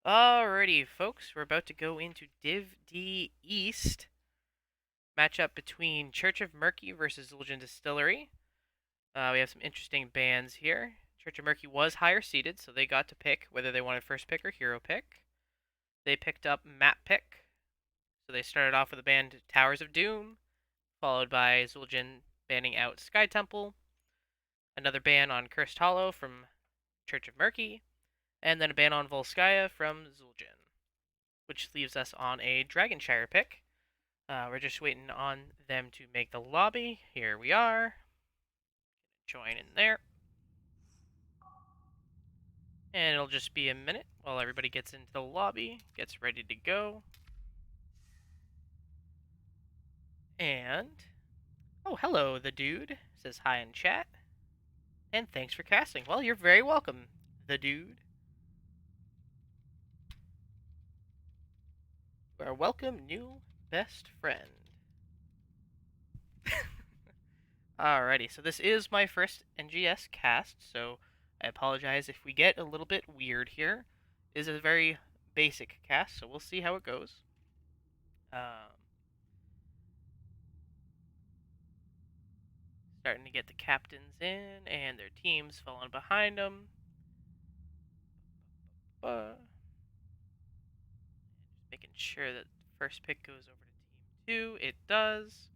Alrighty, folks, we're about to go into Div D East matchup between Church of Murky versus Zul'jin Distillery. We have some interesting bands here. Church of Murky was higher seeded, so they got to pick whether they wanted first pick or hero pick. They picked up map pick, so they started off with the band Towers of Doom, followed by Zul'jin banning out Sky Temple, another ban on Cursed Hollow from Church of Murky, and then a ban on Volskaya from Zul'jin, which leaves us on a Dragonshire pick. We're just waiting on them to make the lobby. Here we are. Join in there. And it'll just be a minute while everybody gets into the lobby, gets ready to go. And, oh, hello, the dude says hi in chat. And thanks for casting. Well, you're very welcome, the dude. You are welcome, new best friend. Alrighty, so this is my first NGS cast, so I apologize if we get a little bit weird here. It is a very basic cast, so we'll see how it goes. Starting to get the captains in and their teams following behind them. Just making sure that the first pick goes over to team 2. It does.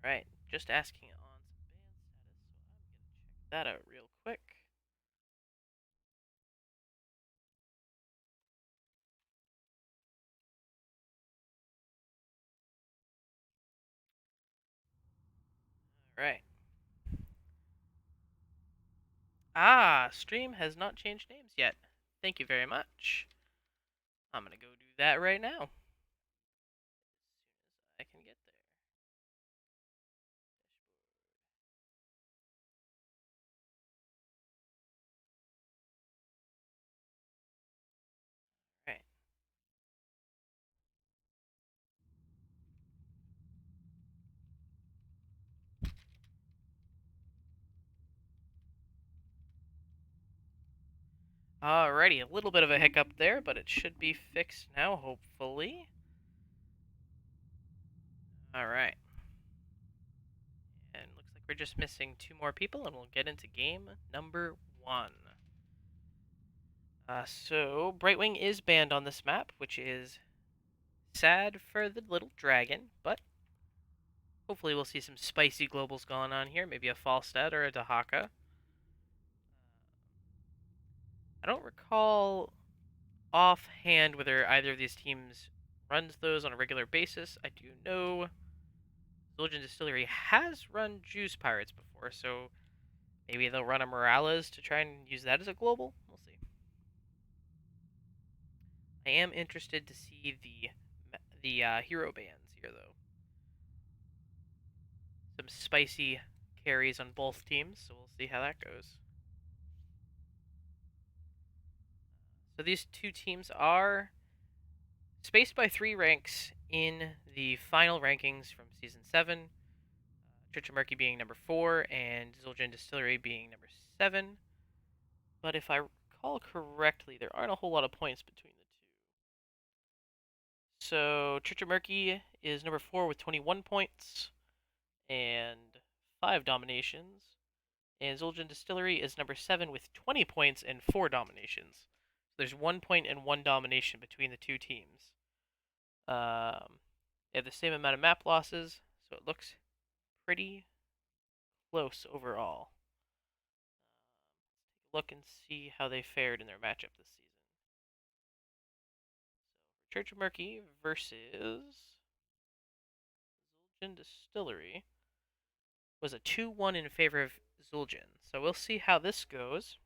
Alright, just asking on some band status, so I'm going to check that out real quick. Alright. Stream has not changed names yet. Thank you very much. I'm going to go do that right now. As soon as I can get there. Alright. Alrighty, a little bit of a hiccup there, but it should be fixed now, hopefully. Alright. And looks like we're just missing 2 more people, and we'll get into game number 1. So, Brightwing is banned on this map, which is sad for the little dragon, but hopefully we'll see some spicy globals going on here, maybe a Falstad or a Dahaka. I don't recall offhand whether either of these teams runs those on a regular basis. I do know Zul'jin Distillery has run Juice Pirates before, so maybe they'll run a Morales to try and use that as a global. We'll see. I am interested to see the hero bands here, though. Some spicy carries on both teams, so we'll see how that goes. So these two teams are spaced by 3 ranks in the final rankings from Season 7. Church of Murky being number 4, and Zul'jin Distillery being number 7. But if I recall correctly, there aren't a whole lot of points between the two. So Church of Murky is number 4 with 21 points and 5 dominations. And Zul'jin Distillery is number 7 with 20 points and 4 dominations. So there's 1 point and 1 domination between the two teams. They have the same amount of map losses, so it looks pretty close overall. Look and see how they fared in their matchup this season. So Church of Murky versus Zul'jin Distillery was a 2-1 in favor of Zul'jin. So we'll see how this goes.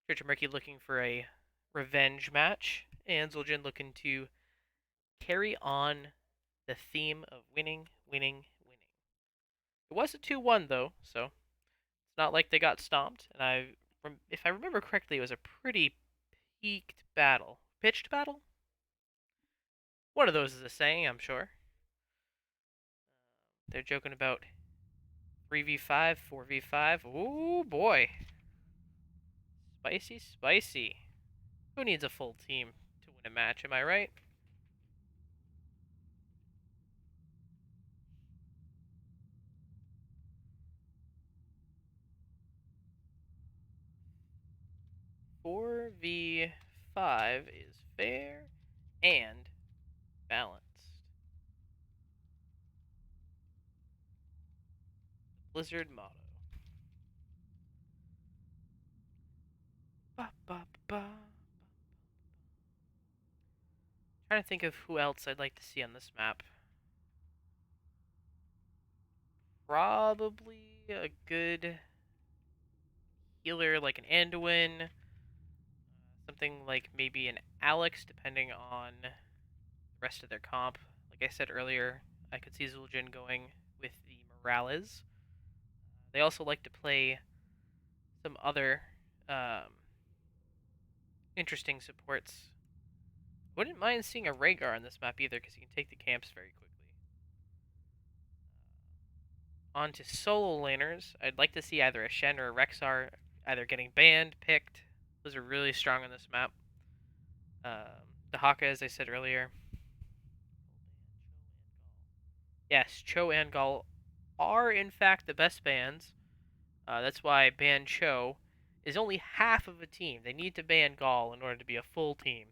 Church of Murky looking for a revenge match, and Zul'jin looking to carry on the theme of winning, winning, winning. It was a 2-1 though, so it's not like they got stomped. And if I remember correctly, it was a pretty peaked battle, pitched battle. One of those is a saying, I'm sure. They're joking about 3v5, 4v5. Ooh, boy. Spicy, spicy. Who needs a full team to win a match, am I right? Four v five is fair and balanced. Blizzard motto. Ba, ba, ba. Trying to think of who else I'd like to see on this map. Probably a good healer like an Anduin, something like maybe an Alex, depending on the rest of their comp. Like I said earlier, I could see Zul'jin going with the Morales. They also like to play some other um, interesting supports. Wouldn't mind seeing a Rhaegar on this map either, because he can take the camps very quickly. On to solo laners. I'd like to see either a Shen or a Rexxar either getting banned, picked. Those are really strong on this map. The Haka, as I said earlier. Yes, Cho and Gall are in fact the best bans. That's why ban Cho is only half of a team. They need to ban Gall in order to be a full team.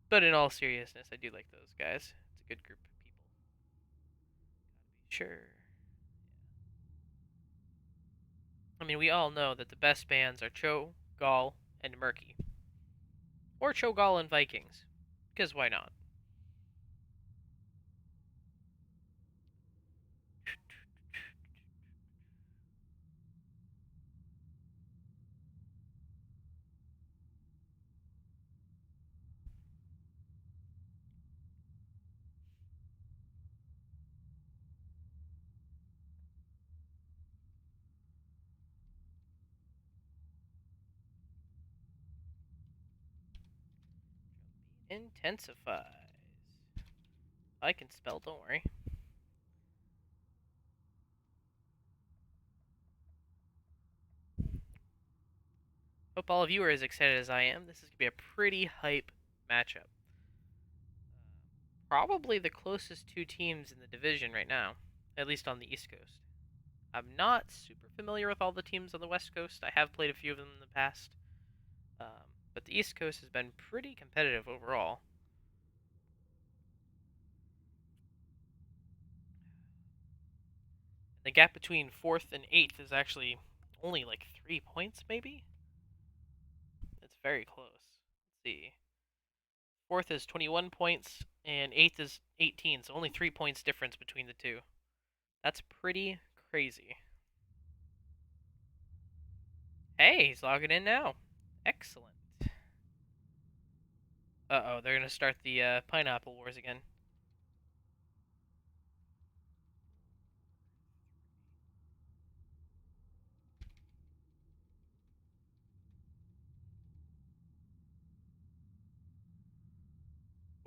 But in all seriousness, I do like those guys. It's a good group of people. Sure. I mean, we all know that the best bans are Cho, Gall, and Murky. Or Cho, Gall, and Vikings. Because why not? Intensifies. I can spell, don't worry. Hope all of you are as excited as I am. This is going to be a pretty hype matchup. Probably the closest two teams in the division right now, at least on the East Coast. I'm not super familiar with all the teams on the West Coast. I have played a few of them in the past. But the East Coast has been pretty competitive overall. The gap between 4th and 8th is actually only like 3 points, maybe? It's very close. Let's see. 4th is 21 points, and 8th is 18, so only 3 points difference between the two. That's pretty crazy. Hey, he's logging in now. Excellent. Uh-oh, they're going to start the Pineapple Wars again.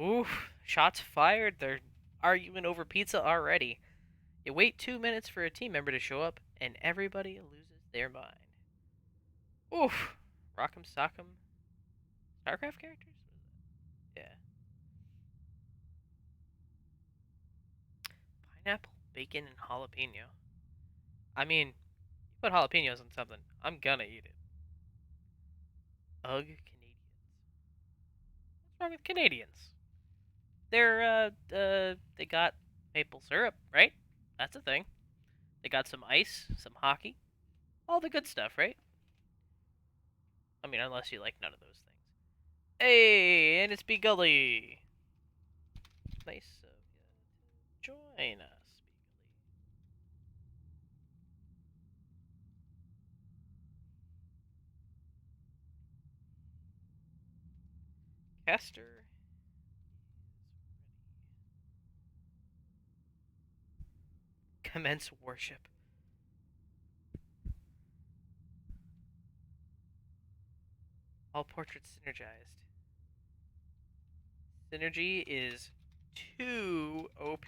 Oof, shots fired. They're arguing over pizza already. You wait 2 minutes for a team member to show up, and everybody loses their mind. Oof. Rock'em Sock'em. StarCraft characters? Yeah. Pineapple, bacon, and jalapeno. I mean, you put jalapenos on something, I'm gonna eat it. Ugh, Canadians. What's wrong with Canadians? They got maple syrup, right? That's a thing. They got some ice, some hockey, all the good stuff, right? I mean, unless you like none of those things. Hey, and it's B Gully. Nice of you to join us, Caster. Commence worship. All portraits synergized. Synergy is too OP.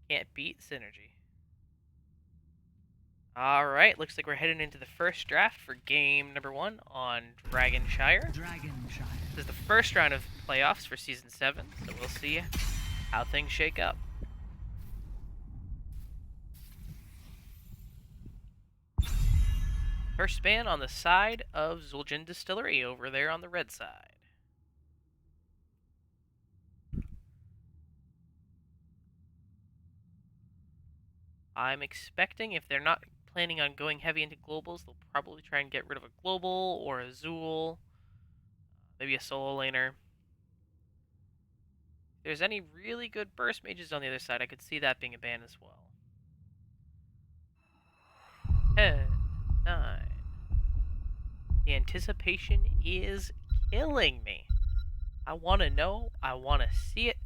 Can't beat Synergy. Alright, looks like we're heading into the first draft for game number 1 on Dragonshire. This is the first round of playoffs for Season 7, so we'll see how things shake up. First ban on the side of Zul'jin Distillery over there on the red side. I'm expecting if they're not planning on going heavy into globals, they'll probably try and get rid of a global or a Zul, maybe a solo laner. If there's any really good burst mages on the other side, I could see that being a ban as well. 10, 9. The anticipation is killing me. I want to know. I want to see it.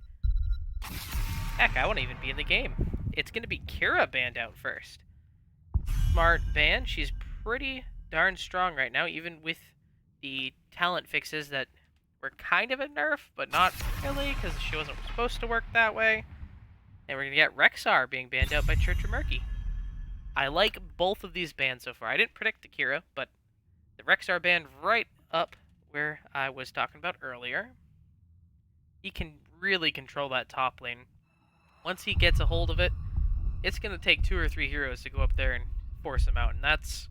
Heck, I want to even be in the game. It's going to be Kira banned out first. Smart ban. She's pretty darn strong right now, even with the talent fixes that were kind of a nerf, but not really, because she wasn't supposed to work that way. And we're going to get Rexxar being banned out by Church of Murky. I like both of these bans so far. I didn't predict the Kira, but the Rexxar ban right up where I was talking about earlier. He can really control that top lane. Once he gets a hold of it, it's going to take 2 or 3 heroes to go up there and force him out, and that's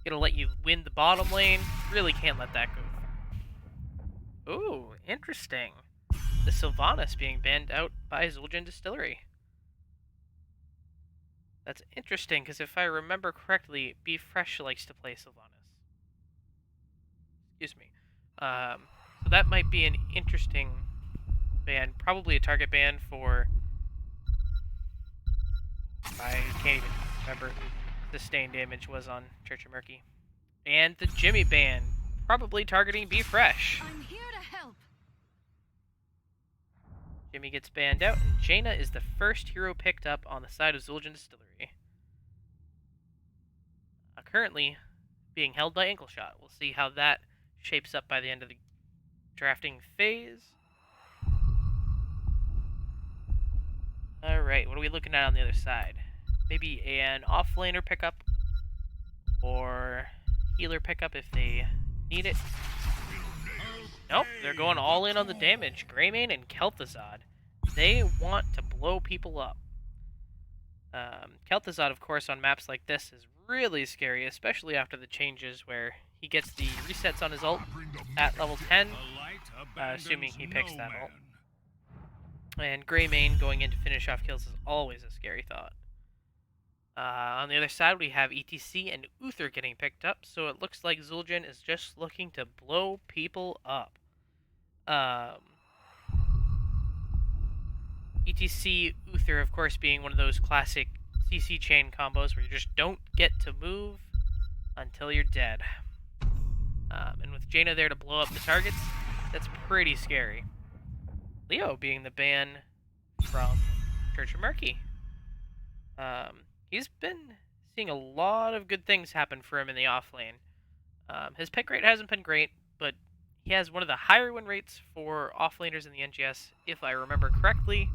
going to let you win the bottom lane. Really can't let that go. Ooh, interesting. The Sylvanas being banned out by Zul'jin Distillery. That's interesting, because if I remember correctly, Be Fresh likes to play Sylvanas. Excuse me. So that might be an interesting ban. Probably a target ban for... I can't even remember who the sustained damage was on Church of Murky. And the Jimmy ban. Probably targeting Be Fresh. I'm here to help. Jimmy gets banned out, and Jaina is the first hero picked up on the side of Zul'jin Distillery. Currently being held by Ankleshot. We'll see how that shapes up by the end of the drafting phase. Alright, what are we looking at on the other side? Maybe an offlaner pickup or healer pickup if they need it. Nope, they're going all in on the damage. Greymane and Kel'Thuzad. They want to blow people up. Kel'Thuzad, of course, on maps like this is really scary, especially after the changes where he gets the resets on his ult at level 10, assuming he picks that ult. And Greymane going in to finish off kills is always a scary thought. On the other side, we have ETC and Uther getting picked up, so it looks like Zul'jin is just looking to blow people up. ETC, Uther, of course, being one of those classic CC chain combos where you just don't get to move until you're dead. And with Jaina there to blow up the targets, that's pretty scary. Leo being the ban from Church of Murky. He's been seeing a lot of good things happen for him in the off lane. His pick rate hasn't been great, but he has one of the higher win rates for offlaners in the NGS, if I remember correctly.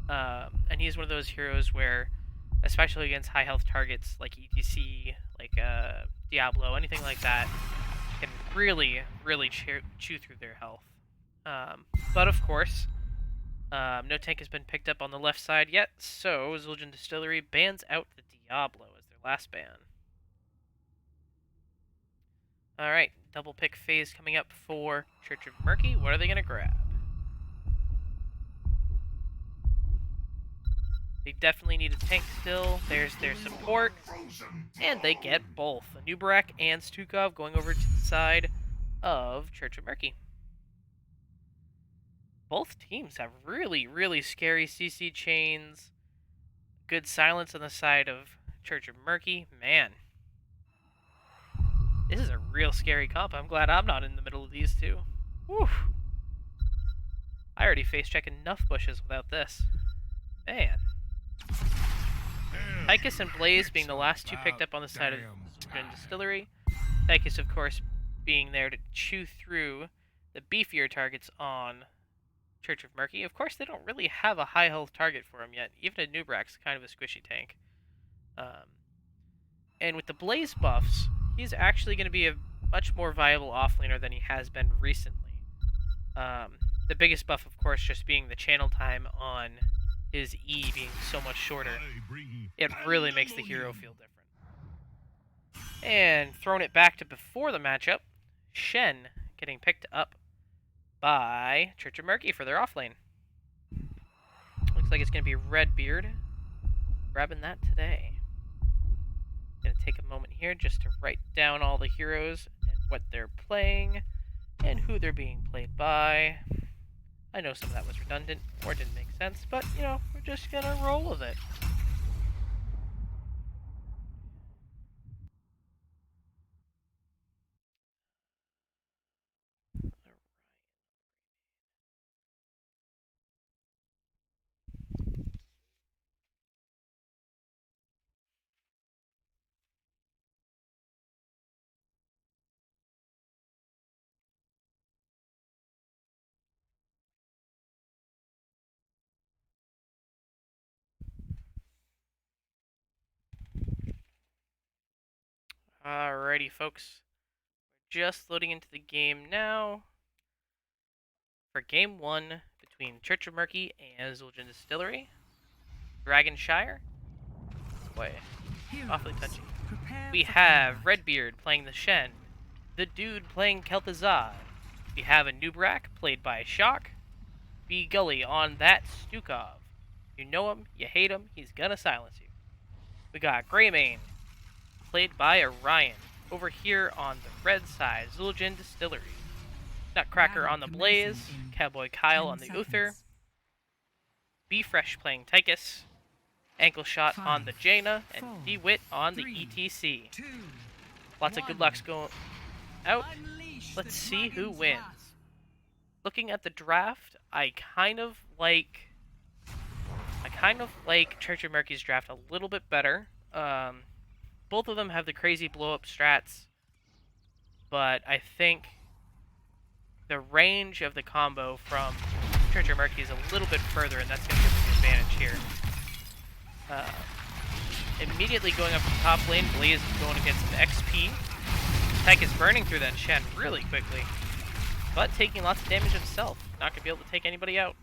And he's one of those heroes where, especially against high health targets like ETC, like Diablo, anything like that, can really, really chew through their health. But of course, no tank has been picked up on the left side yet, so Zul'jin Distillery bans out the Diablo as their last ban. Alright, double pick phase coming up for Church of Murky. What are they going to grab? They definitely need a tank still. There's their support. And they get both. Anubarak and Stukov going over to the side of Church of Murky. Both teams have really, really scary CC chains. Good silence on the side of Church of Murky. Man. This is a real scary comp. I'm glad I'm not in the middle of these two. Whew. I already face check enough bushes without this. Man. Tychus and Blaze being the last two picked up on the side of Zul'jin Distillery. Tychus, of course, being there to chew through the beefier targets on Church of Murky. Of course, they don't really have a high health target for him yet. Even a Nubrak's kind of a squishy tank. And with the Blaze buffs, he's actually going to be a much more viable offlaner than he has been recently. The biggest buff, of course, just being the channel time on his E being so much shorter. It really makes the hero feel different. And throwing it back to before the matchup, Shen getting picked up by Church of Murky for their offlane. Looks like it's going to be Redbeard grabbing that today. Going to take a moment here just to write down all the heroes and what they're playing and who they're being played by. I know some of that was redundant or didn't make sense, but, you know, we're just going to roll with it. Alrighty, folks. We're just loading into the game now for Game 1 between Church of Murky and Zul'jin Distillery. Dragonshire. Boy, awfully touchy. We have Redbeard playing the Shen, the Dude playing Kel'Thuzad. We have a Nubrak played by Shock, B Gully on that Stukov. You know him, you hate him, he's gonna silence you. We got Greymane played by Orion. Over here on the red side, Zul'jin Distillery. Nutcracker on the Blaze, Cowboy Kyle on the Uther, B-Fresh playing Tychus, Ankle Shot on the Jaina, and D-Wit on the ETC. Lots of good lucks going out. Let's see who wins. Looking at the draft, I kind of like Church of Murky's draft a little bit better. Both of them have the crazy blow-up strats, but I think the range of the combo from Church of Murky is a little bit further, and that's going to give them the advantage here. Immediately going up to the top lane, Blaze is going to get some XP. Tech is burning through that Shen really quickly, but taking lots of damage himself. Not going to be able to take anybody out.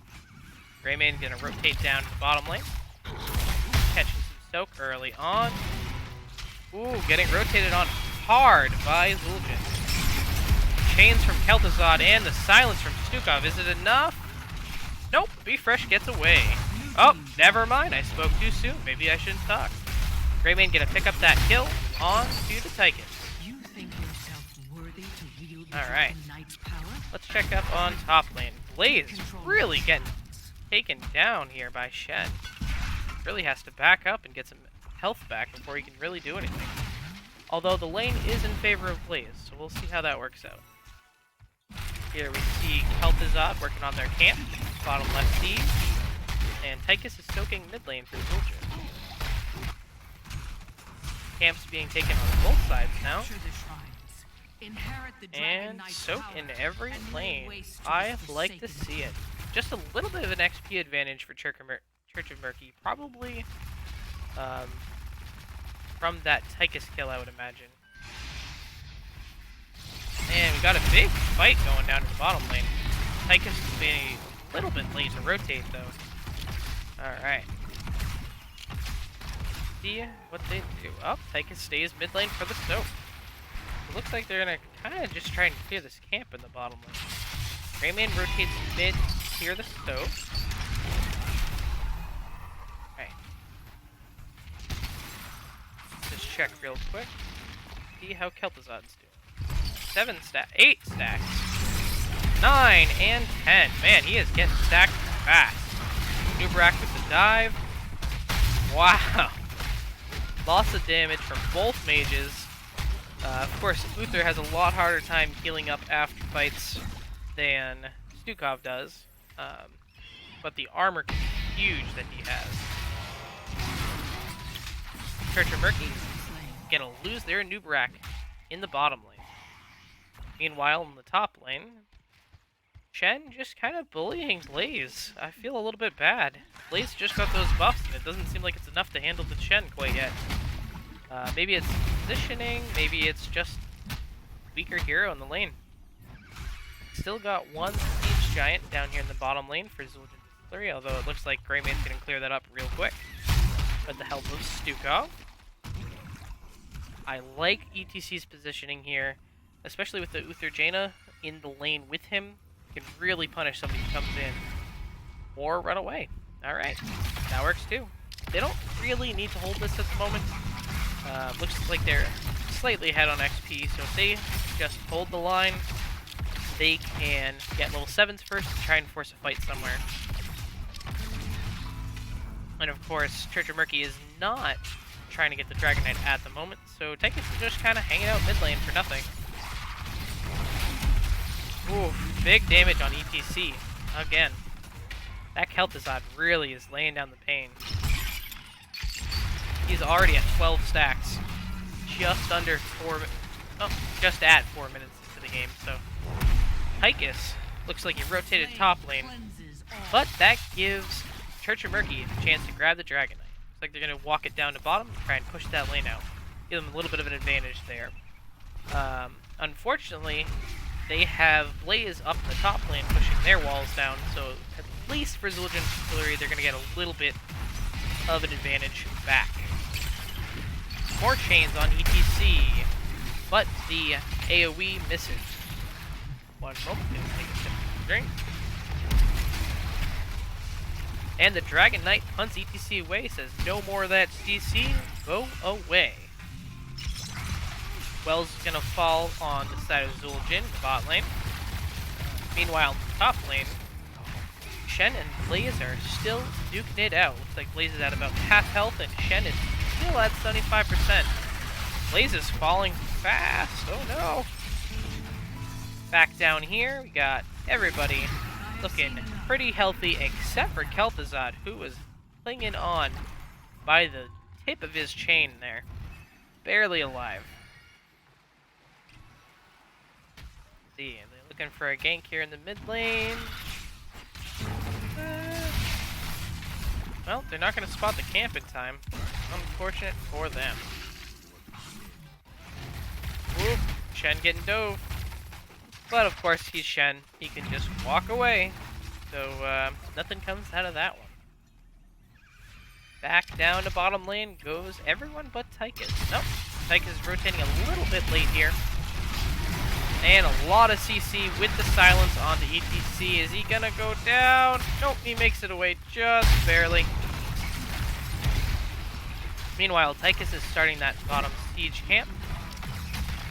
Greymane going to rotate down to the bottom lane. Catching some soak early on. Ooh, getting rotated on hard by Zul'jin. Chains from Kel'Thuzad and the silence from Stukov. Is it enough? Nope, B-Fresh gets away. Oh, never mind. I spoke too soon. Maybe I shouldn't talk. Greymane gonna pick up that kill on to the Tychus. Alright. Let's check up on top lane. Blaze really getting taken down here by Shen. Really has to back up and get some health back before he can really do anything. Although the lane is in favor of Blaze, so we'll see how that works out. Here we see Kel'Thuzad working on their camp, bottom left C, and Tychus is soaking mid lane for Zul'jin. Camps being taken on both sides now. And soak in every lane. I like to see it. Just a little bit of an XP advantage for Church of Murky, probably from that Tychus kill, I would imagine. And we got a big fight going down to the bottom lane. Tychus is being a little bit late to rotate, though. Alright. See what they do. Oh, Tychus stays mid lane for the soak. It looks like they're gonna kind of just try and clear this camp in the bottom lane. Greymane rotates mid, clear the soak. Alright. Just check real quick. See how Kel'Thuzad's doing. 7 stack, 8 stacks, 9 and 10. Man, he is getting stacked fast. Nubrak with the dive. Wow. Lots of damage from both mages. Of course, Uther has a lot harder time healing up after fights than Stukov does. But the armor is huge that he has. Church of Murky gonna lose their Nubrak in the bottom lane. Meanwhile, in the top lane, Chen just kind of bullying Blaze. I feel a little bit bad. Blaze just got those buffs, and it doesn't seem like it's enough to handle the Chen quite yet. Maybe it's positioning, maybe it's just weaker hero in the lane. Still got one Siege Giant down here in the bottom lane for Zul'jin Distillery, although it looks like Greymane's going to clear that up real quick with the help of Stukov. I like ETC's positioning here, especially with the Uther Jaina in the lane with him. He can really punish somebody who comes in or run away. Alright, that works too. They don't really need to hold this at the moment. Looks like they're slightly ahead on XP, so if they just hold the line, they can get level 7s first and try and force a fight somewhere. And of course, Church of Murky is not trying to get the Dragon Knight at the moment, so Tychus is just kind of hanging out mid lane for nothing. Ooh, big damage on ETC. Again. That Kel'Thuzad really is laying down the pain. He's already at 12 stacks. Just under 4 just at 4 minutes into the game, so Tychus looks like he rotated top lane. But that gives Church of Murky a chance to grab the Dragon Knight. Looks like they're going to walk it down to bottom and try and push that lane out. Give them a little bit of an advantage there. Unfortunately, they have Blaze up in the top lane pushing their walls down, so at least for Zul'jin Distillery, they're going to get a little bit of an advantage back. More chains on ETC, but the AoE misses. One moment, gonna take a sip of drink. And the Dragon Knight punts ETC away, says no more of that CC, go away. Wells is gonna fall on the side of Zul'jin, the bot lane. Meanwhile, in the top lane, Shen and Blaze are still duking it out. Looks like Blaze is at about half health and Shen is still at 75%. Blaze is falling fast. Oh no. Back down here, we got everybody looking pretty healthy except for Kel'Thuzad, who was clinging on by the tip of his chain there. Barely alive. Let's see, they're looking for a gank here in the mid lane. Well, they're not going to spot the camp in time. Unfortunate for them. Whoop, Shen getting dove. But of course, he's Shen. He can just walk away. So, nothing comes out of that one. Back down to bottom lane goes everyone but Tychus. Nope, Tychus is rotating a little bit late here. And a lot of CC with the silence onto ETC. Is he gonna go down? Nope, he makes it away just barely. Meanwhile, Tychus is starting that bottom siege camp.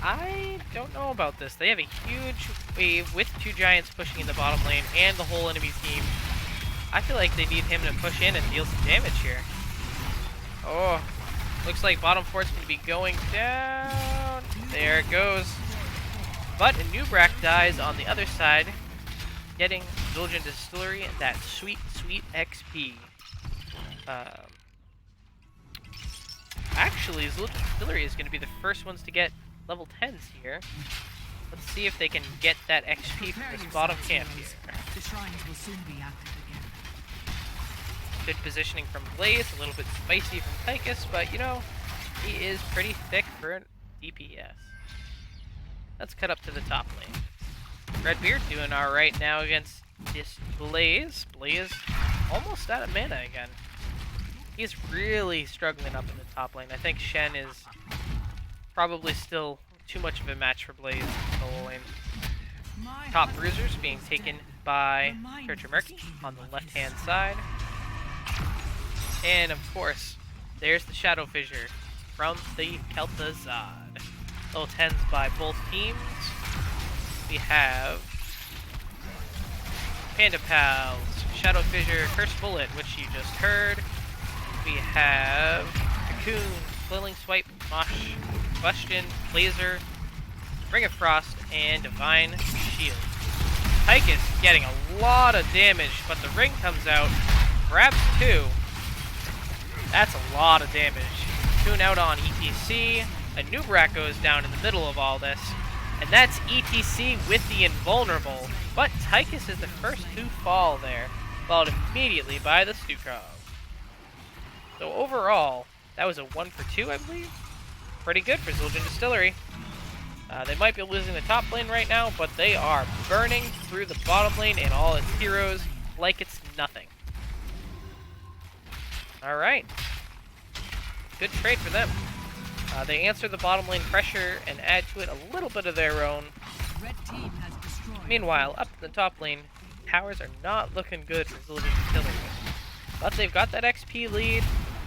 I don't know about this. They have a huge wave with two giants pushing in the bottom lane and the whole enemy team. I feel like they need him to push in and deal some damage here. Oh, looks like bottom fort's going to be going down. There it goes. But Nubrak dies on the other side, getting Zul'jin Distillery that sweet, sweet XP. Actually, Zul'jin Distillery is going to be the first ones to get level 10s here. Let's see if they can get that XP from this bottom camp here. The shrines will soon be active again. Good positioning from Blaze, a little bit spicy from Tychus, but you know, he is pretty thick for an DPS. Let's cut up to the top lane. Redbeard doing alright now against this Blaze. Blaze almost out of mana again. He's really struggling up in the top lane. I think Shen is probably still too much of a match for Blaze solo lane. Top bruisers being taken by Church of Murky on the left-hand side. And of course, there's the Shadow Fissure from the Kel'Thuzad. Level 10s by both teams. We have Panda Pals, Shadow Fissure, Curse Bullet, which you just heard. We have Cocoon, Flailing Swipe, Mosh, Question, Laser, Ring of Frost, and Divine Shield. Tychus getting a lot of damage, but the ring comes out, grabs 2. That's a lot of damage. Cocoon out on ETC. A Nubrak goes down in the middle of all this. And that's ETC with the invulnerable. But Tychus is the first to fall there, followed immediately by the Stukov. So overall, that was a 1 for 2, I believe. Pretty good for Zul'jin Distillery. They might be losing the top lane right now, but they are burning through the bottom lane and all its heroes like it's nothing. Alright. Good trade for them. They answer the bottom lane pressure and add to it a little bit of their own. Red team has destroyed. Meanwhile, up in the top lane, towers are not looking good for Zul'jin Distillery. But they've got that XP lead.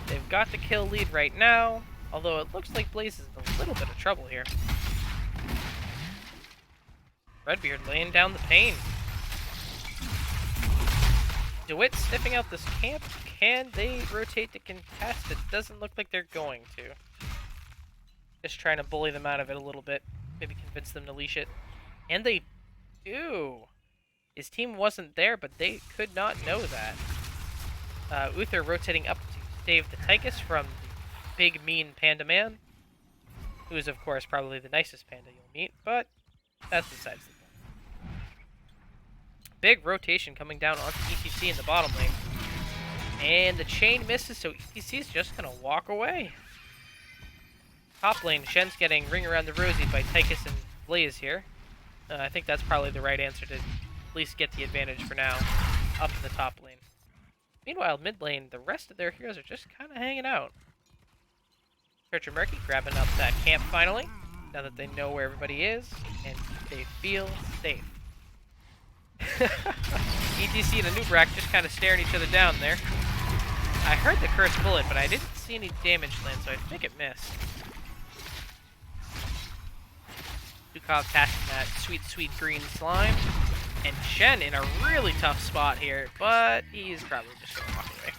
They've got the kill lead right now. Although it looks like Blaze is in a little bit of trouble here. Redbeard laying down the pain. DeWitt sniffing out this camp. Can they rotate to contest? It doesn't look like they're going to. Just trying to bully them out of it a little bit. Maybe convince them to leash it. And they do. His team wasn't there, but they could not know that. Uther rotating up to save the Tychus from the big, mean Panda Man. Who is, of course, probably the nicest panda you'll meet, but that's besides the point. Big rotation coming down onto ETC in the bottom lane. And the chain misses, so ETC is just going to walk away. Top lane, Shen's getting ring around the rosy by Tychus and Blaze here. I think that's probably the right answer to at least get the advantage for now, up in the top lane. Meanwhile, mid lane, the rest of their heroes are just kind of hanging out. Church of Murky grabbing up that camp finally, now that they know where everybody is, and they feel safe. ETC and Anubrak just kind of staring each other down there. I heard the cursed bullet, but I didn't see any damage land, so I think it missed. Stukov passing that sweet, sweet green slime. And Shen in a really tough spot here, but he's probably just going to walk away.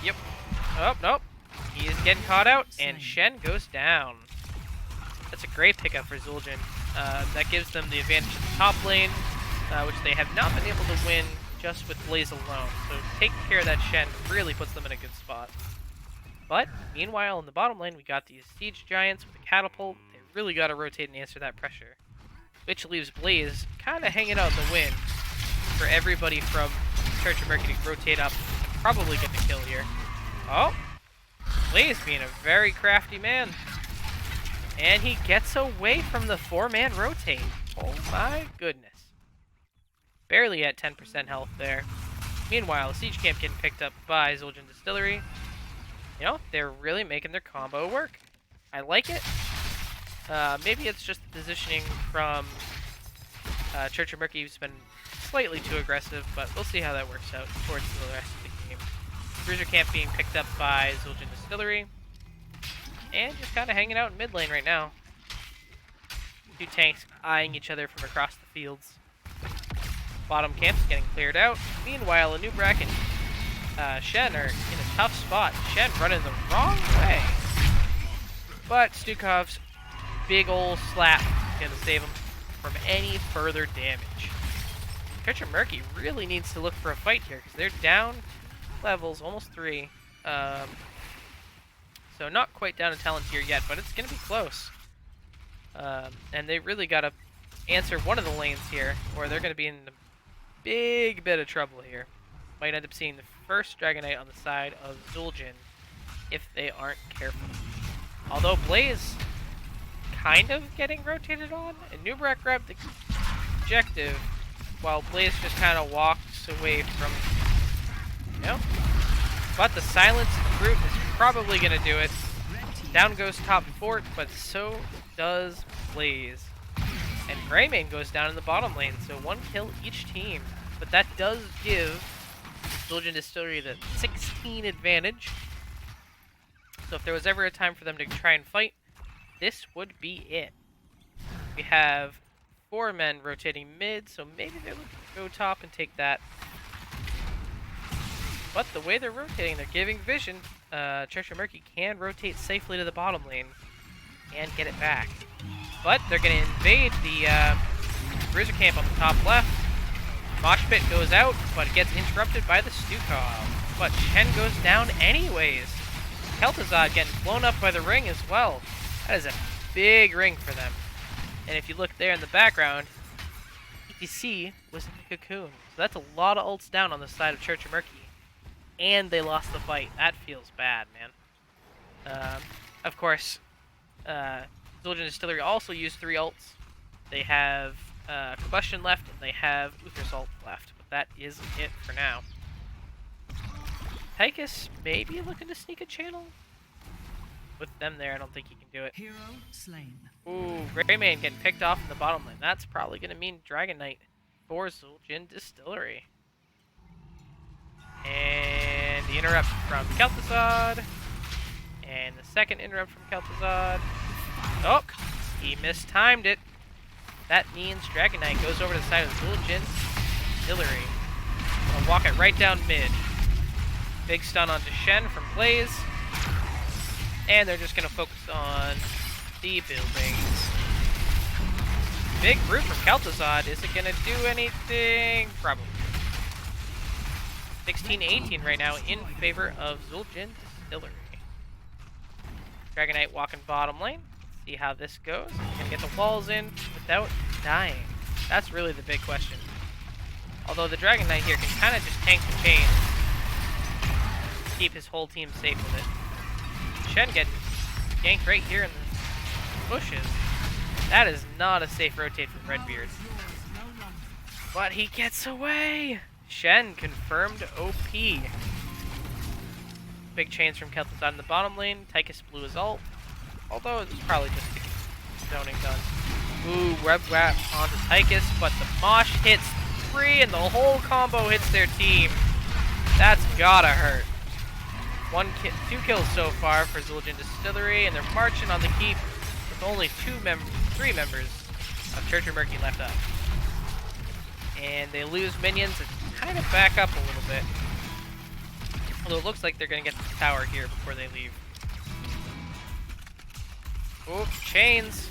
Yep. Oh, nope. He is getting caught out, and Shen goes down. That's a great pickup for Zul'jin. That gives them the advantage in the top lane, which they have not been able to win just with Blaze alone. So taking care of that Shen really puts them in a good spot. But, meanwhile, in the bottom lane, we got these Siege Giants with a catapult. They really got to rotate and answer that pressure. Which leaves Blaze kind of hanging out in the wind for everybody from Church of Murky to rotate up and probably get the kill here. Oh! Blaze being a very crafty man. And he gets away from the 4-man rotate. Oh my goodness. Barely at 10% health there. Meanwhile, the Siege Camp getting picked up by Zul'jin Distillery. You know, they're really making their combo work. I like it. Maybe it's just the positioning from Church of Murky who's been slightly too aggressive, but we'll see how that works out towards the rest of the game. Bruiser Camp being picked up by Zul'jin Distillery. And just kind of hanging out in mid lane right now. Two tanks eyeing each other from across the fields. Bottom camp is getting cleared out. Meanwhile, Anubrak and Shen are in a tough spot. Shen running the wrong way. But Stukov's big ol' slap is gonna save him from any further damage. Church of Murky really needs to look for a fight here because they're down 2 levels, almost 3. So not quite down to talent tier yet, but it's gonna be close. And they really gotta answer one of the lanes here, or they're gonna be in a big bit of trouble here. Might end up seeing the first Dragonite on the side of Zul'jin if they aren't careful. Although Blaze kind of getting rotated on, and Nubrak grabbed the objective while Blaze just kind of walks away from, you know. But the Silence Brute is probably going to do it. Down goes top fort, but so does Blaze. And Greymane goes down in the bottom lane, so 1 kill each team. But that does give Zul'jin Distillery the 16 advantage. So if there was ever a time for them to try and fight, this would be it. We have 4 men rotating mid, so maybe they would go top and take that. But the way they're rotating, they're giving vision. Church of Murky can rotate safely to the bottom lane and get it back. But they're going to invade the Bruiser Camp on the top left. Mosh Pit goes out, but it gets interrupted by the Stukov. But Shen goes down anyways. Kel'Thuzad getting blown up by the ring as well. That is a big ring for them. And if you look there in the background, ETC was in the cocoon. So that's a lot of ults down on the side of Church of Murky. And they lost the fight. That feels bad, man. Of course, Zul'jin Distillery also used 3 ults. They have Combustion left, and they have Uther's ult left. But that is it for now. Tychus maybe looking to sneak a channel? With them there, I don't think he can do it. Hero slain. Ooh, Greymane getting picked off in the bottom lane. That's probably going to mean Dragon Knight for Zul'jin Distillery. And the interrupt from Kel'Thuzad. And the second interrupt from Kel'Thuzad. Oh, he mistimed it. That means Dragon Knight goes over to the side of Zul'jin Distillery. I'll walk it right down mid. Big stun onto Shen from Blaze. And they're just going to focus on the buildings. Big root from Kel'Thuzad. Is it going to do anything? Probably. 16-18 right now in favor of Zul'jin Distillery. Dragon Knight walking bottom lane. See how this goes. Can get the walls in without dying. That's really the big question. Although the Dragon Knight here can kind of just tank the chain. Keep his whole team safe with it. Shen getting yanked right here in the bushes. That is not a safe rotate from Redbeard. But he gets away! Shen confirmed OP. Big chains from Kel'Thuzad in the bottom lane. Tychus blew his ult. Although it's probably just zoning done. Ooh, web wrap onto Tychus, but the Mosh hits 3 and the whole combo hits their team. That's gotta hurt. 2 kills so far for Zul'jin Distillery, and they're marching on the keep with only 3 members of Church of Murky left up. And they lose minions and kind of back up a little bit. Although it looks like they're going to get to the tower here before they leave. Oh, chains.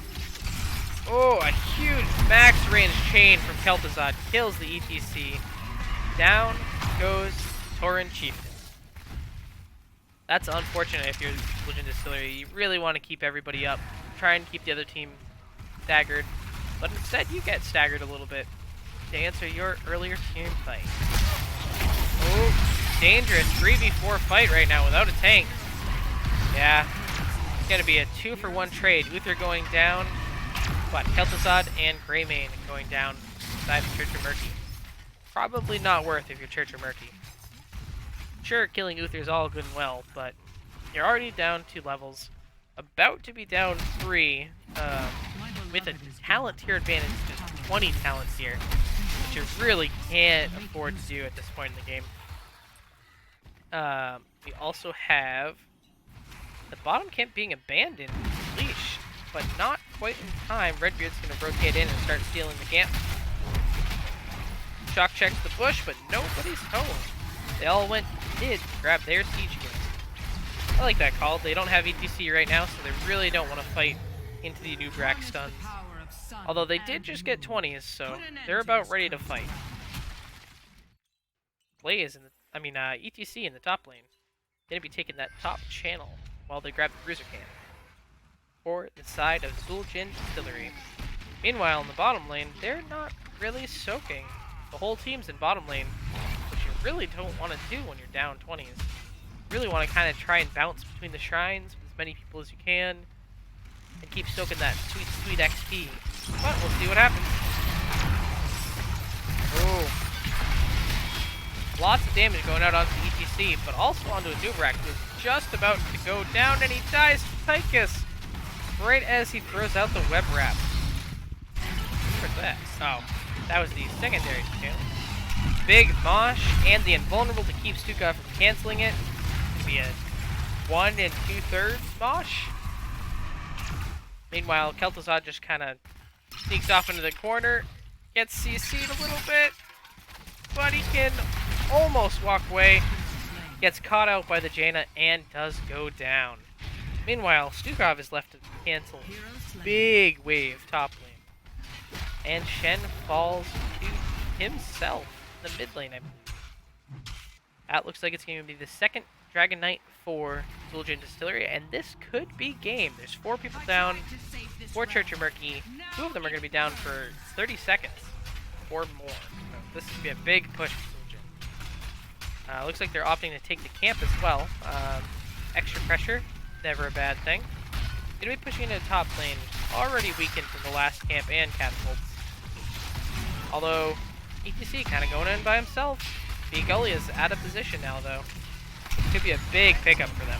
Oh, a huge max range chain from Kel'Thuzad kills the ETC. Down goes Tauren Chieftain. That's unfortunate if you're Zul'jin Distillery. You really want to keep everybody up. Try and keep the other team staggered. But instead, you get staggered a little bit to answer your earlier team fight. Oh, dangerous 3v4 fight right now without a tank. Yeah, it's going to be a 2-for-1 trade. Uther going down, but Kel'Thuzad and Greymane going down inside the Church of Murky. Probably not worth if you're Church of Murky. Sure, killing Uther is all good and well, but you're already down 2 levels, about to be down 3, with a talent tier advantage, just 20 talents here, which you really can't afford to do at this point in the game. We also have the bottom camp being abandoned, leash, but not quite in time. Redbeard's going to rotate in and start stealing the camp. Shock checks the bush, but nobody's home. They all went mid to grab their siege kills. I like that call. They don't have ETC right now, so they really don't want to fight into the new Brack stuns. Although they did just get 20s, so they're about ready to fight. Blaze in the, ETC in the top lane. Gonna be taking that top channel while they grab the bruiser cannon. For the side of Zul'jin Distillery. Meanwhile, in the bottom lane, they're not really soaking. The whole team's in bottom lane, which you really don't want to do when you're down 20s. You really want to kind of try and bounce between the shrines with as many people as you can, and keep soaking that sweet, sweet XP. But we'll see what happens. Oh. Lots of damage going out onto the ETC, but also onto a Nubrak, who's just about to go down, and he dies to Tychus right as he throws out the web wrap. Where's that? Oh, that was the secondary channel. Big Mosh and the invulnerable to keep Stuka from canceling it. It's going to be a 1 2/3 Mosh. Meanwhile, Kel'Thuzad just kind of sneaks off into the corner, gets CC'd a little bit, but he can almost walk away, gets caught out by the Jaina, and does go down. Meanwhile, Stukov is left to cancel big wave top lane. And Shen falls to himself in the mid lane, I believe. That looks like it's going to be the second Dragon Knight for Zul'jin Distillery, and this could be game. There's 4 people down, 4 Church of Murky. 2 of them are going to be down for 30 seconds or more. So this is going to be a big push for Zul'jin. Looks like they're opting to take the camp as well. Extra pressure, never a bad thing. Going to be pushing into the top lane, already weakened from the last camp and catapults. Although, ETC kind of going in by himself. B Gully is out of position now, though. Could be a big pickup for them.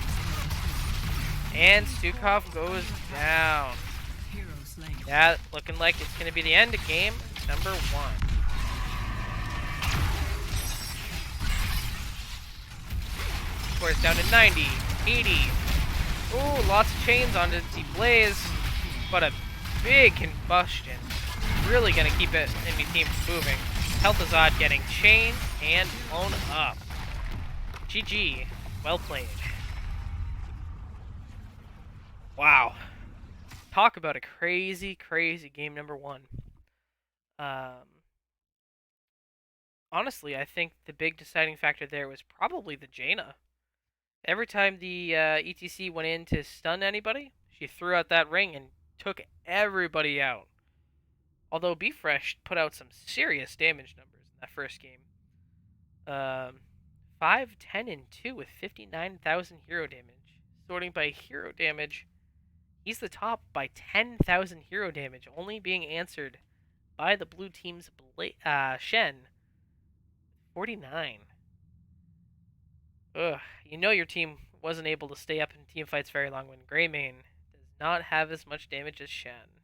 And Stukov goes down. Yeah, looking like it's going to be the end of game number 1. Score is down to 90, 80. Ooh, lots of chains onto the Blaze, but a big combustion. Really going to keep it enemy team moving. Healthazad getting chained and blown up. GG. Well played. Wow. Talk about a crazy, crazy game number 1. Honestly, I think the big deciding factor there was probably the Jaina. Every time the ETC went in to stun anybody, she threw out that ring and took everybody out. Although Bfresh put out some serious damage numbers in that first game. 5, 10, and 2 with 59,000 hero damage. Sorting by hero damage, he's the top by 10,000 hero damage, only being answered by the blue team's Shen. 49. Ugh, you know your team wasn't able to stay up in team fights very long when Greymane does not have as much damage as Shen.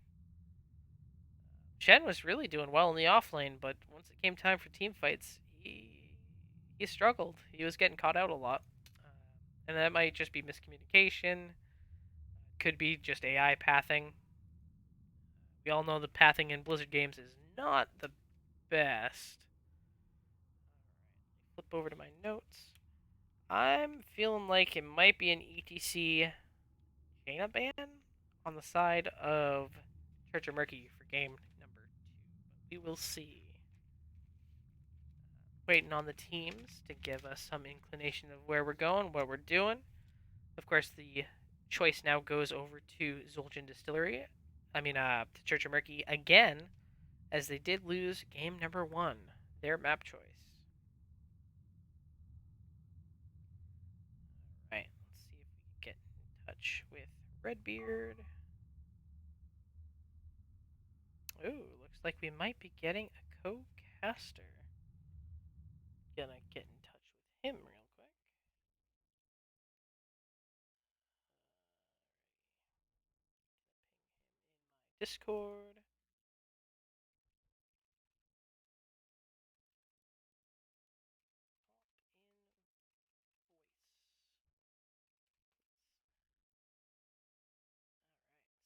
Shen was really doing well in the offlane, but once it came time for team fights, he struggled. He was getting caught out a lot. And that might just be miscommunication. Could be just AI pathing. We all know the pathing in Blizzard games is not the best. Flip over to my notes. I'm feeling like it might be an ETC Jaina ban on the side of Church of Murky for game number 2. We will see. Waiting on the teams to give us some inclination of where we're going, what we're doing. Of course, the choice now goes over to Zul'jin Distillery. To Church of Murky again, as they did lose game number 1, their map choice. Right, let's see if we can get in touch with Redbeard. Ooh, looks like we might be getting a co-caster. Gonna get in touch with him real quick. Discord.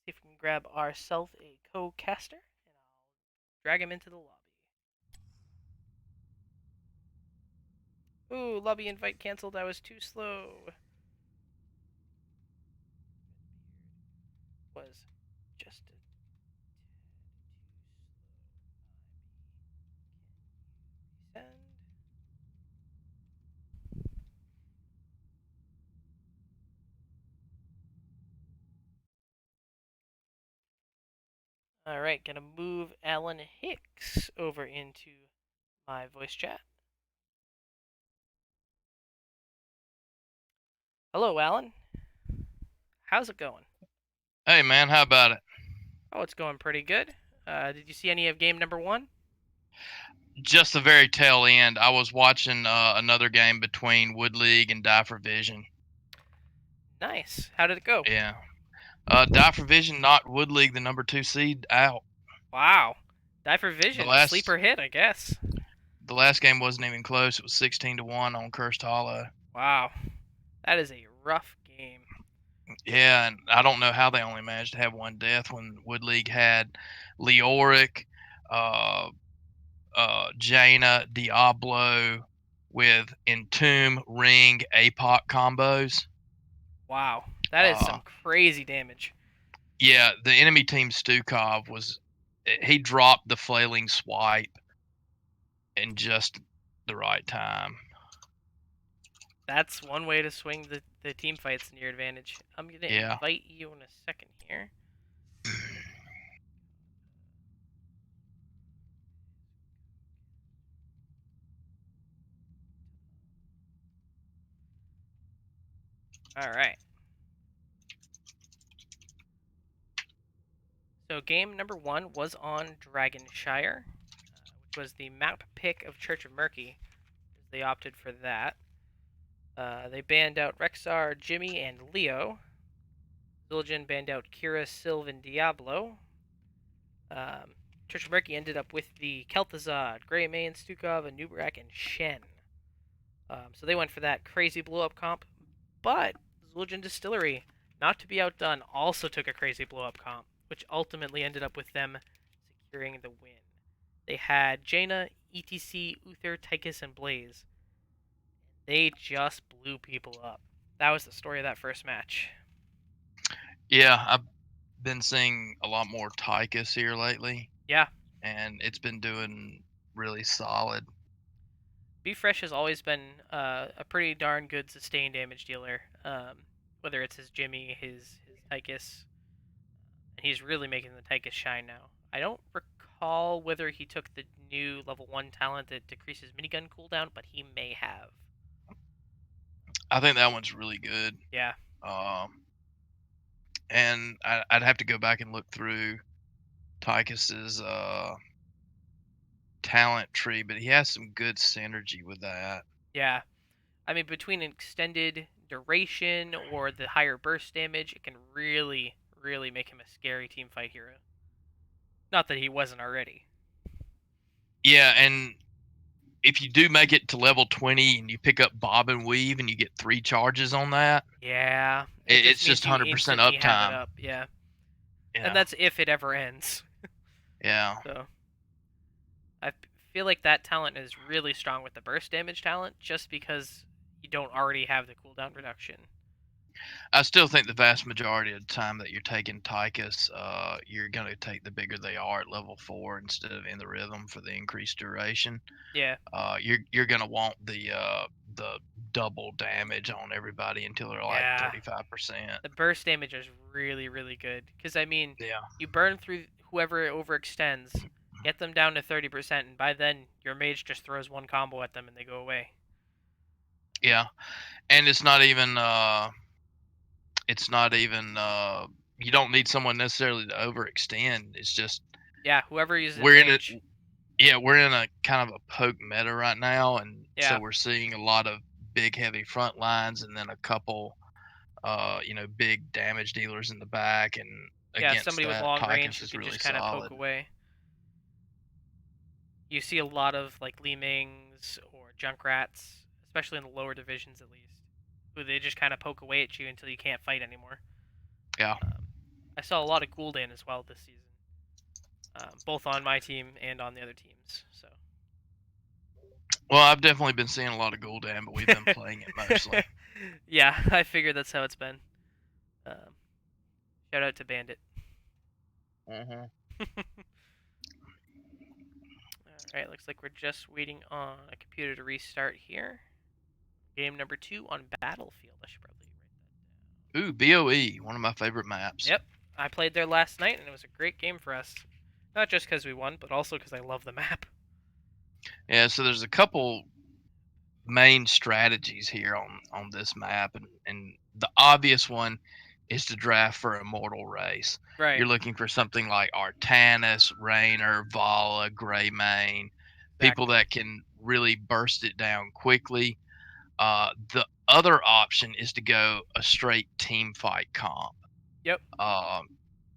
See if we can grab ourselves a co-caster, and I'll drag him into the lobby. Ooh, lobby invite canceled. I was too slow. Was just a send. Alright, gonna move Alan Hicks over into my voice chat. Hello, Alan. How's it going? Hey man, how about it? Oh, it's going pretty good. Did you see any of game number 1? Just the very tail end. I was watching another game between Wood League and Die for Vision. Nice. How did it go? Yeah. Die for Vision knocked Wood League, the number 2 seed, out. Wow. Die for Vision, sleeper hit, I guess. The last game wasn't even close. It was 16-1 on Cursed Hollow. Wow. That is a rough game. Yeah, and I don't know how they only managed to have one death when Wood League had Leoric, Jaina, Diablo with Entomb, Ring, APOC combos. Wow. That is some crazy damage. Yeah, the enemy team Stukov he dropped the flailing swipe in just the right time. That's one way to swing the team fights in your advantage. I'm gonna Yeah. invite you in a second here. All right. So game number 1 was on Dragonshire, which was the map pick of Church of Murky. They opted for that. They banned out Rexar, Jimmy, and Leo. Zildjian banned out Kira, Sylvan, Diablo. Um, Church of Murky ended up with the Kel'Thuzad, Greymane, Stukov, Anub'arak, and Shen. So they went for that crazy blow up comp. But Zildjian Distillery, not to be outdone, also took a crazy blow up comp, which ultimately ended up with them securing the win. They had Jaina, ETC, Uther, Tychus, and Blaze. They just blew people up. That was the story of that first match. Yeah, I've been seeing a lot more Tychus here lately, Yeah, and it's been doing really solid. Be Fresh has always been a pretty darn good sustained damage dealer. Whether it's his Jimmy, his Tychus, and he's really making the Tychus shine now. I don't recall whether he took the new level 1 talent that decreases minigun cooldown, but he may have. I think that one's really good. Yeah, Um, and I'd have to go back and look through Tychus's talent tree, but he has some good synergy with that. yeah. I mean, between an extended duration or the higher burst damage, it can really, really make him a scary team fight hero. Not that he wasn't already. Yeah, and if you do make it to level 20 and you pick up Bob and Weave and you get 3 charges on that, Yeah, it just it's means just you 100% instantly have it uptime. up. Yeah, and Yeah, that's if it ever ends. yeah. So I feel like that talent is really strong with the burst damage talent, just because you don't already have the cooldown reduction. I still think the vast majority of the time that you're taking Tychus, you're going to take the bigger they are at level 4 instead of in the rhythm for the increased duration. Yeah, You're going to want the double damage on everybody until they're like yeah. 35%. The burst damage is really, really good. Because, I mean, Yeah, you burn through whoever overextends, get them down to 30%, and by then, your mage just throws one combo at them and they go away. yeah, and it's not even you don't need someone necessarily to overextend. It's just Yeah, whoever uses we're in it. range. Yeah, we're in a kind of a poke meta right now, and so Yeah, we're seeing a lot of big, heavy front lines, and then a couple, big damage dealers in the back. And yeah, against somebody with that, long range Tychus who is can really just kind of poke solid. away. You see a lot of, like, Li Mings or Junkrats, especially in the lower divisions at least, who they just kind of poke away at you until you can't fight anymore. Yeah. I saw a lot of Gul'dan as well this season, both on my team and on the other teams. So. Well, I've definitely been seeing a lot of Gul'dan, but we've been playing it mostly. Yeah, I figured that's how it's been. Um, Shout out to Bandit. Hmm. Alright, looks like we're just waiting on a computer to restart here. Game number 2 on Battlefield. I should probably write Ooh, BOE, one of my favorite that. maps. Yep, I played there last night and it was a great game for us. Not just because we won, but also because I love the map. Yeah, so there's a couple main strategies here on this map, and the obvious one is to draft for immortal race. Right, You're looking for something like Artanis, Raynor, Vala, Greymane, people exactly. that can really burst it down quickly. The other option is to go a straight team fight comp, Yep, um,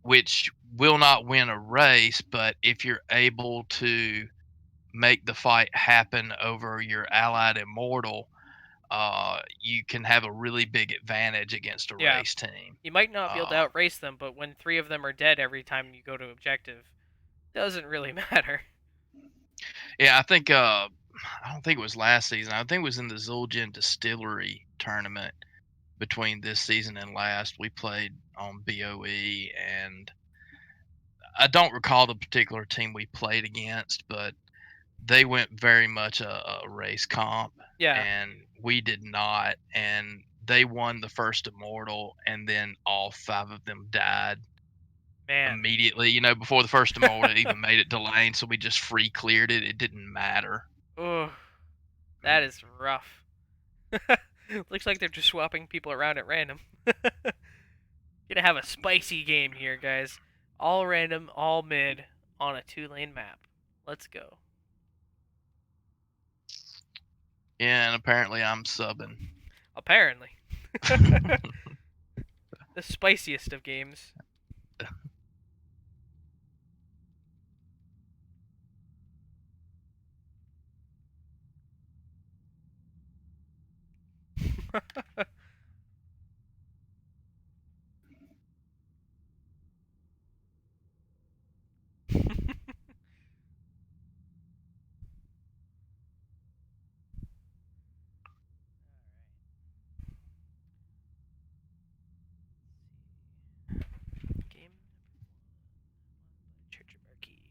which will not win a race, but if you're able to make the fight happen over your allied immortal, you can have a really big advantage against a yeah. race team. You might not be able to Uh, outrace them, but when 3 of them are dead every time you go to objective, doesn't really matter. yeah, I don't think it was last season. I think it was in the Zul'jin Distillery tournament between this season and last. We played on BOE, and I don't recall the particular team we played against, but they went very much a race comp, Yeah, and we did not. And they won the first Immortal, and then all 5 of them died man. immediately. You know, before the first Immortal even made it to lane, so we just free cleared it. It didn't matter. Oh, that Mm. is rough. Looks like they're just swapping people around at random. Gonna have a spicy game here, guys. All random, all mid, on a 2-lane map. Let's go. Yeah, and apparently I'm subbing. Apparently. The spiciest of games. Game Church of Murky.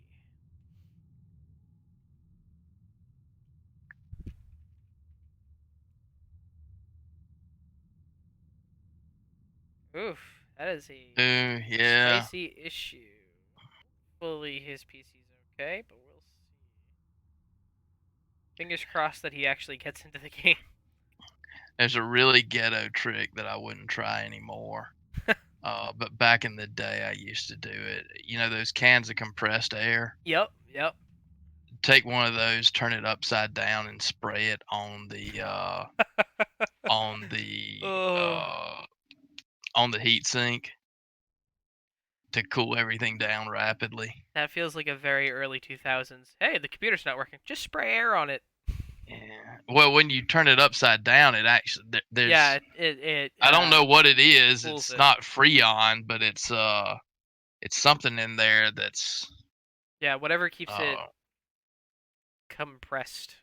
Oof, that is a Yeah. spicy issue. Hopefully his PC's okay, but we'll see. Fingers crossed that he actually gets into the game. There's a really ghetto trick that I wouldn't try anymore. But back in the day, I used to do it. You know those cans of compressed air? Yep, yep. Take one of those, turn it upside down, and spray it on the Oh, uh, on the heat sink to cool everything down rapidly. that feels like a very early 2000s. Hey, the computer's not working. Just spray air on it. Yeah. Well, when you turn it upside down, it actually Yeah, there's it I don't know what it is. cools It's it. not Freon, but it's something in there that's Yeah, whatever keeps it uh compressed.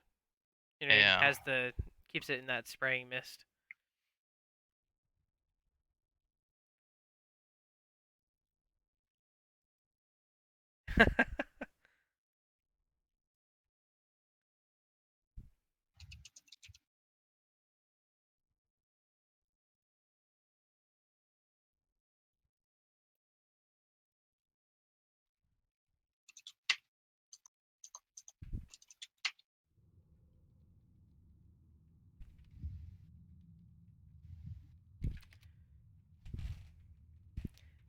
You know, it yeah. has the keeps it in that spraying mist.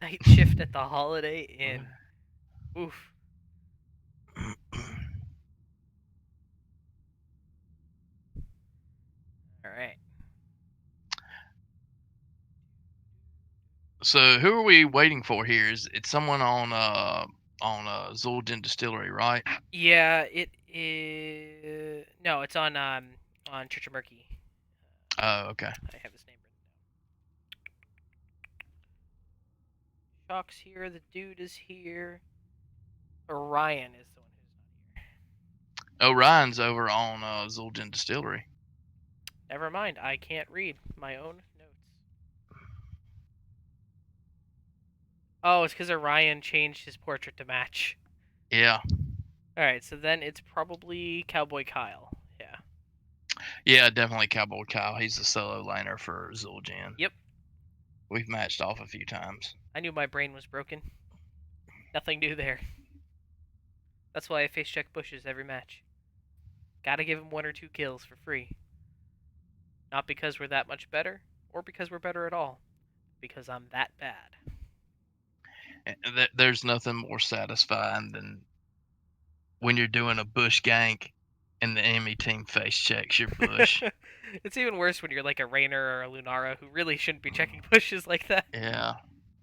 Night shift at the Holiday Inn. Oof. All right. So who are we waiting for here? Is it's someone on Zul'jin Distillery, right? Yeah, it is. No, it's on Church of Murky. Oh, okay. I have his name written down. Shock's here. The dude is here. Orion is the one who's not here. Orion's over on Zul'jin Distillery. Never mind. I can't read my own notes. Oh, it's because Orion changed his portrait to match. Yeah. All right, so then it's probably Cowboy Kyle. Yeah. Yeah, definitely Cowboy Kyle. He's the solo laner for Zul'jin. Yep. We've matched off a few times. I knew my brain was broken. Nothing new there. That's why I face check bushes every match. Gotta give him 1 or 2 kills for free. Not because we're that much better, or because we're better at all. Because I'm that bad. There's nothing more satisfying than when you're doing a bush gank and the enemy team face checks your bush. It's even worse when you're like a Rainer or a Lunara who really shouldn't be checking bushes like that. Yeah.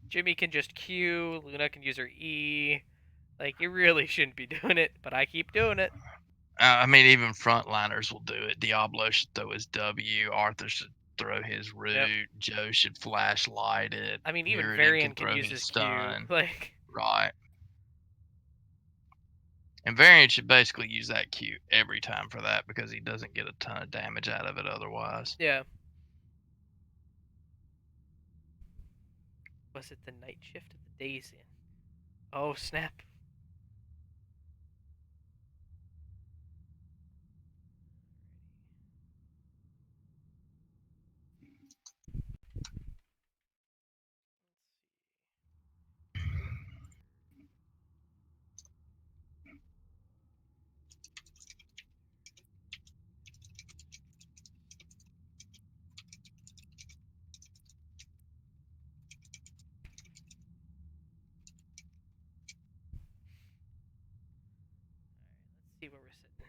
Jimmy can just Q, Luna can use her E. Like, you really shouldn't be doing it, but I keep doing it. I mean, even frontliners will do it. Diablo should throw his W. Arthur should throw his Yep. root. Joe should flashlight it. I mean, even Muradin Varian can can throw use his his Q. stun. Like, Right. And Variant should basically use that Q every time for that because he doesn't get a ton of damage out of it otherwise. yeah. Was it the night shift of the days in? Oh, snap. see where we're sitting.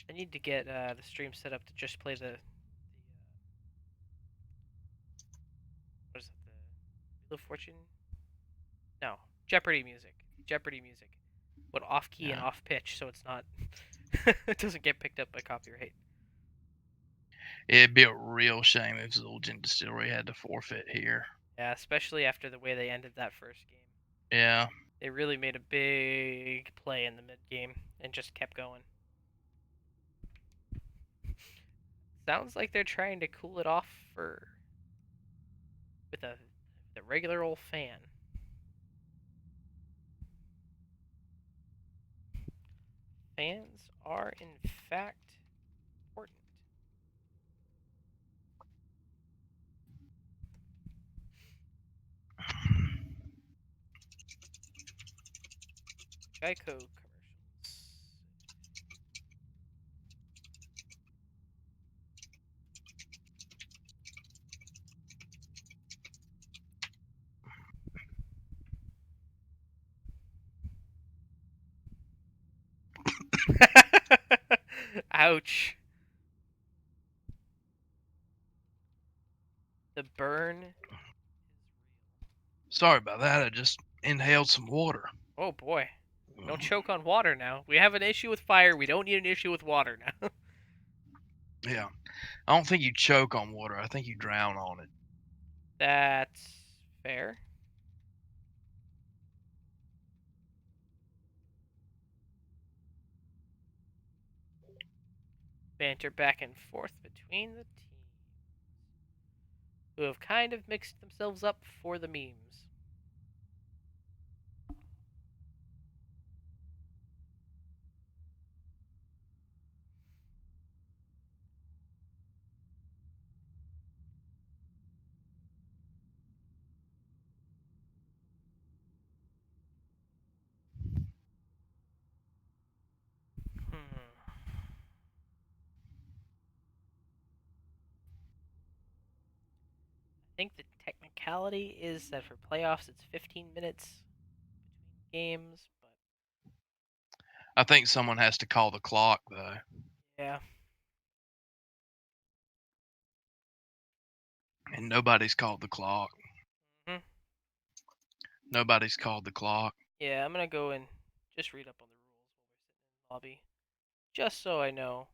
I need to get the stream set up to just play the what is it, the Wheel of Fortune? No, Jeopardy music. Jeopardy music, but off key and Yeah. off pitch, so it's not. It doesn't get picked up by copyright. It'd be a real shame if Zul'jin Distillery had to forfeit here. Yeah, especially after the way they ended that first game. Yeah. They really made a big play in the mid game and just kept going. Sounds like they're trying to cool it off for with a regular old fan. Fans are in fact important. Geico commercials. Ouch. The burn. Sorry about that. I just inhaled some water. Oh boy. Don't choke on water now. We have an issue with fire. We don't need an issue with water now. Yeah. I don't think you choke on water. I think you drown on it. That's fair. Banter back and forth between the teams, who have kind of mixed themselves up for the memes. Hmm. I think the technicality is that for playoffs it's 15 minutes between games, but I think someone has to call the clock, though. yeah. And nobody's called the clock. Hmm. Nobody's called the clock. Yeah, I'm gonna go and just read up on the rules while we're sitting in the lobby, just so I know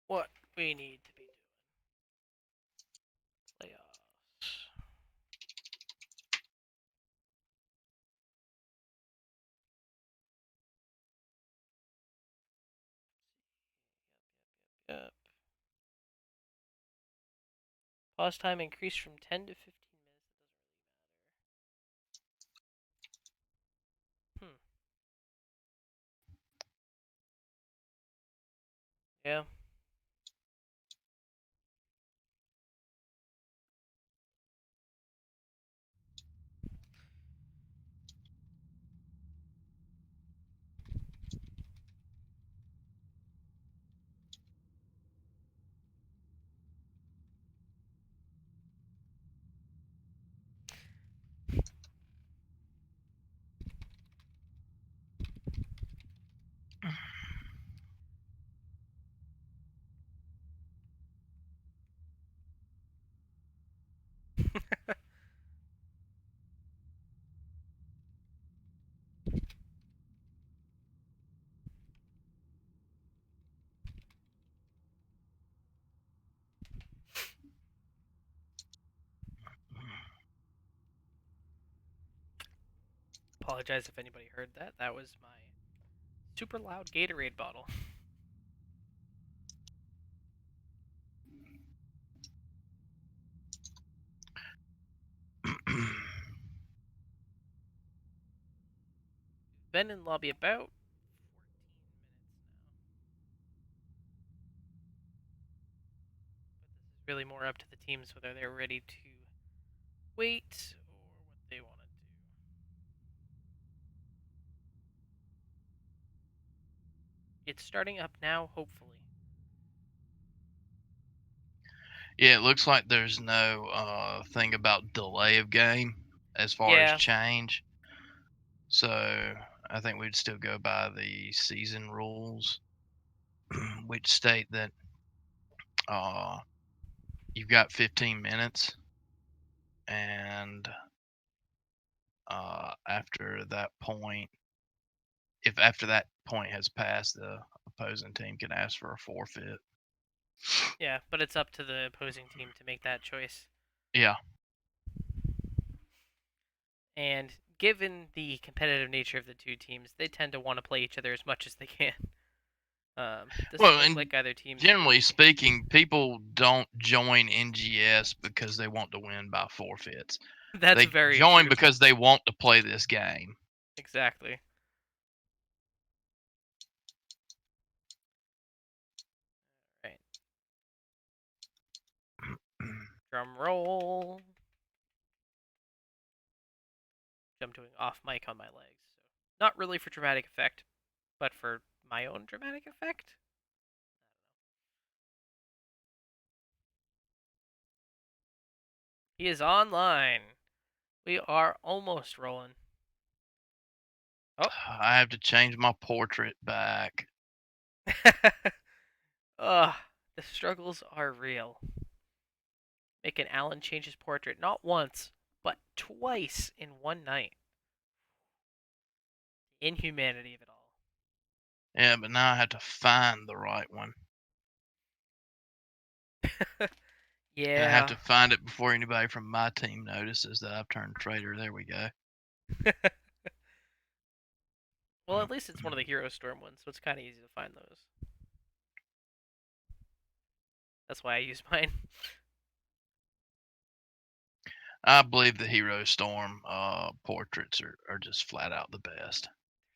what we need to be doing. Playoffs. Yep. Pause time increased from 10 to 15 minutes. It doesn't really matter. Yeah. Apologize if anybody heard that. That was my super loud Gatorade bottle. Been in lobby about 14 minutes now. But this is really more up to the teams whether they're ready to wait or what they want to do. It's starting up now, hopefully. Yeah, it looks like there's no thing about delay of game as far as Yeah, change. So I think we'd still go by the season rules, which state that uh, you've got 15 minutes, and after that point, if after that point has passed, the opposing team can ask for a forfeit. yeah, but it's up to the opposing team to make that choice. Yeah. And given the competitive nature of the two teams, they tend to want to play each other as much as they can. Doesn't Well, look and like either team's generally really. speaking, people don't join NGS because they want to win by forfeits. That's They very join true. because they want to play this game. Exactly. Right. Drum roll. I'm doing off mic on my legs. So not really for dramatic effect, but for my own dramatic effect. He is online. We are almost rolling. Oh. I have to change my portrait back. Ugh. The struggles are real. Making Alan change his portrait not once, but twice in one night. Inhumanity of it all. Yeah, but now I have to find the right one. And I have Yeah. to find it before anybody from my team notices that I've turned traitor. There we go. Well, at least it's one of the Hero Storm ones, so it's kind of easy to find those. That's why I use mine. I believe the Hero Storm portraits are just flat out the best.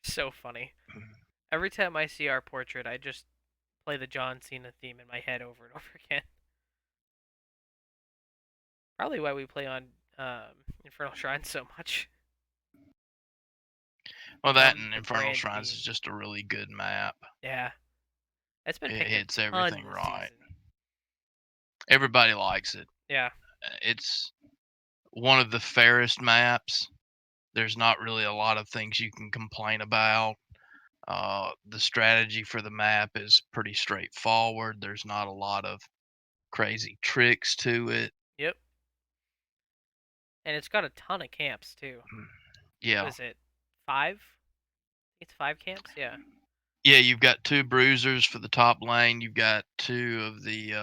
So funny. Every time I see our portrait, I just play the John Cena theme in my head over and over again. Probably why we play on Infernal Shrine so much. Well, that Become and the Infernal brand Shrines is theme. just a really good map. Yeah. It's been It picked a hits ton everything this right. season. Everybody likes it. Yeah. It's one of the fairest maps. There's not really a lot of things you can complain about. The strategy for the map is pretty straightforward. There's not a lot of crazy tricks to it. Yep. And it's got a ton of camps too. What Yeah. is it? 5? It's 5 camps? Yeah. Yeah, you've got two bruisers for the top lane. You've got two of the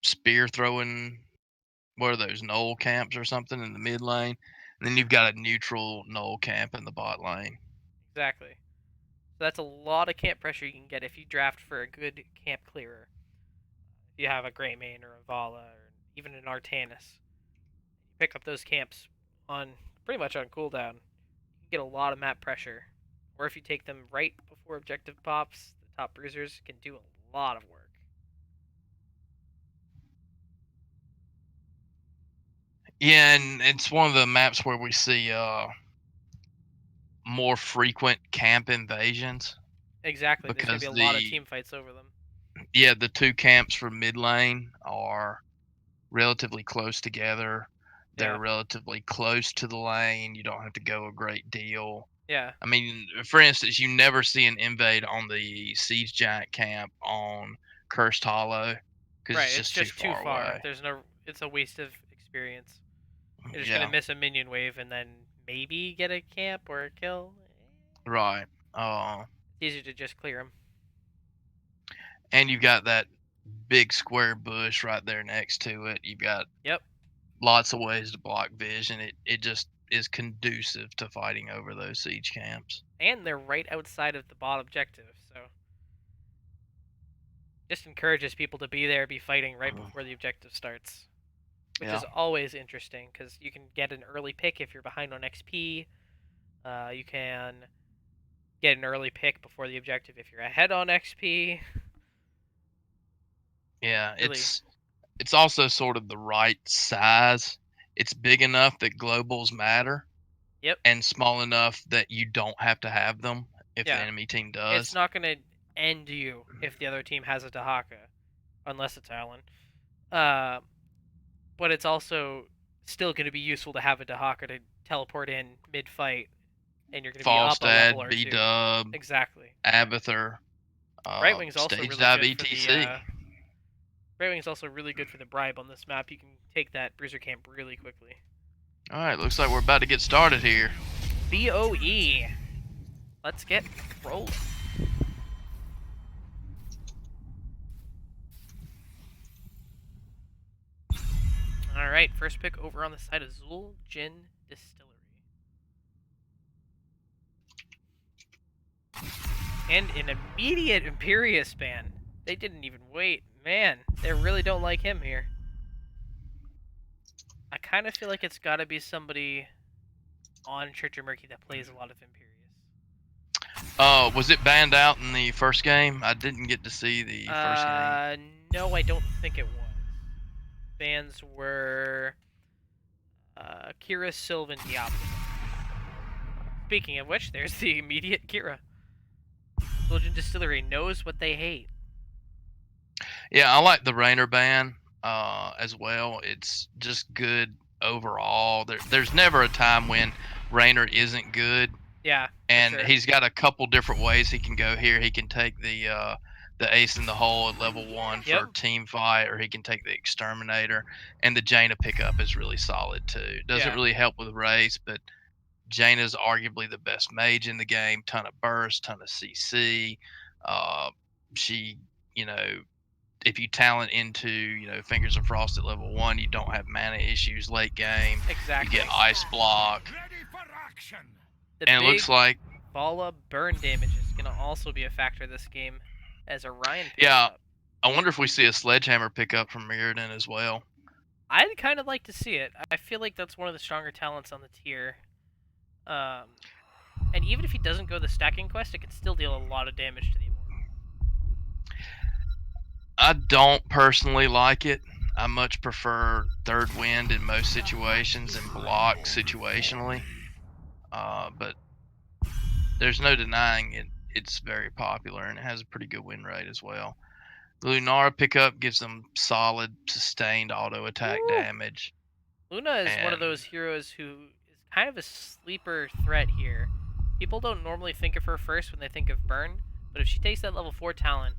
spear throwing, what are those, knoll camps or something in the mid lane. And then you've got a neutral knoll camp in the bot lane. Exactly. So that's a lot of camp pressure you can get if you draft for a good camp clearer. If you have a Greymane or a Vala or even an Artanis, you pick up those camps on pretty much on cooldown. You get a lot of map pressure. Or if you take them right before objective pops, the top bruisers can do a lot of work. Yeah, and it's one of the maps where we see more frequent camp invasions Exactly. There's going to be because a lot of team fights over them. the two camps for mid lane are relatively close together. They're Yeah. relatively close to the lane. You don't have to go a great deal. Yeah. I mean, for instance, you never see an invade on the siege giant camp on Cursed Hollow because Right. it's It's just too just too far far. away. There's no. It's a waste of experience. You're just gonna Yeah, miss a minion wave and then maybe get a camp or a kill. right. Uh, It's easier to just clear them. and you've got that big square bush right there next to it. You've got Yep. lots of ways to block vision. It just is conducive to fighting over those siege camps. And they're right outside of the bot objective, so just encourages people to be there, be fighting right before the objective starts, which Yeah. is always interesting because you can get an early pick if you're behind on XP. You can get an early pick before the objective if you're ahead on XP. Yeah, Really, it's also sort of the right size. It's big enough that globals matter yep, and small enough that you don't have to have them if the yeah. enemy team It's does. not gonna end you if the other team has a Dahaka. unless it's Alan. Uh, but it's also still going to be useful to have a Dahaka to teleport in mid-fight, and you're going to be up a level Falstad, or B two. Dub, Exactly. Abathur, Right Wing's also Stage really Dive good for the. ETC. Right Wing's also really good for the bribe on this map. You can take that Bruiser Camp really quickly. All right, looks like we're about to get started here. BOE. Let's get rolling. All right, first pick over on the side of Zul'jin Distillery. And an immediate Imperious ban. They didn't even wait. Man, they really don't like him here. I kind of feel like it's got to be somebody on Church of Murky that plays a lot of Imperious. Was it banned out in the first game? I didn't get to see the first game. No, I don't think it was. Bans were Kira, Sylvan, Diablo. Speaking of which, there's the immediate Kira. Legend Distillery knows what they hate. Yeah, I like the Rainer ban as well. It's just good overall. There's never a time when Rainer isn't good. Yeah, And sure. he's got a couple different ways he can go here. He can take the ace in the hole at level 1 for Yep. team fight, or he can take the exterminator. And the Jaina pickup is really solid too. Doesn't Yeah. really help with race, but Jaina's arguably the best mage in the game. Ton of burst, ton of CC. She, you know, if you talent into, Fingers of Frost at level 1, you don't have mana issues late game. Exactly. You get ice block. The And it big looks like Vala burn damage is going to also be a factor this game as Orion picks Yeah. up. I wonder if we see a sledgehammer pickup from Mirrodin as well. I'd kind of like to see it. I feel like that's one of the stronger talents on the tier. And even if he doesn't go the stacking quest, it can still deal a lot of damage to the Immortal. I don't personally like it. I much prefer third wind in most situations and block situationally. But there's no denying it. It's very popular and it has a pretty good win rate as well. The Lunara pickup gives them solid, sustained auto attack damage. Luna is one of those heroes who is kind of a sleeper threat here. People don't normally think of her first when they think of burn, but if she takes that level 4 talent,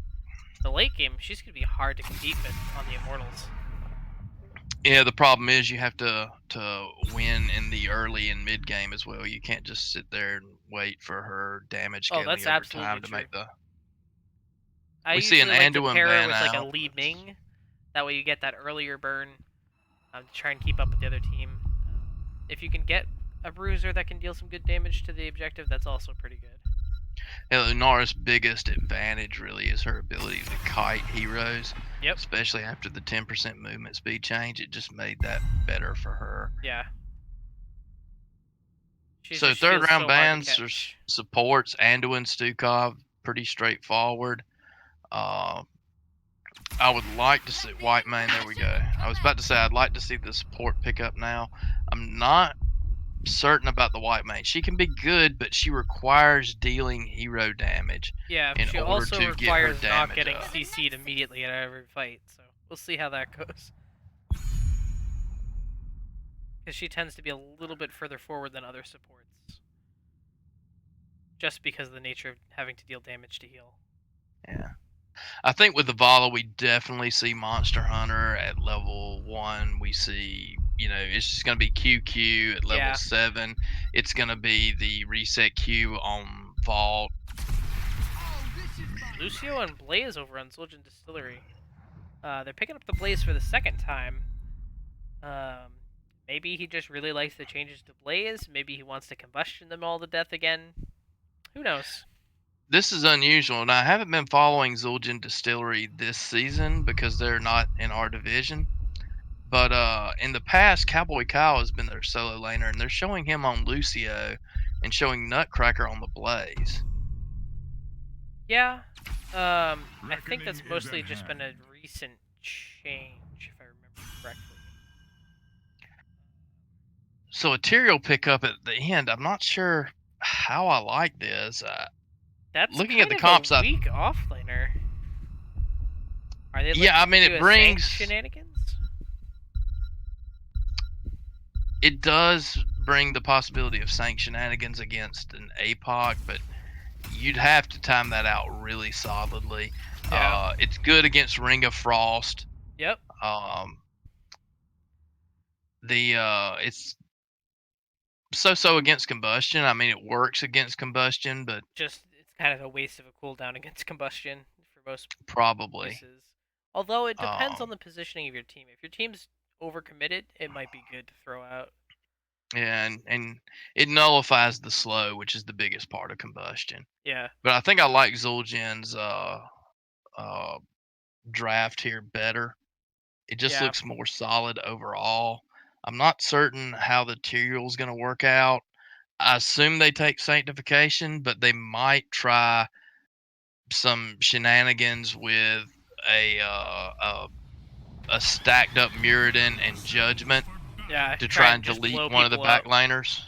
the late game, she's going to be hard to compete with on the Immortals. Yeah, the problem is you have to win in the early and mid game as well. You can't just sit there and wait for her damage scaling that's over absolutely time to true. make the. I We see an usually like to Anduin pair it ban with like a out. Li Ming. That way you get that earlier burn to try and keep up with the other team. If you can get a bruiser that can deal some good damage to the objective, that's also pretty good. Yeah, Lunara's biggest advantage really is her ability to kite heroes. Yep. Especially after the 10% movement speed change, it just made that better for her. Yeah. So third round so bans or supports, Anduin, Stukov, pretty straightforward. I would like to see White Mane. There we go. I was about to say I'd like to see the support pick up now. I'm not certain about the White Mane. She can be good, but she requires dealing hero damage. Yeah, in she order also to requires get her not damage getting up. CC'd immediately at every fight, so we'll see how that goes. Because she tends to be a little bit further forward than other supports. Just because of the nature of having to deal damage to heal. Yeah. I think with the Vala, we definitely see Monster Hunter at level 1. We see, it's just going to be QQ at level 7. It's going to be the reset Q on Vault. Lucio and Blaze over on Zul'jin Distillery. They're picking up the Blaze for the second time. Maybe he just really likes the changes to Blaze. Maybe he wants to combustion them all to death again. Who knows? This is unusual. Now, I haven't been following Zul'jin Distillery this season because they're not in our division. But in the past, Cowboy Kyle has been their solo laner, and they're showing him on Lucio and showing Nutcracker on the Blaze. Yeah. I think that's mostly just been a recent change, if I remember correctly. So a Tyrael pickup at the end, I'm not sure how I like this. That's looking kind at the of comps, a weak offlaner. Are they Yeah, I looking mean, to do it a Sank brings shenanigans? it does bring the possibility of Sank shenanigans against an APOC, but you'd have to time that out really solidly. Yeah. It's good against Ring of Frost. Yep. Um, it's so against combustion. I mean, it works against combustion, but Just it's kind of a waste of a cooldown against combustion for most probably. uses. Although it depends on Um, the positioning of your team. If your team's overcommitted, it might be good to throw out. and it nullifies the slow, which is the biggest part of combustion. Yeah. But I think I like Zul'jin's uh, draft here better. It just Yeah. looks more solid overall. I'm not certain how the Tyrael is going to work out. I assume they take sanctification, but they might try some shenanigans with a uh, a, a stacked up Muradin and Judgment Yeah. to Try try and and just delete blow one of the people up. backlaners.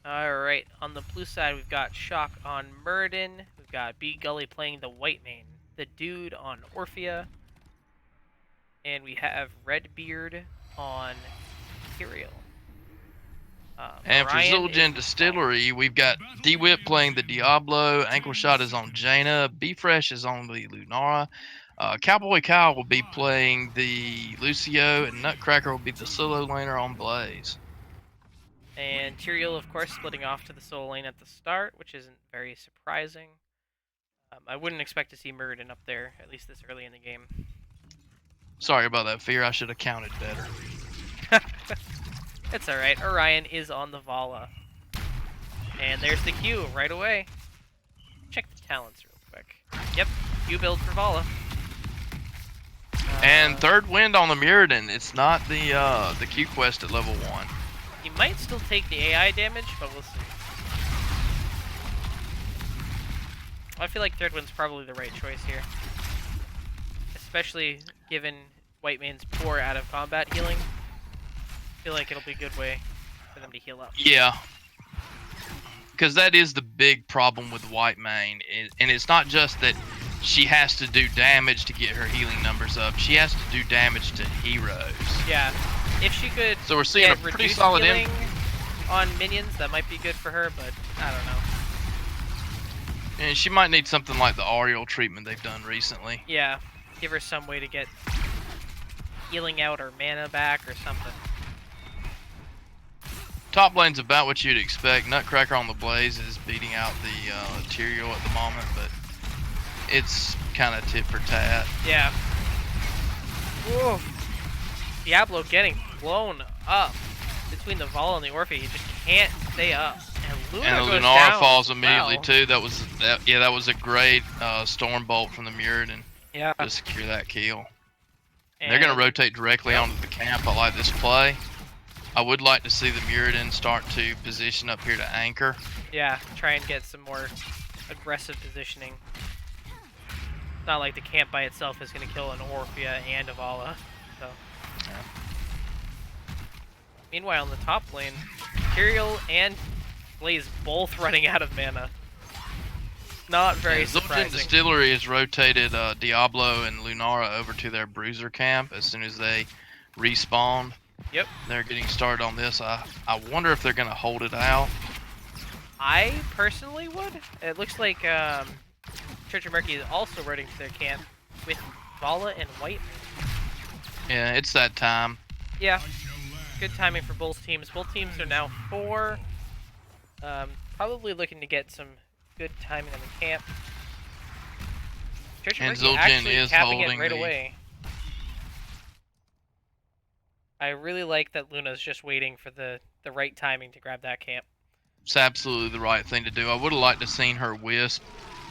Alright, on the blue side, we've got Shock on Muradin. We've got B Gully playing the White Mane. The Dude on Orphea. And we have Redbeard on Tyrael. And for Orion is Zul'jin Distillery, we've got D-Whip playing the Diablo, Ankle Shot is on Jaina, B-Fresh is on the Lunara, Cowboy Kyle will be playing the Lucio, and Nutcracker will be the solo laner on Blaze. And Tyrael, of course, splitting off to the solo lane at the start, which isn't very surprising. I wouldn't expect to see Muradin up there, at least this early in the game. Sorry about that, Fear. I should have counted better. It's alright. Orion is on the Vala. And there's the Q right away. Check the talents real quick. Yep, Q build for Vala. And third wind on the Muradin. It's not the Q quest at level 1. He might still take the AI damage, but we'll see. I feel like third wind's probably the right choice here. Especially given White Mane's poor out of combat healing. I feel like it'll be a good way for them to heal up. Yeah. Because that is the big problem with White Mane. And it's not just that she has to do damage to get her healing numbers up. She has to do damage to heroes. Yeah. If she could So we're seeing get a pretty reduced solid healing on minions, that might be good for her, but I don't know. And she might need something like the Ariel treatment they've done recently. Yeah. Give her some way to get healing out or mana back or something. Top lane's about what you'd expect. Nutcracker on the Blaze is beating out the Tyrael at the moment, but it's kind of tit for tat. Yeah. Whoa. Diablo getting blown up between the Vala and the Orphea. He just can't stay up. And Luna And the goes Lunara down. falls immediately Wow. too. That was a great Storm Bolt from the Muradin Yeah. to secure that kill. And They're going to rotate directly Yep. onto the camp. I like this play. I would like to see the Muradin start to position up here to anchor. Yeah, try and get some more aggressive positioning. It's not like the camp by itself is going to kill an Orphea and a Vala. So. Yeah. Meanwhile, in the top lane, Tyrael and Blaze both running out of mana. Not very Zul'jin surprising. Distillery has rotated Diablo and Lunara over to their Bruiser camp as soon as they respawn. Yep. They're getting started on this. I wonder if they're going to hold it out. I personally would. It looks like Church of Murky is also running to their camp with Vala and White. Yeah, it's that time. Yeah. Good timing for both teams. Both teams are now 4. Probably looking to get some good timing on the camp. Church of And Murky Zul'jin actually is capping it holding right the- away. I really like that Luna's just waiting for the right timing to grab that camp. It's absolutely the right thing to do. I would have liked to seen her Wisp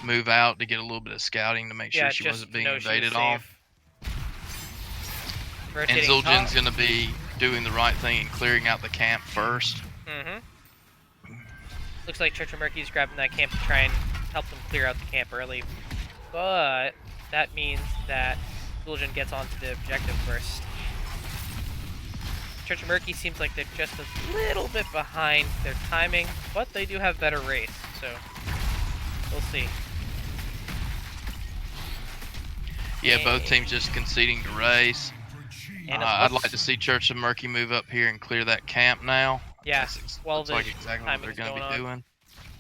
move out to get a little bit of scouting to make sure Yeah, she just wasn't to being know she was invaded on. safe. And Rotating Zul'jin's top. going to be doing the right thing and clearing out the camp first. Mm-hmm. Looks like Church of Murky's grabbing that camp to try and help them clear out the camp early. But that means that Zul'jin gets onto the objective first. Church of Murky seems like they're just a little bit behind their timing, but they do have better race, so we'll see. Yeah, both teams just conceding to race. And it I'd like to looks, see Church of Murky move up here and clear that camp now. yeah, while Looks the like exactly what timing they're is going to going be on. doing.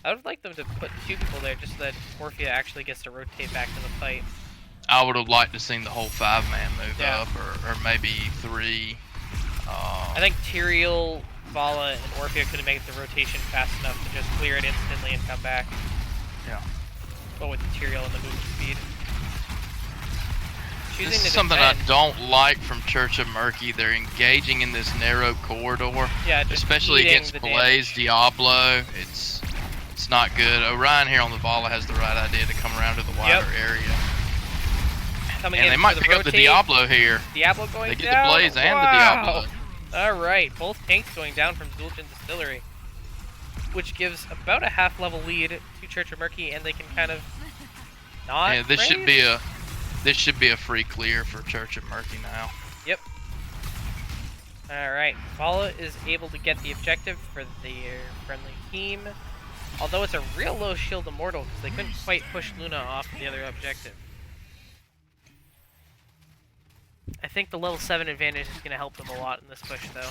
I would like them to put 2 people there just so that Orphea actually gets to rotate back to the fight. I would have liked to seen the whole 5-man move Yeah. up, or maybe 3. I think Tyrael, Vala, and Orphea could have made the rotation fast enough to just clear it instantly and come back. Yeah. But with the Tyrael and the movement speed. Choosing This to is something I defend. don't like from Church of Murky. They're engaging in this narrow corridor, Yeah, just especially eating against the Blaze damage. Diablo. It's not good. Orion here on the Vala has the right idea to come around to the wider area. Coming And in they might for pick the up the rotate. Diablo here. Diablo going They get down. the Blaze and the Wow. Diablo. Alright, both tanks going down from Zul'jin Distillery. Which gives about a half level lead to Church of Murky, and they can kind of not Yeah, this raise? should be a free clear for Church of Murky now. Yep. Alright, Vala is able to get the objective for their friendly team. Although it's a real low shield immortal because they couldn't quite push Luna off the other objective. I think the level 7 advantage is going to help them a lot in this push though.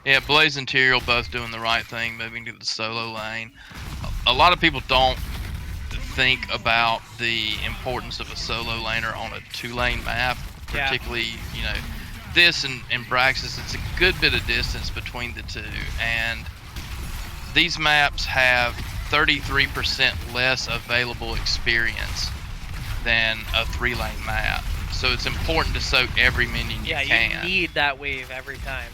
Yeah, Blaze and Tyrael both doing the right thing, moving to the solo lane. A lot of people don't think about the importance of a solo laner on a 2-lane map, particularly, you know, this and Braxis. It's a good bit of distance between the two, and these maps have 33% less available experience than a 3-lane map. So it's important to soak every minion you can. Yeah, you need that wave every time.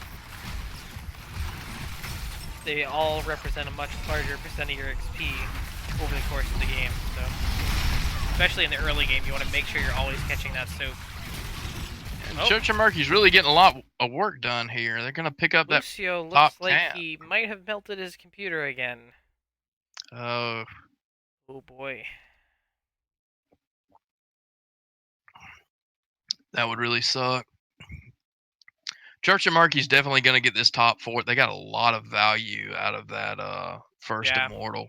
They all represent a much larger percent of your XP over the course of the game, so especially in the early game, you want to make sure you're always catching that soak. And Church of Murky's really getting a lot of work done here. They're going to pick up Lucio that looks top like 10. he might have melted his computer again. Oh, Oh boy. that would really suck. Church of Murky's definitely going to get this top 4. They got a lot of value out of that first Yeah. Immortal.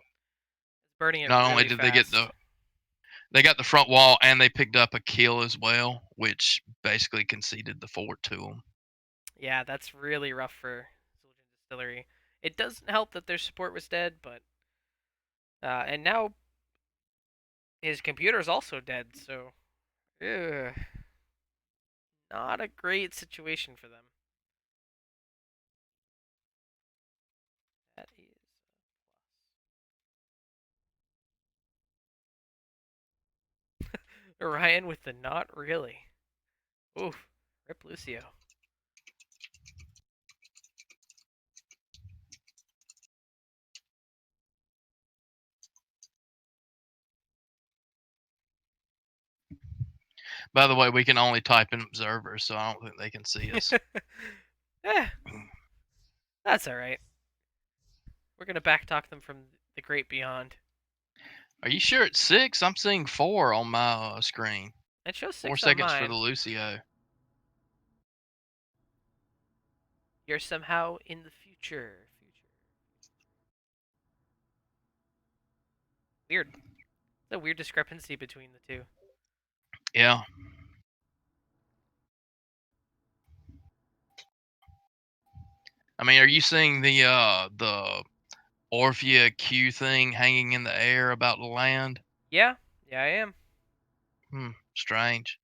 Burning it Not really only did they fast. they got the front wall, and they picked up a kill as well, which basically conceded the fort to them. Yeah, that's really rough for Zul'jin Distillery. It doesn't help that their support was dead, but and now his computer's also dead, so ugh, not a great situation for them. That is Orion with the not really. Oof, rip Lucio. By the way, we can only type in observers, so I don't think they can see us. Eh, that's alright. We're gonna backtalk them from the great beyond. Are you sure it's 6? I'm seeing 4 on my screen. It shows 4 6 on seconds for mine. the Lucio. You're somehow in the future. Weird. It's a weird discrepancy between the two. Yeah. I mean, are you seeing the Orphea Q thing hanging in the air about to land? Yeah, yeah, I am. Strange.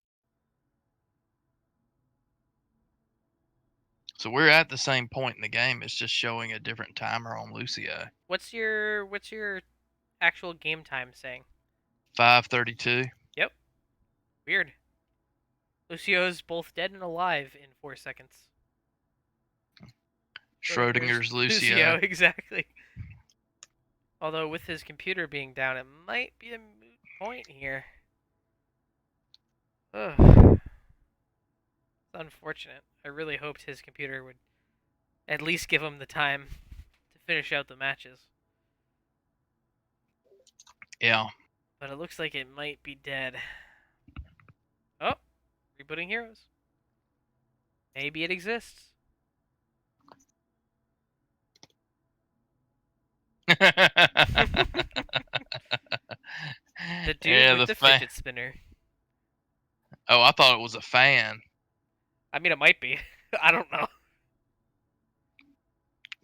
So we're at the same point in the game. It's just showing a different timer on Lucio. What's your actual game time saying? 5:32. Yep. Weird. Lucio's both dead and alive in 4 seconds. Schrodinger's Lucio, Lucio. exactly. Although with his computer being down, it might be a moot point here. Ugh. It's unfortunate. I really hoped his computer would at least give him the time to finish out the matches. Yeah. But it looks like it might be dead. Oh, rebooting heroes. Maybe it exists. The dude Yeah, with the fidget spinner. Oh, I thought it was a fan. I mean, it might be. I don't know.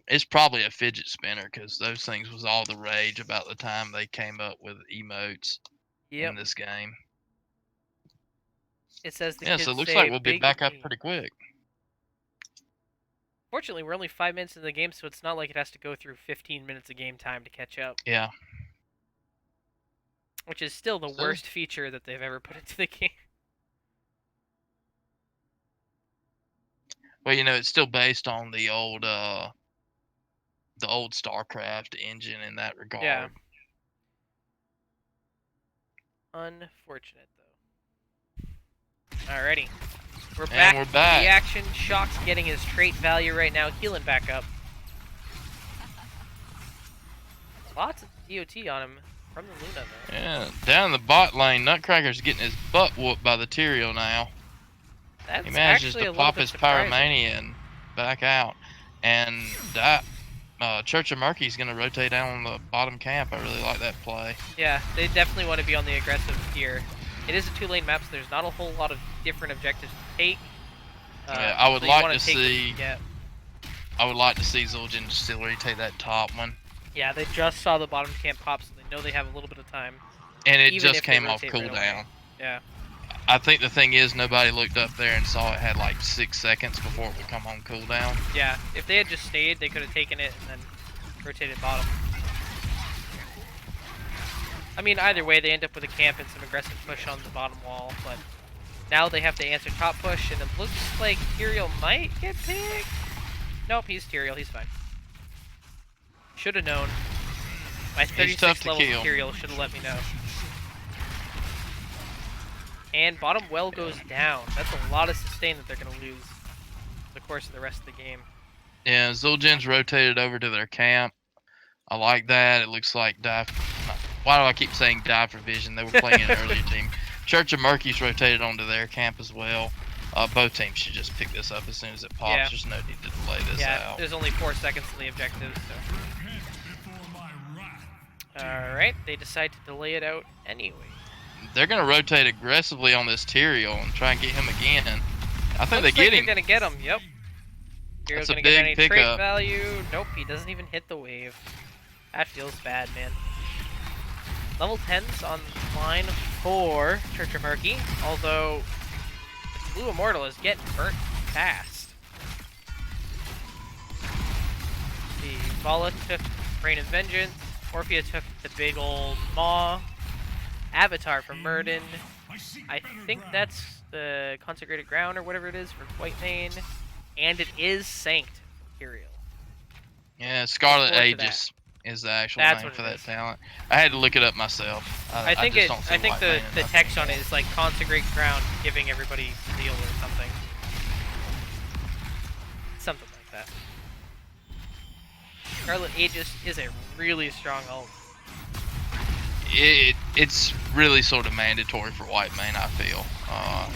It's probably a fidget spinner because those things was all the rage about the time they came up with emotes in Yep. this game. It says the Yeah, so kids it looks like say we'll be big back up game. pretty quick. Fortunately, we're only 5 minutes in the game, so it's not like it has to go through 15 minutes of game time to catch up. Yeah. Which is still the So, worst feature that they've ever put into the game. well, you know, it's still based on the old StarCraft engine in that Yeah. regard. Unfortunate, though. Alrighty. We're And back we're in back. the action. Shock's getting his trait value right now, healing back up. Lots of DOT on him from the Luna, though. Yeah, down in the bot lane, Nutcracker's getting his butt whooped by the Tyrael now. That's He manages actually to a little pop bit his surprising. Pyromania and back out. And Church of Murky's going to rotate down on the bottom camp. I really like that play. Yeah, they definitely want to be on the aggressive here. It is a 2-lane map, so there's not a whole lot of different objectives to take. Yeah, I would so you like wanna to take what you see. can get. I would like to see Zul'jin Distillery take that top one. Yeah, they just saw the bottom camp pop, so they know they have a little bit of time. And it Even just if they came off rotate right away. cooldown. Yeah. I think the thing is nobody looked up there and saw it had like 6 seconds before it would come on cooldown. Yeah, if they had just stayed, they could have taken it and then rotated bottom. I mean, either way, they end up with a camp and some aggressive push on the bottom wall, but now they have to answer top push, and it looks like Tyrael might get picked. Nope, he's Tyrael, he's fine. Should have known. My He's tough 36 to level kill. Tyrael should have let me know. And bottom well goes down. That's a lot of sustain that they're going to lose the course of the rest of the game. Yeah, Zul'jin's rotated over to their camp. I like that. It looks like dive. Why do I keep saying dive for vision? They were playing an earlier team. Church of Murky's rotated onto their camp as well. Both teams should just pick this up as soon as it pops. Yeah. There's no need to delay this Yeah, out. there's only 4 seconds to the objective, so. Alright, they decide to delay it out anyway. They're going to rotate aggressively on this Tyrael and try and get him again. I think Looks they get like him. they're gonna get him, yep. That's Tyrael's a gonna get big any trait pickup. value. Nope, he doesn't even hit the wave. That feels bad, man. Level 10's on line for Church of Murky, although Blue Immortal is getting burnt fast. The Vala took Rain of Vengeance, Orphea took the big old Maw, Avatar from Murden. I think that's the Consecrated Ground or whatever it is for Whitemane, and it is Sanct Imperial. Yeah, Scarlet Look forward to that. Aegis is the actual That's name what for it that is. talent. I had to look it up myself. I think just don't see I think Whitemane the enough. text on it is like Consecrate Ground giving everybody Zeal or something. Something like that. Scarlet Aegis is a really strong ult. It's really sort of mandatory for Whitemane, I feel.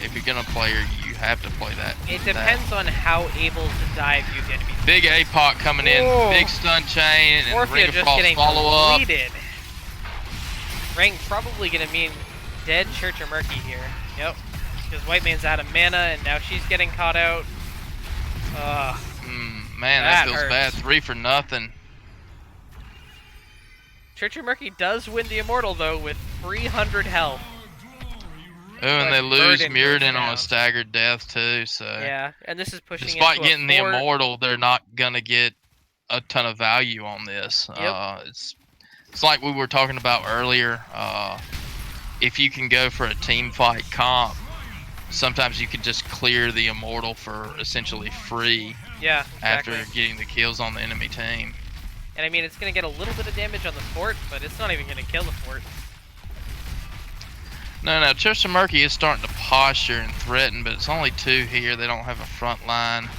If you're gonna play her, you have to play that. It depends on how able to dive you get to be. Big APOC coming in, Whoa. big stun chain, and Orphea Ring of just Frost getting follow up. deleted. Ring probably gonna mean dead Church of Murky here. Yep. Because Whitemane's out of mana and now she's getting caught out. Man, That that feels hurts. bad. 3 for nothing. Church of Murky does win the Immortal though with 300 health. Oh, and But they lose Murden goes Mirrodin on down. a staggered death too. So Yeah, and this is pushing despite into getting a the fort. Immortal, they're not gonna get a ton of value on this. Yep. It's like we were talking about earlier. If you can go for a team fight comp, sometimes you can just clear the Immortal for essentially free Yeah, exactly. after getting the kills on the enemy team. And I mean, it's going to get a little bit of damage on the fort, but it's not even going to kill the fort. No, Church of Murky is starting to posture and threaten, but it's only 2 here. They don't have a front line.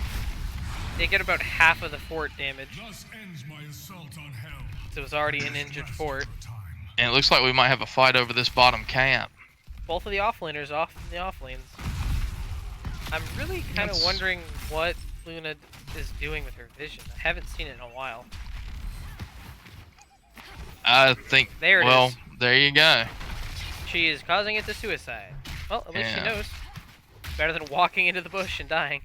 They get about half of the fort damage. Thus ends my assault on hell. So it was already an injured fort. And it looks like we might have a fight over this bottom camp. Both of the offlaners off in the offlanes. I'm really kind of That's- wondering what Luna is doing with her vision. I haven't seen it in a while. I think, There it well, is. there you go. She is causing it to suicide. Well, at least she Yeah. knows. Better than walking into the bush and dying.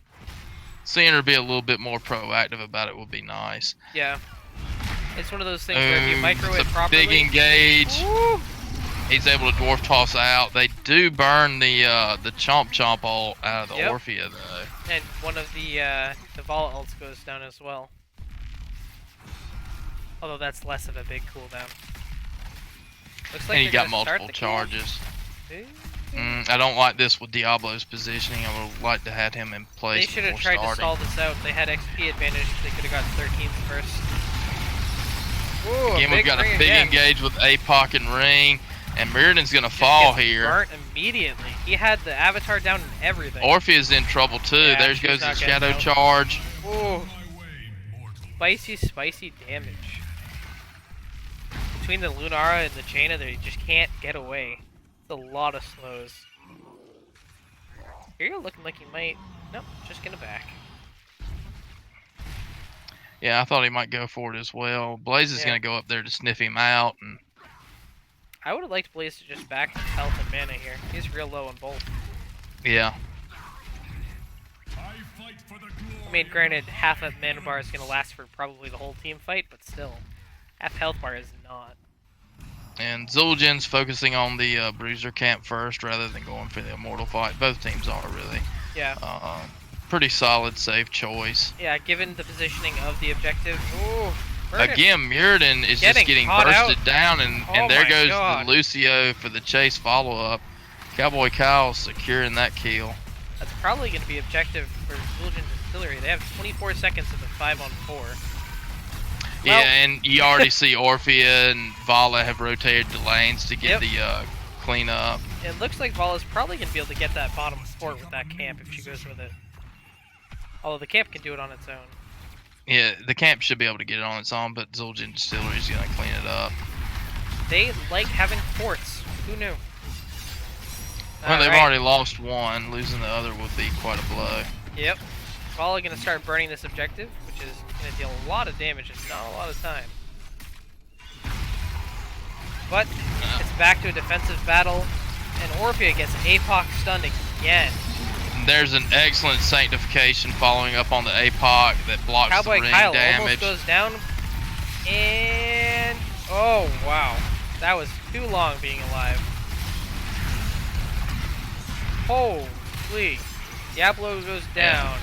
Seeing her be a little bit more proactive about it would be nice. Yeah. It's one of those things where if you micro it's it a properly... big engage. Woo! He's able to dwarf toss out. They do burn the chomp all out of the Yep. Orphea though. And one of the Vala ults goes down as well. Although that's less of a big cooldown. Looks like And he they're got gonna start multiple the kill. charges. Ooh. I don't like this with Diablo's positioning. I would like to have him in They place should have before tried to starting. stall this out. They had XP advantage. They could have got 13s first. Ooh, Again, we've got a ring big again. engage with APOC and Ring, and Mirrodin's gonna fall Gets here. Burnt immediately. He had the avatar down and everything. Orphea's in trouble too. Yeah, There she's goes not his getting shadow out. charge. Ooh, My way, mortal. spicy damage. Between the Lunara and the Jaina, they just can't get away. It's a lot of slows. Here you're looking like he might... Nope, just gonna back. Yeah, I thought he might go for it as well. Blaze is Yeah. gonna go up there to sniff him out, and I would have liked Blaze to just back his health and mana here. He's real low on both. yeah. I fight for the glory. I mean, granted, half a mana bar is gonna last for probably the whole team fight, but still. Half health bar is not. And Zul'jin's focusing on the Bruiser camp first rather than going for the Immortal fight. Both teams are really. Yeah. Pretty solid, safe choice. Yeah, given the positioning of the objective. Ooh, burn it. Again, Mirrodin is just getting caught bursted out. down, Oh and there my goes God. the Lucio for the chase follow-up. Cowboy Kyle securing that kill. That's probably going to be objective for Zul'jin Distillery. They have 24 seconds of the 5-on-4. Yeah, Well- and you already see Orphea and Vala have rotated the lanes to get Yep. the cleanup. It looks like Vala's probably going to be able to get that bottom fort with that camp if she goes with it. Although the camp can do it on its own. Yeah, the camp should be able to get it on its own, but Zul'jin Distillery is going to clean it up. They like having forts. Who knew? Well, they've Alright. already lost one. Losing the other would be quite a blow. Yep. Vala going to start burning this objective, which is going to deal a lot of damage in not a lot of time. But it's back to a defensive battle, and Orphea gets APOC stunned again. There's an excellent sanctification following up on the APOC that blocks Cowboy the ring Kyle damage. almost goes down, and oh wow, that was too long being alive. Holy, Diablo goes down.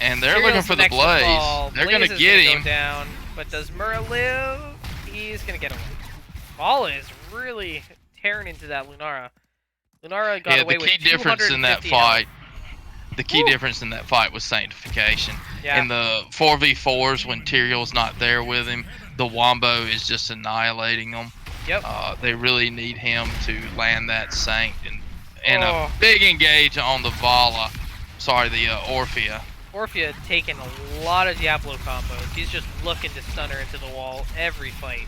And they're Imperial's looking for the next to fall. Blaze. They're Blaze gonna is get gonna him. Go down, but does Murra live? He's gonna get away. Vala is really tearing into that Lunara. Lunara got Yeah, away the with key difference in that 250 fight. The key Woo. difference in that fight was sanctification. Yeah. In the 4v4s, when Tyrion's not there with him, the Wombo is just annihilating them. Yep. They really need him to land that Sanct and Oh. a big engage on the Vala. Sorry, the Orphea. Orphea taking a lot of Diablo combos. He's just looking to stun her into the wall every fight.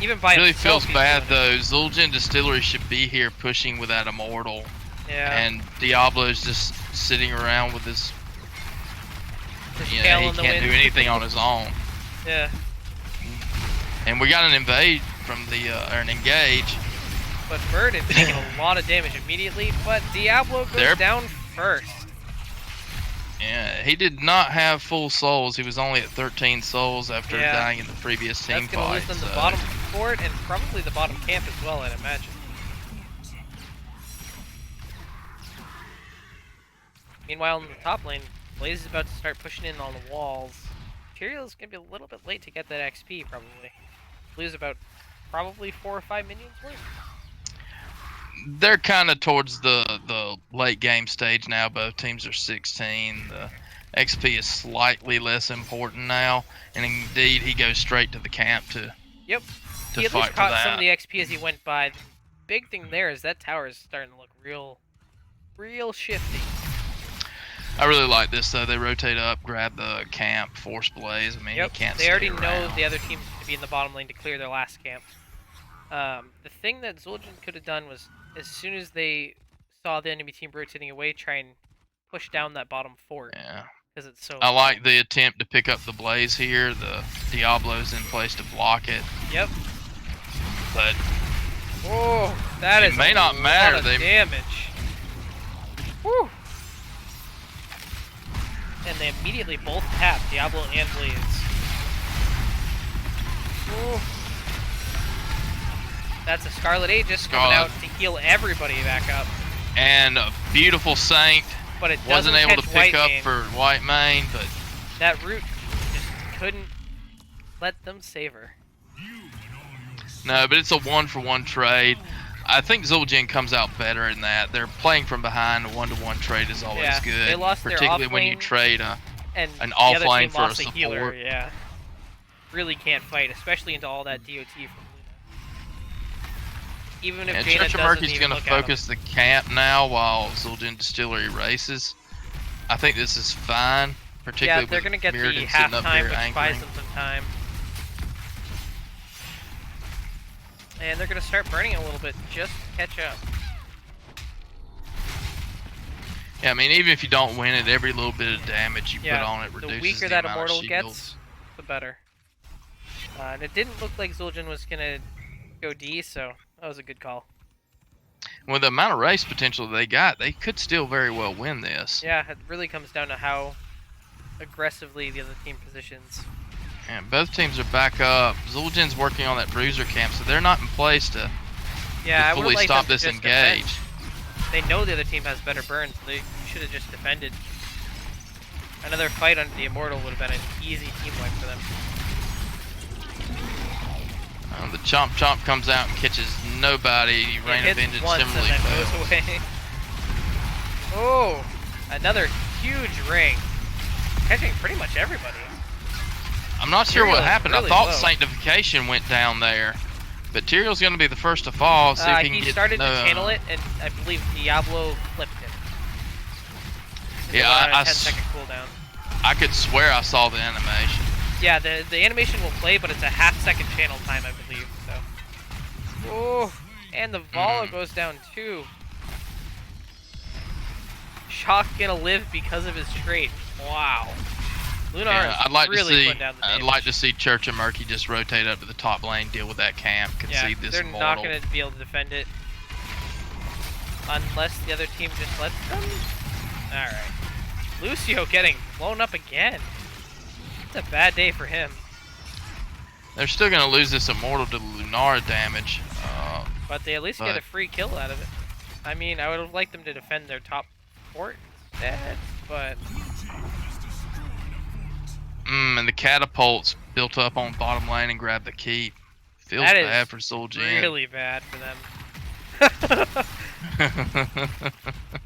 Even by It really himself, feels he's bad doing it. though. Zul'jin Distillery should be here pushing with that Immortal, Yeah. and Diablo's just sitting around with his. His You tail know, in he the can't wind. do anything on his own. Yeah. And we got an invade from the or an engage. But Murden taking a lot of damage immediately, but Diablo goes They're- down first. Yeah, he did not have full souls. He was only at 13 souls after Yeah. dying in the previous team That's gonna fight. lose them the so- bottom fort and probably the bottom camp as well, I'd imagine. Meanwhile, in the top lane, Blaze is about to start pushing in on the walls. Tyrael's gonna be a little bit late to get that XP, probably. Lose about probably 4 or 5 minions worth. They're kind of towards the late game stage now. Both teams are 16. The XP is slightly less important now, and indeed he goes straight to the camp to Yep. to He at fight least for caught that. some of the XP as he went by. The big thing there is that tower is starting to look real shifty. I really like this though. They rotate up, grab the camp, force Blaze. I mean, Yep, he can't. they already stay know around. the other team's to be in the bottom lane to clear their last camp. The thing that Zul'jin could have done was, as soon as they saw the enemy team rotating away, try and push down that bottom fort, Yeah. because it's so... I like the attempt to pick up the Blaze here. The Diablo's in place to block it, Yep. but Oh, that It is may a not lot matter, of they- damage. Woo! And they immediately both tap Diablo and Blaze. Ooh. That's a Scarlet Aegis coming out to heal everybody back up. And a beautiful Saint. But it wasn't doesn't able catch to pick White up Mane. for White Mane, but That root just couldn't let them save her. no, but it's a 1-for-1 trade. I think Zul'jin comes out better in that. They're playing from behind. A 1-to-1 trade is always Yeah, good, they lost their particularly off when you lane, trade and an the off other lane team for a lost a healer. support. Yeah, really can't fight, especially into all that DOT from Luna. Even if And Jaina Church of doesn't Murky's even going to look at him. focus the camp now while Zul'jin Distillery races. I think this is fine, particularly Yeah, they're with going to get the Mirrodin sitting up halftime, here which buys anchoring. them some time. And they're going to start burning it a little bit just to catch up. Yeah, I mean, even if you don't win it, every little bit of damage you Yeah, put on it reduces the weaker the that amount Immortal of gets, shields. the better. And it didn't look like Zul'jin was going to go D, so that was a good call. With the amount of race potential they got, they could still very well win this. Yeah, it really comes down to how aggressively the other team positions. And both teams are back up. Zul'jin's working on that bruiser camp, so they're not in place to Yeah, I fully would like stop them to this just defend. engage. They know the other team has better burns, so they should have just defended. Another fight under the Immortal would have been an easy team wipe for them. The Chomp Chomp comes out and catches nobody. Rain of It hits Vengeance once and similarly then fails. goes away. Oh, another huge ring. Catching pretty much everybody. I'm not sure what Tyrael's happened. really I thought low. Sanctification went down there. But Tyrael's going to be the first to fall. See if he can He get started to channel it, and I believe Diablo flipped him. Yeah, on a I 10-second cooldown. I could swear I saw the animation. Yeah, the animation will play, but it's a half-second channel time, I believe. So. Oh, and the Vala goes down too. Shock gonna live because of his trait. Wow. Lunar Yeah, is I'd like really to see. putting down the I'd damage. like to see Church of Murky just rotate up to the top lane, deal with that camp, concede this they're Immortal. not gonna be able to defend it unless the other team just lets them. All right. Lucio getting blown up again. It's a bad day for him. They're still going to lose this Immortal to Lunara damage. But they at least get a free kill out of it. I mean, I would have liked them to defend their top fort instead, but And the catapults built up on bottom lane and grabbed the keep. Feels that is bad for Zul'jin. really bad for them.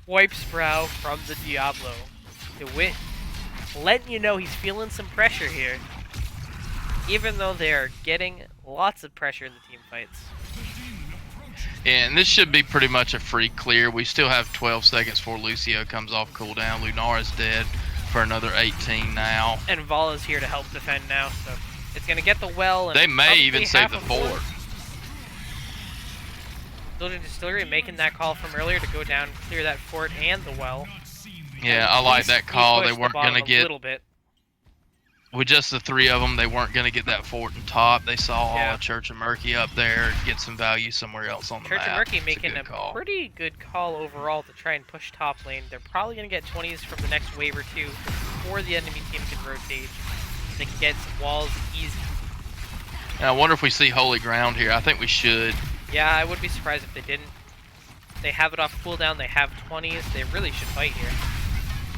Wipes brow from the Diablo. DeWitt letting you know he's feeling some pressure here. Even though they're getting lots of pressure in the team fights. And this should be pretty much a free clear. We still have 12 seconds before Lucio comes off cooldown. Lunara's dead for another 18 now. And Vala's here to help defend now, so it's gonna get the well. And They may probably even save half the of fort. Zul'jin Distillery making that call from earlier to go down, clear that fort and the well. Yeah, I like that call. They weren't going to a get, little bit. with just the three of them, they weren't going to get that fort and top. They saw all Yeah. of Church of Murky up there, get some value somewhere else on the Church map. of Murky It's making good a call. pretty good call overall to try and push top lane. They're probably going to get 20s from the next wave or two before the enemy team can rotate. They can get some walls easy. And I wonder if we see Holy Ground here. I think we should. Yeah, I would be surprised if they didn't. They have it off cooldown. They have 20s. They really should fight here.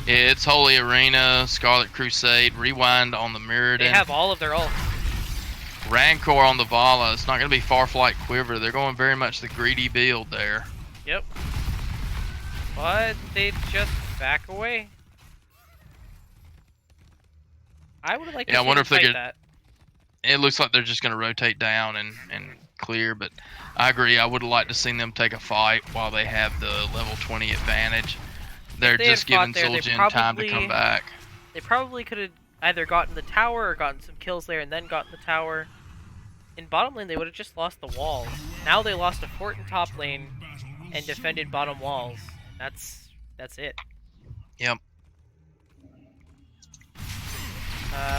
It's Holy Arena, Scarlet Crusade, Rewind on the Mirrodin. They have all of their ult. Rancor on the Vala. It's not going to be Farflight Quiver. They're going very much the greedy build there. Yep. But they just back away. I would like to Yeah, I see wonder them if they fight could- that. It looks like they're just going to rotate down and clear, but I agree. I would have liked to see them take a fight while they have the level 20 advantage. They're they had just giving fought there, they Zul'jin time to come probably- back. They probably could have either gotten the tower or gotten some kills there and then gotten the tower. In bottom lane, they would have just lost the walls. Now they lost a fort in top lane and defended bottom walls. That's it. Yep.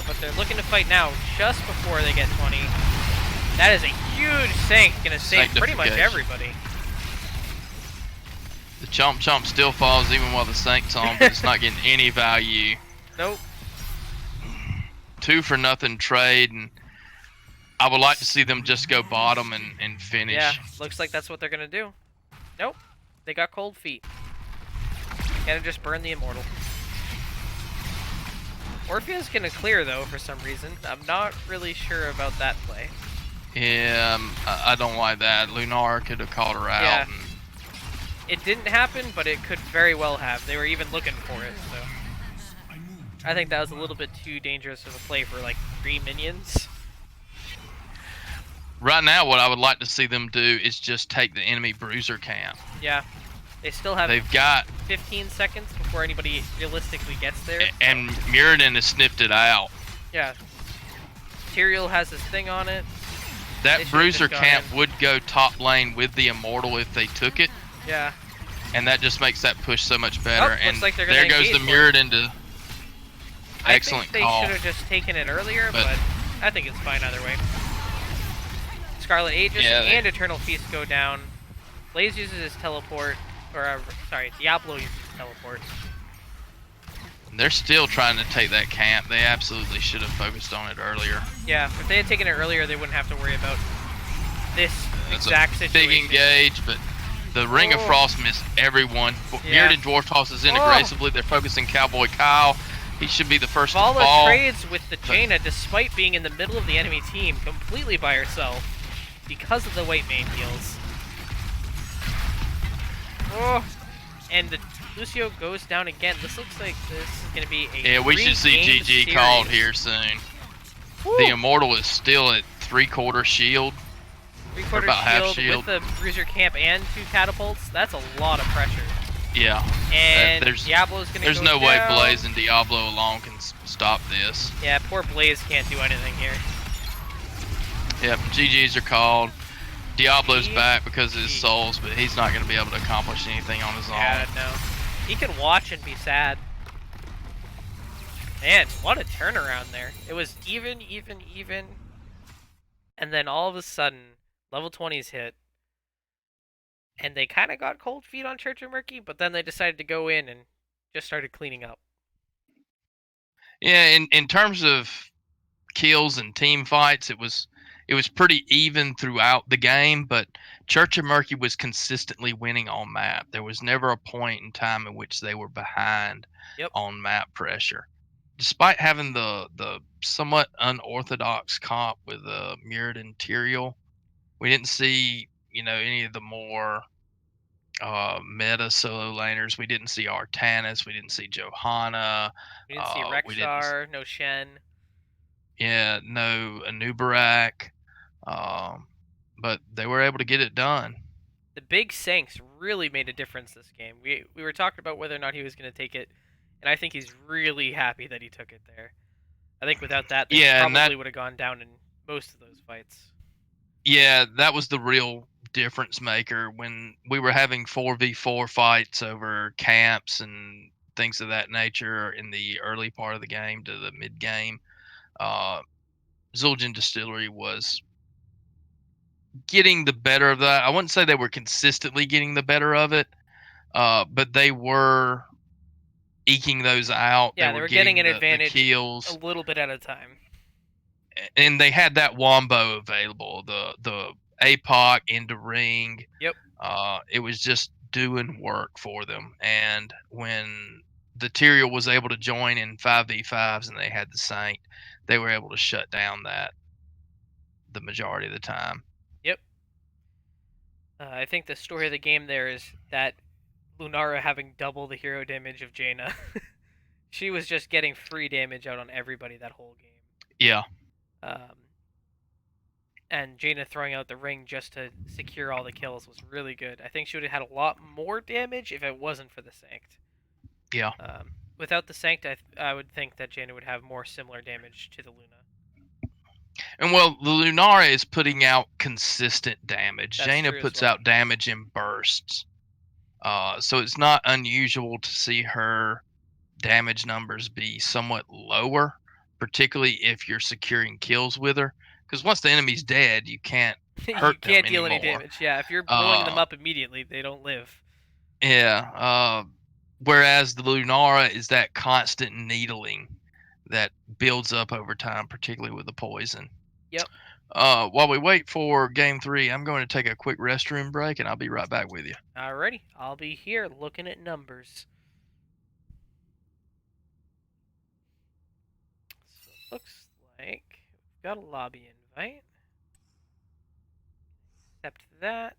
But they're looking to fight now just before they get 20. That is a huge sink, gonna save pretty much Sanctification. everybody. The Chomp Chomp still falls even while the Saint's on, but it's not getting any value. Nope. 2 for nothing trade, and I would like to see them just go bottom and finish. Yeah, looks like that's what they're gonna do. Nope. They got cold feet. Gotta just burn the Immortal. Orphea's gonna clear though for some reason. I'm not really sure about that play. Yeah, I don't like that. Lunar could have called her out. Yeah. And It didn't happen, but it could very well have. They were even looking for it, so. I think that was a little bit too dangerous of a play for like 3 minions. right now, what I would like to see them do is just take the enemy bruiser camp. Yeah. They still have They've got 15 seconds before anybody realistically gets there. and Muradin has sniffed it out. Yeah. Tyrael has his thing on it. They That should've bruiser just gone camp in. would go top lane with the Immortal if they took it, Yeah. and that just makes that push so much better. looks And like they're gonna there goes the engage for it. Muradin to excellent I think call. they should have just taken it earlier, But- but I think it's fine either way. Scarlet Aegis Yeah, and Eternal Feast go down. Blaze uses his teleport, or sorry, Diablo uses his teleport. They're still trying to take that camp. They absolutely should have focused on it earlier. Yeah, if they had taken it earlier, they wouldn't have to worry about this That's exact a situation. big engage, but the Ring of Oh. Frost missed everyone. Yeah. Muradin Dwarf tosses in Oh. aggressively. They're focusing Cowboy Kyle. He should be the first to Vala fall. trades with the Jaina despite being in the middle of the enemy team completely by herself because of the white main heals. Oh, and the Lucio goes down again. This looks like this is going to be a Yeah, we should see three-game GG called series. here soon. Woo. The Immortal is still at 3/4 shield. Three-quarter about half shield, shield. with the bruiser camp and 2 catapults. That's a lot of pressure. Yeah. And there's Diablo's going to go there's no way down. Blaze and Diablo alone can stop this. Yeah, poor Blaze can't do anything here. Yep, GGs are called. Diablo's GG. back because of his souls, but he's not going to be able to accomplish anything on his own. Yeah, no. He can watch and be sad. Man, what a turnaround there. It was even. And then all of a sudden, level 20s hit. And they kind of got cold feet on Church of Murky, but then they decided to go in and just started cleaning up. Yeah, in terms of kills and team fights, it was pretty even throughout the game, but Church of Murky was consistently winning on map. There was never a point in time in which they were behind Yep. on map pressure. Despite having the somewhat unorthodox comp with Muradin Tyrael, we didn't see, any of the more meta solo laners. We didn't see Artanis, we didn't see Johanna. We didn't see we didn't Rexar, no Shen. Yeah, no Anubarak, but they were able to get it done. The big Sanks really made a difference this game. We were talking about whether or not he was going to take it, and I think he's really happy that he took it there. I think without that, they Yeah, and probably would have gone down in most of those fights. Yeah, that was the real difference maker when we were having 4v4 fights over camps and things of that nature in the early part of the game to the mid game. Zul'jin Distillery was getting the better of that. I wouldn't say they were consistently getting the better of it, but they were eking those out. Yeah, they were getting an the advantage kills, a little bit at a time. and they had that wombo available. The APOC into ring. Yep. It was just doing work for them, and when the Tyrael was able to join in 5v5s and they had the Saint, they were able to shut down that the majority of the time. Yep. I think the story of the game there is that Lunara having double the hero damage of Jaina. She was just getting free damage out on everybody that whole game. Yeah. And Jaina throwing out the ring just to secure all the kills was really good. I think she would have had a lot more damage if it wasn't for the Sanct. Yeah. Without the Sanct, I would think that Jaina would have more similar damage to the Luna. And well, the Lunara is putting out consistent damage. That's Jaina true as puts well. out damage in bursts. So it's not unusual to see her damage numbers be somewhat lower, particularly if you're securing kills with her. Because once the enemy's dead, you can't You hurt can't them deal any anymore. damage. Yeah, if you're blowing them up immediately, they don't live. Yeah. Whereas the Lunara is that constant needling that builds up over time, particularly with the poison. Yep. While we wait for game 3, I'm going to take a quick restroom break, and I'll be right back with you. Alrighty, I'll be here looking at numbers. So it looks like we've got a lobby invite. Accept that.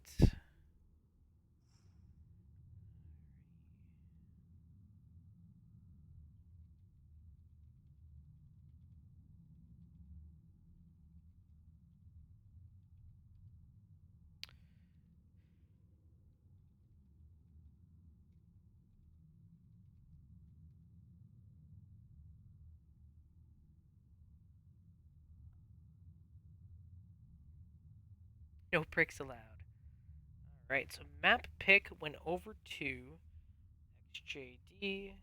No pricks allowed. Alright, so map pick went over to XJD.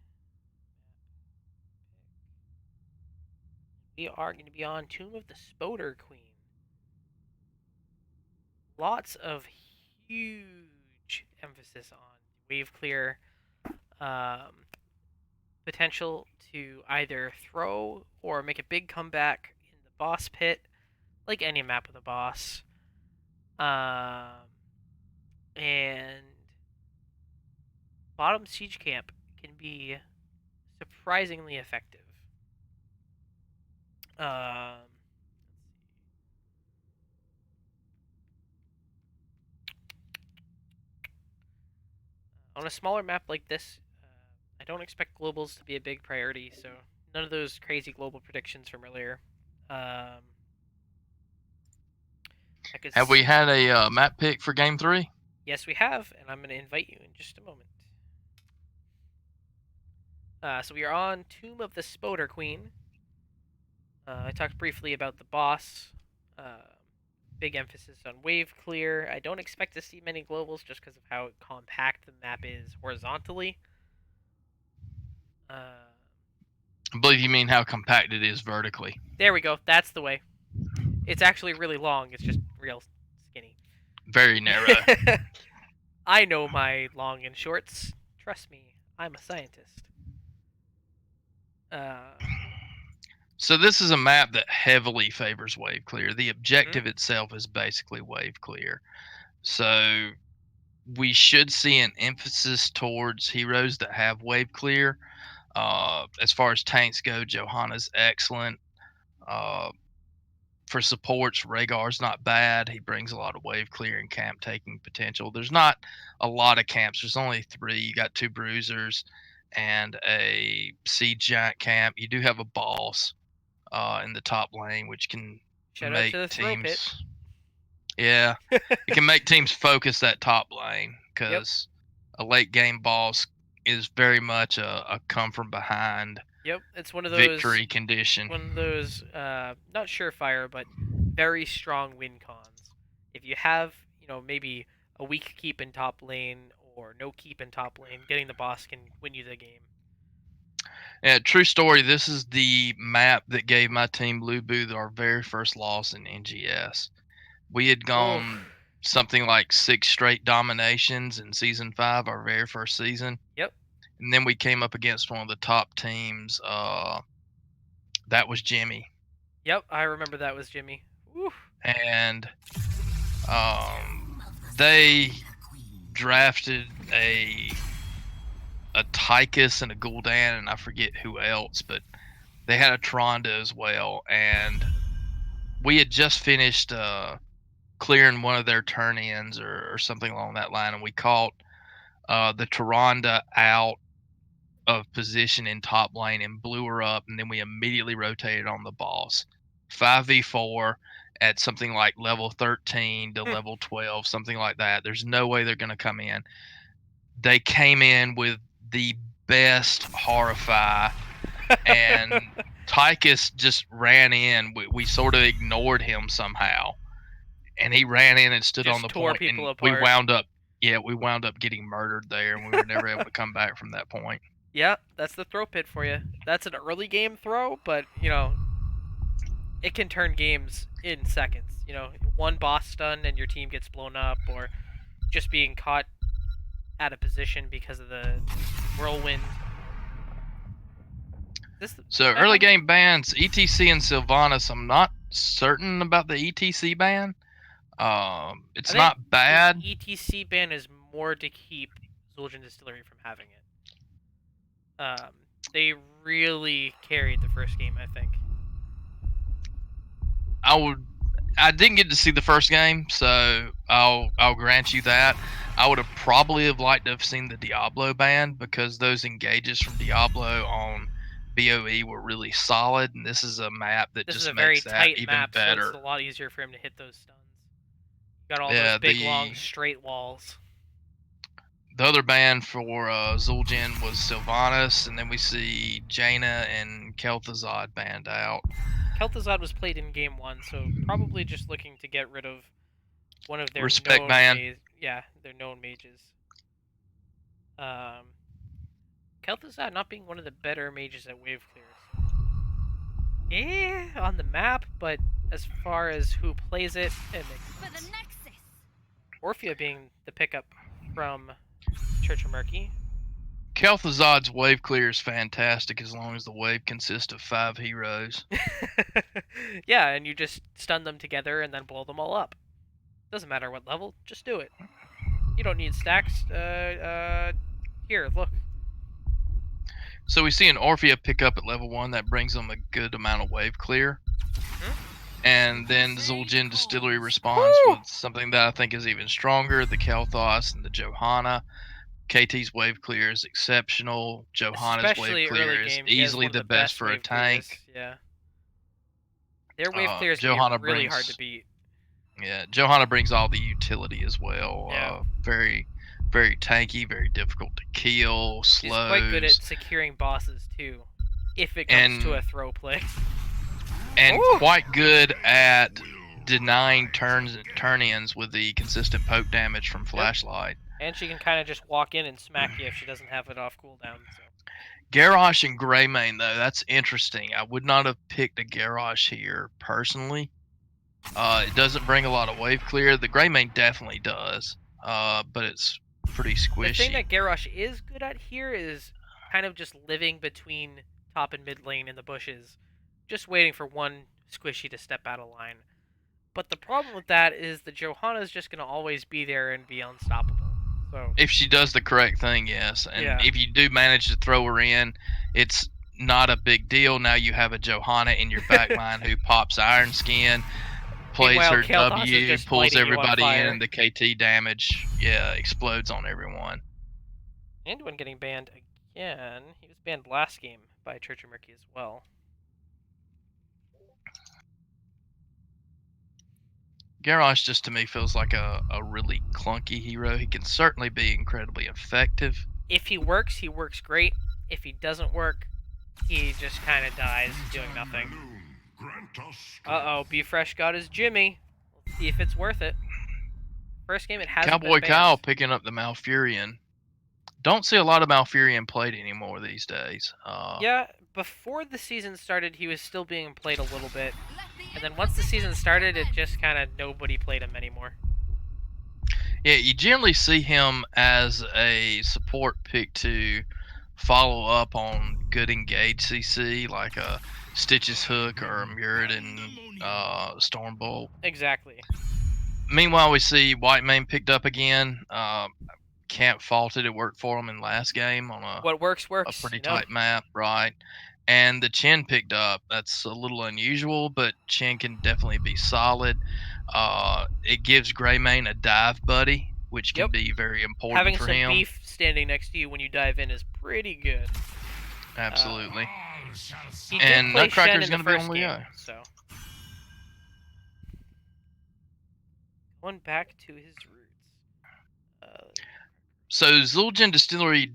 We are going to be on Tomb of the Spoder Queen. Lots of huge emphasis on wave clear, potential to either throw or make a big comeback in the boss pit, like any map with a boss. And bottom siege camp can be surprisingly effective. Um, on a smaller map like this, I don't expect globals to be a big priority, so none of those crazy global predictions from earlier. I could Have we see. had a map pick for game 3? Yes, we have, and I'm going to invite you in just a moment. So we are on Tomb of the Spoder Queen. I talked briefly about the boss. Big emphasis on wave clear. I don't expect to see many globals just because of how compact the map is horizontally. I believe you mean how compact it is vertically. There we go. That's the way. It's actually really long. It's just real skinny. Very narrow. I know my long and shorts. Trust me, I'm a scientist. So this is a map that heavily favors wave clear. The objective itself is basically wave clear. So we should see an emphasis towards heroes that have wave clear. As far as tanks go, Johanna's excellent. For supports, Rhaegar's not bad. He brings a lot of wave clear and camp taking potential. There's not a lot of camps. There's only 3. You got 2 bruisers and a siege giant camp. You do have a boss in the top lane, which can Shout out make to the throw pit. teams. Yeah, it can make teams focus that top lane Yep. because a late game boss is very much a come from behind Yep, it's one of those victory condition. One of those not surefire but very strong win cons. If you have, maybe a weak keep in top lane or no keep in top lane, getting the boss can win you the game. Yeah, true story. This is the map that gave my team Lubu our very first loss in NGS. We had gone something like 6 straight dominations in season 5, our very first season. Yep. And then we came up against one of the top teams. That was Jimmy. Yep, I remember that was Jimmy. Woo. And they drafted a Tychus and a Gul'dan, and I forget who else, but they had a Tronda as well. And we had just finished clearing one of their turn-ins or something along that line, and we caught the Tronda out of position in top lane and blew her up, and then we immediately rotated on the boss. 5v4 at something like level 13 to level 12, something like that. There's no way they're going to come in. They came in with the best Horrify, and Tychus just ran in. We sort of ignored him somehow, and he ran in and stood Just on the tore point, people and apart. we wound up getting murdered there, and we were never able to come back from that point. Yeah, that's the throw pit for you. That's an early game throw, but it can turn games in seconds. One boss stun and your team gets blown up, or just being caught out of position because of the whirlwind. So early game bans, ETC and Sylvanas. I'm not certain about the ETC ban. I It's think not bad. the ETC ban is more to keep Zul'jin Distillery from having it. They really carried the first game, I think. I didn't get to see the first game, so I'll grant you that. I would have probably have liked to have seen the Diablo ban because those engages from Diablo on BOE were really solid, and this is a map that This is a just very makes that tight even map, so it's better. a lot easier for him to hit those stuns. You got all those Yeah, big, long, straight walls. the other ban for Zul'jin was Sylvanas, and then we see Jaina and Kel'Thuzad banned out. Kel'Thuzad was played in game 1, so probably just looking to get rid of one of their Respect known ban. their known mages. Kel'Thuzad not being one of the better mages at wave clear. So. On the map, but as far as who plays it, it makes sense. Orphea being the pickup from Church of Murky. Kel'Thuzad's wave clear is fantastic as long as the wave consists of 5 heroes. Yeah, and you just stun them together and then blow them all up. Doesn't matter what level, just do it. You don't need stacks. Here, look. So we see an Orphea pick up at level 1 that brings them a good amount of wave clear. And then Zul'jin Distillery responds Woo! with something that I think is even stronger, the Kel'Thas and the Johanna. KT's wave clear is exceptional. Johanna's Especially wave clear early is game, he has easily one of the the best best for a wave clears. tank. Yeah. Their wave clears can Johanna be really brings, hard to beat. Yeah, Johanna brings all the utility as well. Yeah. Very, very tanky, very difficult to kill, She's quite good slows, at securing bosses too, if it comes and to a throw play. and quite good at denying turn-ins with the consistent poke damage from flashlight. And she can kind of just walk in and smack you if she doesn't have it off cooldown. So. Garrosh and Greymane, though, that's interesting. I would not have picked a Garrosh here personally. It doesn't bring a lot of wave clear. The Greymane definitely does, but it's pretty squishy. The thing that Garrosh is good at here is kind of just living between top and mid lane in the bushes, just waiting for one squishy to step out of line. But the problem with that is the Johanna is just going to always be there and be unstoppable. So if she does the correct thing, yes. And yeah. if you do manage to throw her in, it's not a big deal. Now you have a Johanna in your backline who pops Iron Skin, plays Meanwhile, her Kael'thas is W, just pulls lighting you on everybody in, fire. and the KT damage, explodes on everyone. And when getting banned again, he was banned last game by Church of Murky as well. Garrosh just to me feels like a really clunky hero. He can certainly be incredibly effective. If he works great. If he doesn't work, he just kind of dies doing nothing. Uh-oh, Be Fresh got his Jimmy. Let's see if it's worth it. First game, it hasn't Cowboy been banned. Kyle picking up the Malfurion. Don't see a lot of Malfurion played anymore these days. Yeah, before the season started, he was still being played a little bit. And then once the season started, it just kind of nobody played him anymore. Yeah, you generally see him as a support pick to follow up on good engaged CC, like a Stitch's Hook or a Muradin Stormbolt. Exactly. Meanwhile, we see Whitemane picked up again. Can't fault it. It worked for him in last game on what works. a pretty tight map, right? And the Chen picked up. That's a little unusual, but Chen can definitely be solid. It gives Greymane a dive buddy, which can be very important Having for some him. beef standing next to you when you dive in is pretty good. Absolutely. He and did play Nutcracker's going to be on the game, go. so going back to his roots. So Zul'jin Distillery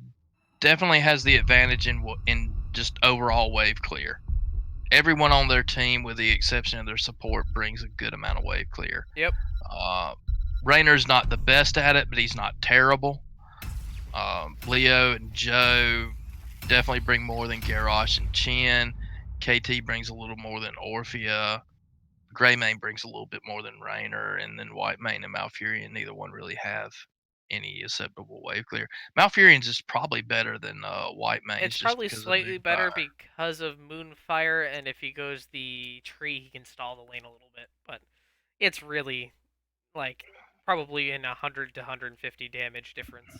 definitely has the advantage in just overall wave clear. Everyone on their team, with the exception of their support, brings a good amount of wave clear. Yep. Raynor's not the best at it, but he's not terrible. Leo and Joe definitely bring more than Garrosh and Chen. KT brings a little more than Orphea. Greymane brings a little bit more than Raynor, and then Whitemane and Malfurion, neither one really have any acceptable wave clear. Malfurion's is probably better than White Mage It's just probably because of slightly better Moonfire. because of Moonfire, and if he goes the tree, he can stall the lane a little bit. But it's really like probably in 100 to 150 damage difference.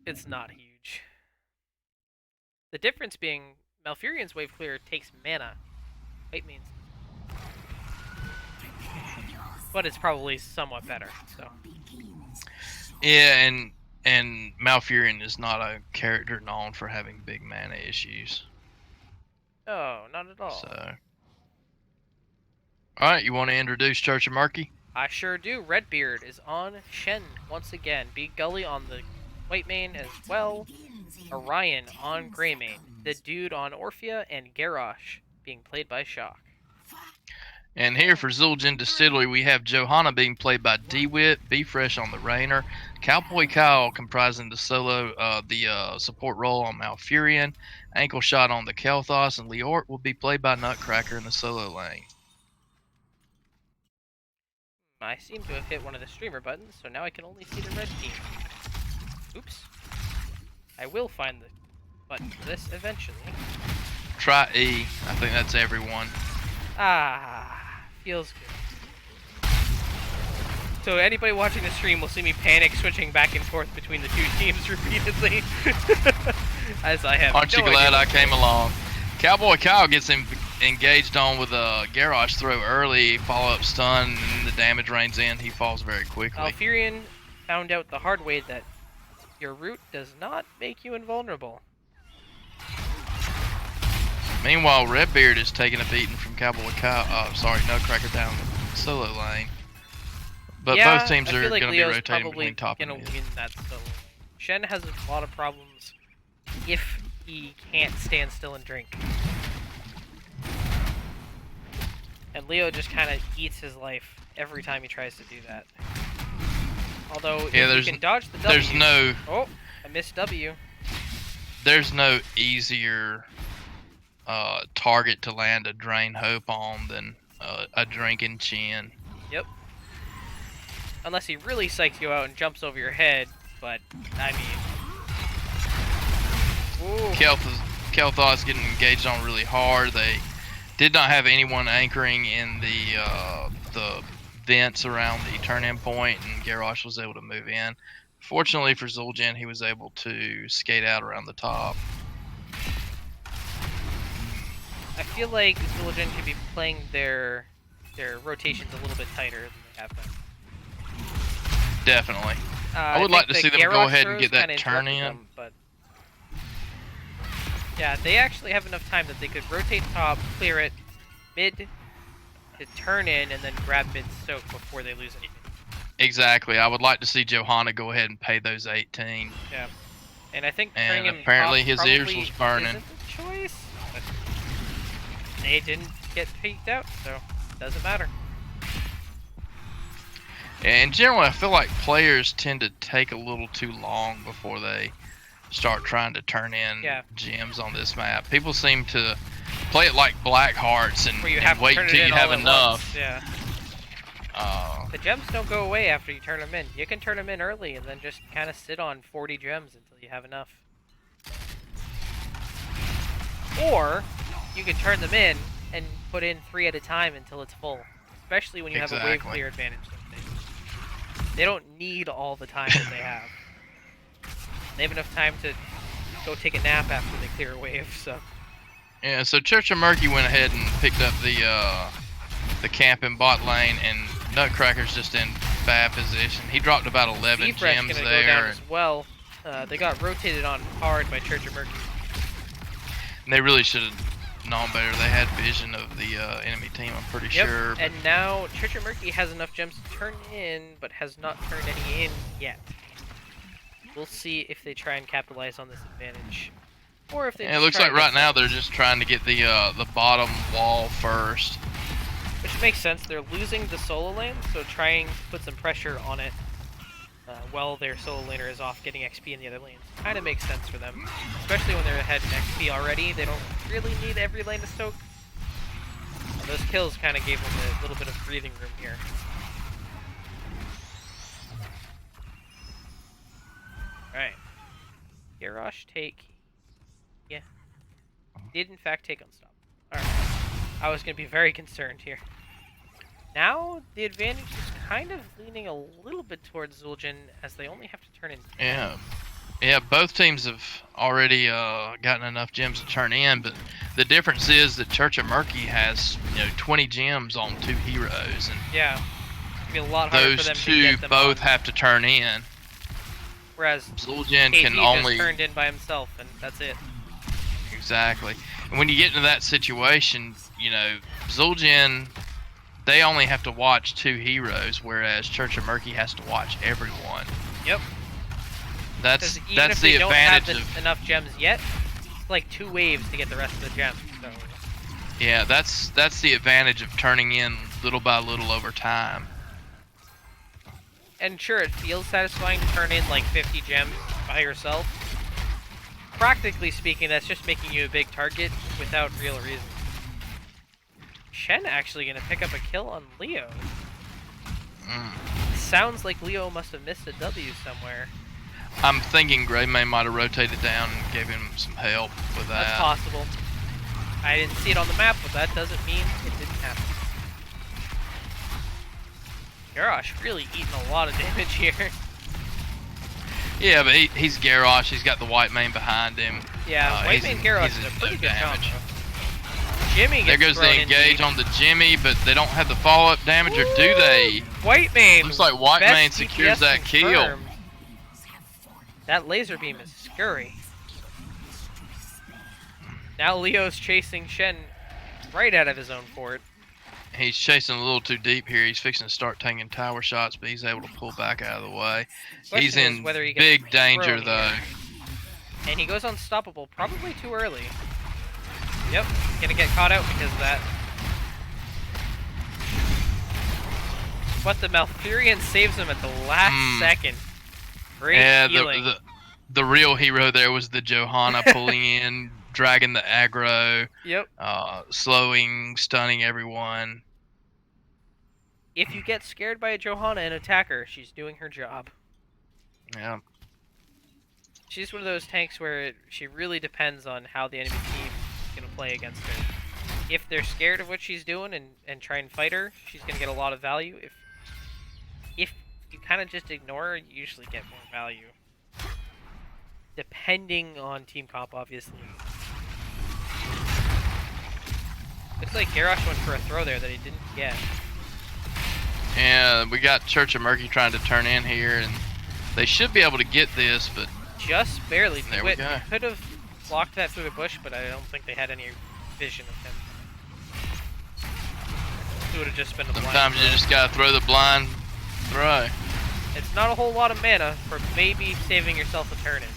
It's not huge. The difference being Malfurion's wave clear takes mana. White means, but it's probably somewhat better. So Yeah, and Malfurion is not a character known for having big mana issues. oh, not at all. So, all right, you want to introduce Church of Murky? I sure do. Redbeard is on Shen once again. Big Gully on the White Mane as well. Orion on Grey Mane. The Dude on Orphea, and Garrosh being played by Shock. And here for Zul'jin Distillery, we have Johanna being played by DeWitt, Be Fresh on the Rainer, Cowboy Kyle comprising the support role on Malfurion, Ankle Shot on the Kel'Thas, and Leort will be played by Nutcracker in the solo lane. I seem to have hit one of the streamer buttons, so now I can only see the red team. Oops. I will find the button for this eventually. Try E. I think that's everyone. Ah, feels good. So anybody watching the stream will see me panic switching back and forth between the two teams repeatedly. As I have. Aren't you glad I came along? Cowboy Kyle gets engaged on with a Garrosh throw early, follow-up stun, and the damage rains in. He falls very quickly. Malfurion found out the hard way that your root does not make you invulnerable. Meanwhile, Redbeard is taking a beating from Cowboy Kyle. Nutcracker down the solo lane. But yeah, both teams I are feel like going to be Leo's rotating probably between top and gonna mid. win that solo lane. Shen has a lot of problems if he can't stand still and drink. And Leo just kind of eats his life every time he tries to do that. Although, Yeah, if you can dodge the W... there's no... Oh, I missed W. There's no easier target to land a Drain Hope on than a Drinking Chin. Yep. Unless he really psychs you out and jumps over your head, but, I mean... Ooh. Kel'Thas getting engaged on really hard. They did not have anyone anchoring in the vents around the turn-in point, and Garrosh was able to move in. Fortunately for Zul'jin, he was able to skate out around the top. I feel like Zul'jin could be playing their rotations a little bit tighter than they have been. Definitely. I would like to see them go ahead and get that turn in. Them, but yeah, they actually have enough time that they could rotate top, clear it, mid to turn in, and then grab mid soak before they lose anything. Exactly. I would like to see Johanna go ahead and pay those 18. Yeah. And I think And turning him apparently top his ears probably was burning. isn't the choice, but they didn't get peeked out, so it doesn't matter. And generally, I feel like players tend to take a little too long before they start trying to turn in gems on this map. People seem to play it like Black Hearts and wait until you have enough. Yeah. The gems don't go away after you turn them in. You can turn them in early and then just kind of sit on 40 gems until you have enough. Or you can turn them in and put in 3 at a time until it's full. Especially when you have a wave clear advantage. They don't need all the time that they have. They have enough time to go take a nap after they clear a wave, so... Yeah, so Church of Murky went ahead and picked up the camp in bot lane, and Nutcracker's just in bad position. He dropped about 11 gems gonna there. Go down as well. They got rotated on hard by Church of Murky. And they really should have known better. They had vision of the enemy team, I'm pretty sure. And now Church of Murky has enough gems to turn in, but has not turned any in yet. We'll see if they try and capitalize on this advantage. Or if they it looks like right now they're just trying to get the bottom wall first. Which makes sense. They're losing the solo lane, so trying to put some pressure on it while their solo laner is off getting XP in the other lanes. Kind of makes sense for them. Especially when they're ahead in XP already. They don't really need every lane to soak. Those kills kind of gave them a little bit of breathing room here. Alright. Garrosh take... Yeah. Did in fact take Unstoppable. Alright. I was going to be very concerned here. Now, the advantage is kind of leaning a little bit towards Zul'jin, as they only have to turn in 10. Yeah. Yeah, both teams have already gotten enough gems to turn in, but the difference is that Church of Murky has 20 gems on 2 heroes, and Yeah. It'd be a lot harder those for them to two get them both on. have to turn in. Whereas Zul'jin KT can just only turned in by himself, and that's it. exactly. And when you get into that situation, Zul'jin, they only have to watch 2 heroes, whereas Church of Murky has to watch everyone. Yep. That's Because even if the they don't have advantage of enough gems yet, it's like 2 waves to get the rest of the gems. So yeah, that's the advantage of turning in little by little over time. and sure, it feels satisfying to turn in like 50 gems by yourself. Practically speaking, that's just making you a big target without real reason. Shen actually gonna pick up a kill on Leo. Sounds like Leo must have missed a W somewhere. I'm thinking Greymane might have rotated down and gave him some help with that. That's possible. I didn't see it on the map, but that doesn't mean it didn't happen. Garrosh really eating a lot of damage here. Yeah, but he's Garrosh. He's got the white mane behind him. Yeah, White Mane Garrosh he's is a in pretty no good damage. combo. Jimmy There gets goes the thrown in engage deep. on the Jimmy, but they don't have the follow-up damage, or do they? White Mane! Looks like White best Mane secures DPS that kill. confirmed. That laser beam is scurry. Now Leo's chasing Shen right out of his own fort. He's chasing a little too deep here. He's fixing to start taking tower shots, but he's able to pull back out of the way. Question He's is in whether he gets big danger, thrown though. here. And he goes unstoppable, probably too early. Yep, gonna get caught out because of that. But the Malfurion saves him at the last second. Great Yeah, healing. the real hero there was the Johanna pulling in, dragging the aggro, Yep. slowing, stunning everyone. If you get scared by a Johanna and attack her, she's doing her job. Yeah. She's one of those tanks where she really depends on how the enemy team is going to play against her. If they're scared of what she's doing and try and fight her, she's going to get a lot of value. If you kind of just ignore her, you usually get more value. Depending on team comp, obviously. Looks like Garrosh went for a throw there that he didn't get. Yeah, we got Church of Murky trying to turn in here, and they should be able to get this, but Just barely. There we go. They could have blocked that through the bush, but I don't think they had any vision of him. It would have just been a blind sometimes you throw. just gotta throw the blind throw. It's not a whole lot of mana for maybe saving yourself a turn in.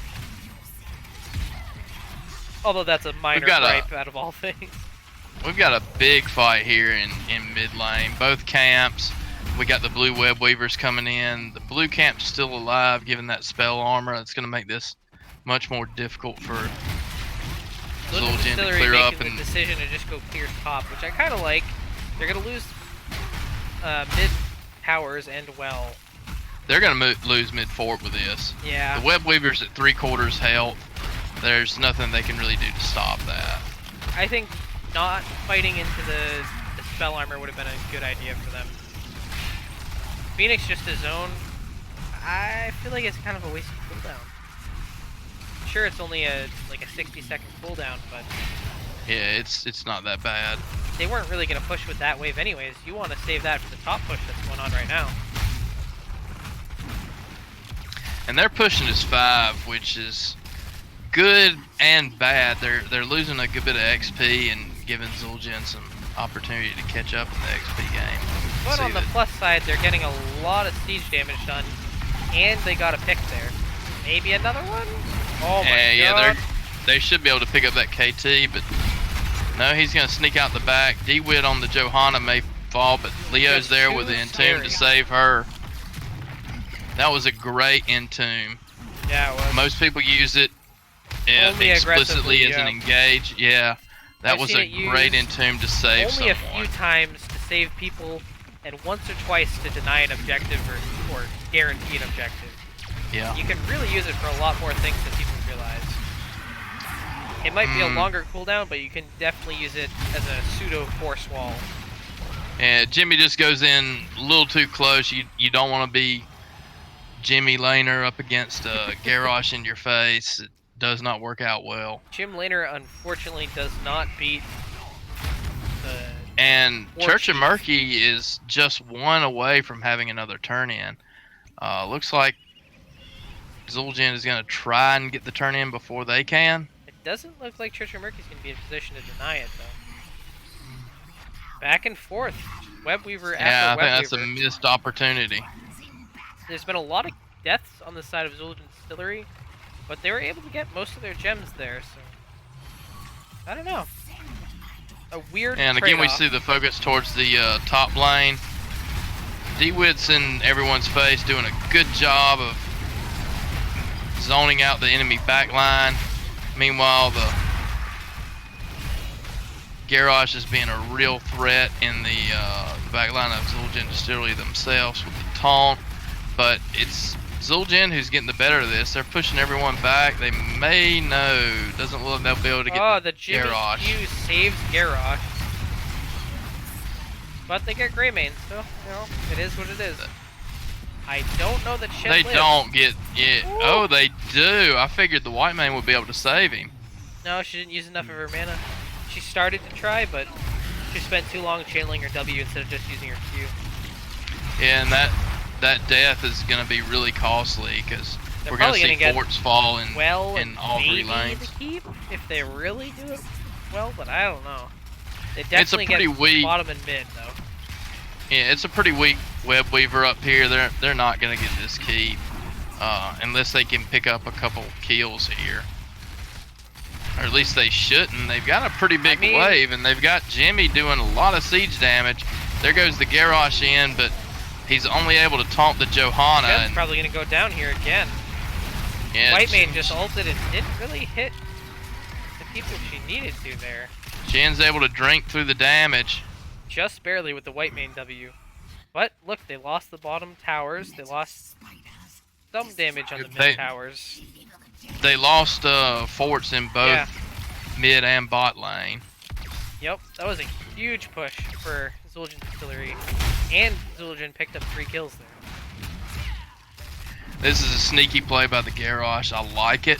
Although that's a minor got gripe out of all things. We've got a big fight here in mid lane. Both camps. We got the blue web weavers coming in. The blue camp's still alive, given that spell armor. It's going to make this much more difficult for Zul'jin to Distillery clear up. making And the decision to just go clear top, which I kind of like. They're going to lose mid towers and well. they're going to lose mid fort with this. Yeah. The web weavers at 3/4 health. There's nothing they can really do to stop that. I think not fighting into the spell armor would have been a good idea for them. Phoenix just his own. I feel like it's kind of a waste of cooldown. Sure, it's only a 60-second cooldown, but Yeah, it's not that bad. they weren't really going to push with that wave anyways. You want to save that for the top push that's going on right now. And they're pushing as 5, which is good and bad. They're losing a good bit of XP and giving Zul'jin some opportunity to catch up in the XP game. But See on the that- plus side, they're getting a lot of siege damage done, and they got a pick there. Maybe another one? Oh my god. they should be able to pick up that KT, but no, he's gonna sneak out the back. D-Wit on the Johanna may fall, but Leo's That's there too with the Entomb scary. to save her. That was a great Entomb. Yeah, it was. Most people use it Only explicitly aggressively, as an yeah. engage. Yeah, that I've was seen a it great used Entomb to save only a someone. few times to save people, and once or twice to deny an objective or guarantee an objective. Yeah. You can really use it for a lot more things than people realize. It might be a longer cooldown, but you can definitely use it as a pseudo force wall. And Jimmy just goes in a little too close. You don't want to be Jimmy Laner up against Garrosh in your face. It does not work out well. Jim Laner unfortunately does not beat the And War Church of Chief. Murky is just one away from having another turn in. Looks like Zul'jin is going to try and get the turn in before they can. It doesn't look like Church of Murky's going to be in position to deny it, though. Back and forth. Webweaver Yeah, I after think that's a Webweaver. missed opportunity. There's been a lot of deaths on the side of Zul'jin Distillery, but they were able to get most of their gems there, so... I don't know. A weird And again, we trade-off. see the focus towards the top lane. DeWitt's in everyone's face, doing a good job of zoning out the enemy backline. Meanwhile, the Garrosh is being a real threat in the backline of Zul'jin Distillery themselves with the taunt. But it's Zul'jin who's getting the better of this. They're pushing everyone back. They may know. Doesn't look like they'll be able to get the Jimmy Garrosh. Q saves Garrosh. But they get Greymane, so, you know, it is what it is. I don't know that Shen They lives. don't get it. Ooh. Oh, they do. I figured the white man would be able to save him. No, she didn't use enough of her mana. She started to try, but she spent too long channeling her W instead of just using her Q. Yeah, and that death is going to be really costly because They're we're going to probably see gonna get forts fall in, Well, in all three maybe lanes. to keep if they really do it well, but I don't know. They It's a definitely pretty get weak. bottom and mid though. Yeah, it's a pretty weak web weaver up here. They're not going to get this keep unless they can pick up a couple kills here. Or at least they shouldn't. They've got a pretty big wave, and they've got Jimmy doing a lot of siege damage. There goes the Garrosh in, but he's only able to taunt the Johanna. Jen's And, probably gonna go down here again. yeah, White Mane just ulted and didn't really hit the people she needed to there. Jin's able to drink through the damage. Just barely with the White Mane W. But look, they lost the bottom towers. They lost some damage on the mid towers. They lost forts in both mid and bot lane. Yep, that was a huge push for Zul'jin Distillery. And Zul'jin picked up 3 kills there. This is a sneaky play by the Garrosh. I like it.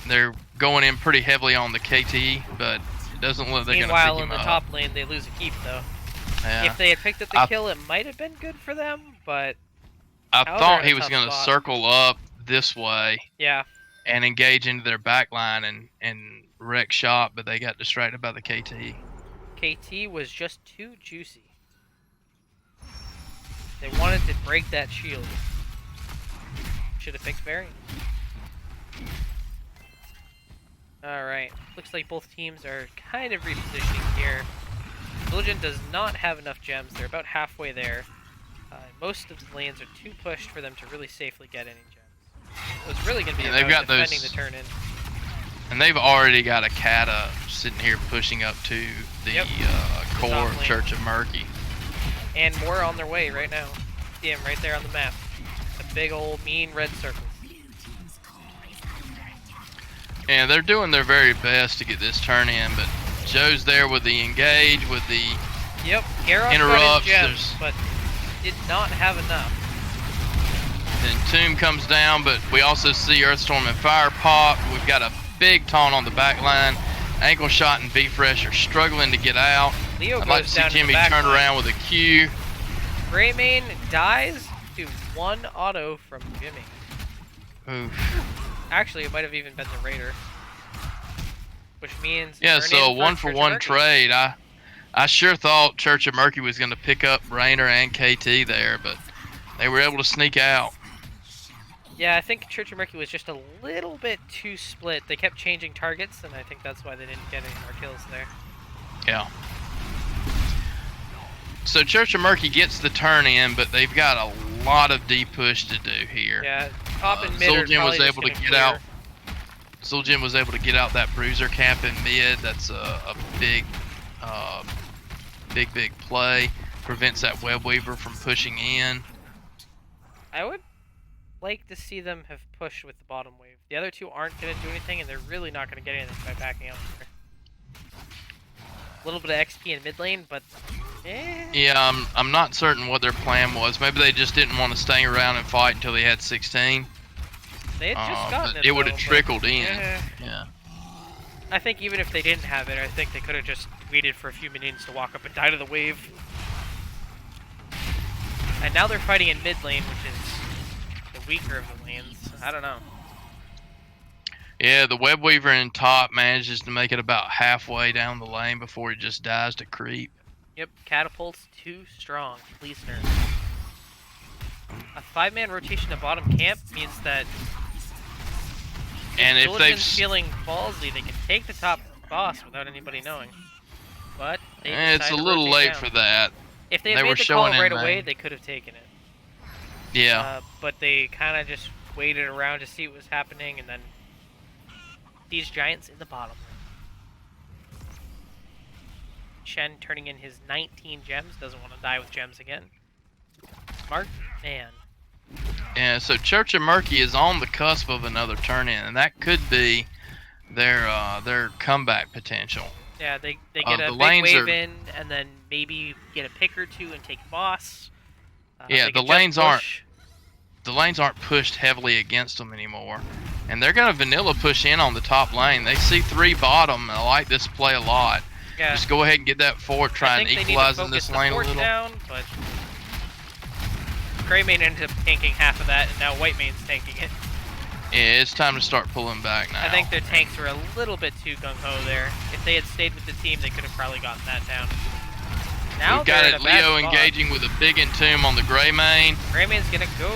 They're going in pretty heavily on the KT, but it doesn't look they're going to pick him Meanwhile, in the up. top lane, they lose a keep, though. Yeah. If they had picked up the kill, it might have been good for them, but... I they're thought in he a was tough going to spot. circle up this way Yeah. and engage into their backline and wreck shop, but they got distracted by the KT. KT was just too juicy. They wanted to break that shield. Should have picked Varian. Alright, looks like both teams are kind of repositioning here. Zul'jin does not have enough gems, they're about halfway there. Most of the lanes are too pushed for them to really safely get any gems. So it's really going to be they've about got defending those- the turn-in. And they've already got a Kata sitting here pushing up to the core top lane. Church of Murky. And more on their way right now. See him right there on the map. The big old mean red circles. And they're doing their very best to get this turn in, but Joe's there with the engage, with the Yep, Garrosh interrupts. got his gems, but did not have enough. Then Tomb comes down, but we also see Earthstorm and Fire pop. We've got a big taunt on the back line. Ankle Shot and V-Fresh are struggling to get out. Leo I'd goes like to see down to the Jimmy back turn line. around with a Q. Greymane dies to 1 auto from Jimmy. Oof. Actually, it might have even been the Raider. Which means... Yeah, turn so a in for one-for-one Church of Murky. trade. I sure thought Church of Murky was going to pick up Rainer and KT there, but they were able to sneak out. Yeah, I think Church of Murky was just a little bit too split. They kept changing targets, and I think that's why they didn't get any more kills there. Yeah. So Church of Murky gets the turn in, but they've got a lot of deep push to do here. Yeah, top and mid are Zul'jin was probably able just to gonna get out. clear. Zul'jin was able to get out that bruiser camp in mid. That's a big play. Prevents that web weaver from pushing in. I would like to see them have pushed with the bottom wave. The other two aren't going to do anything, and they're really not going to get anything by backing up there. A little bit of XP in mid lane, but Yeah, I'm not certain what their plan was. Maybe they just didn't want to stay around and fight until they had 16. they had just gotten But it it would though. have trickled in. Yeah. I think even if they didn't have it, I think they could have just waited for a few minions to walk up and die to the wave. And now they're fighting in mid lane, which is the weaker of the lanes. I don't know. Yeah, the web weaver in top manages to make it about halfway down the lane before it just dies to creep. Yep, catapult's too strong. Please nerf. A 5-man rotation to bottom camp means that And if they've Zul'jin's feeling ballsy, they can take the top boss without anybody knowing. But they it's a decide to little rotate late down. for that. If they had They were made the call showing in right away, main. they could have taken it. Yeah. But they kind of just waited around to see what was happening, and then these giants in the bottom lane. Shen turning in his 19 gems, doesn't want to die with gems again. Smart man. Yeah, so Church of Murky is on the cusp of another turn-in, and that could be their comeback potential. Yeah, they get the a big lanes wave are- in, and then maybe get a pick or two and take boss. Yeah, they the could just lanes aren't push. the lanes aren't pushed heavily against them anymore, and they're gonna vanilla push in on the top lane. They see 3 bottom, and I like this play a lot. Yeah, Just go ahead and get that fort, I try and think they need to equalize in focus this the lane a fort little. down, but Greymane ended up tanking half of that, and now Whitemane's tanking it. Yeah, it's time to start pulling back now. I think their tanks were a little bit too gung-ho there. If they had stayed with the team, they could have probably gotten that down. Now We've got they're in it, a bad Leo spot. engaging with a big entomb on the Greymane. Greymane's gonna go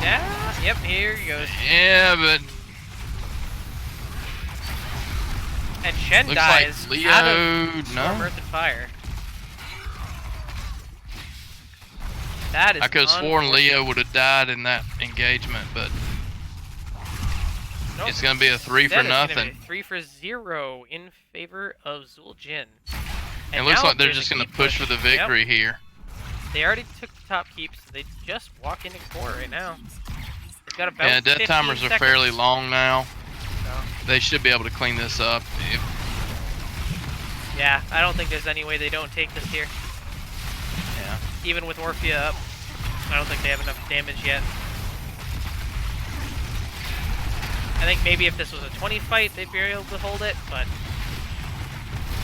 down. Yep, here he goes. Yeah, but And Shen looks dies like Leo, out of Storm, no. Earth, and Fire. That is I could have sworn unfortunate. Leo would have died in that engagement, but Nope. it's gonna be a 3 for Instead, it's gonna nothing. be 3 for 0 in favor of Zul'jin. It looks now like they're there's a just gonna keep push for the victory Yep. here. They already took the top keep, so they just walk into core right now. They've got about Yeah, death 15 timers are seconds. fairly long now. So, They should be able to clean this up. yeah, I don't think there's any way they don't take this here. Yeah. Even with Orphea up, I don't think they have enough damage yet. I think maybe if this was a 20 fight, they'd be able to hold it, but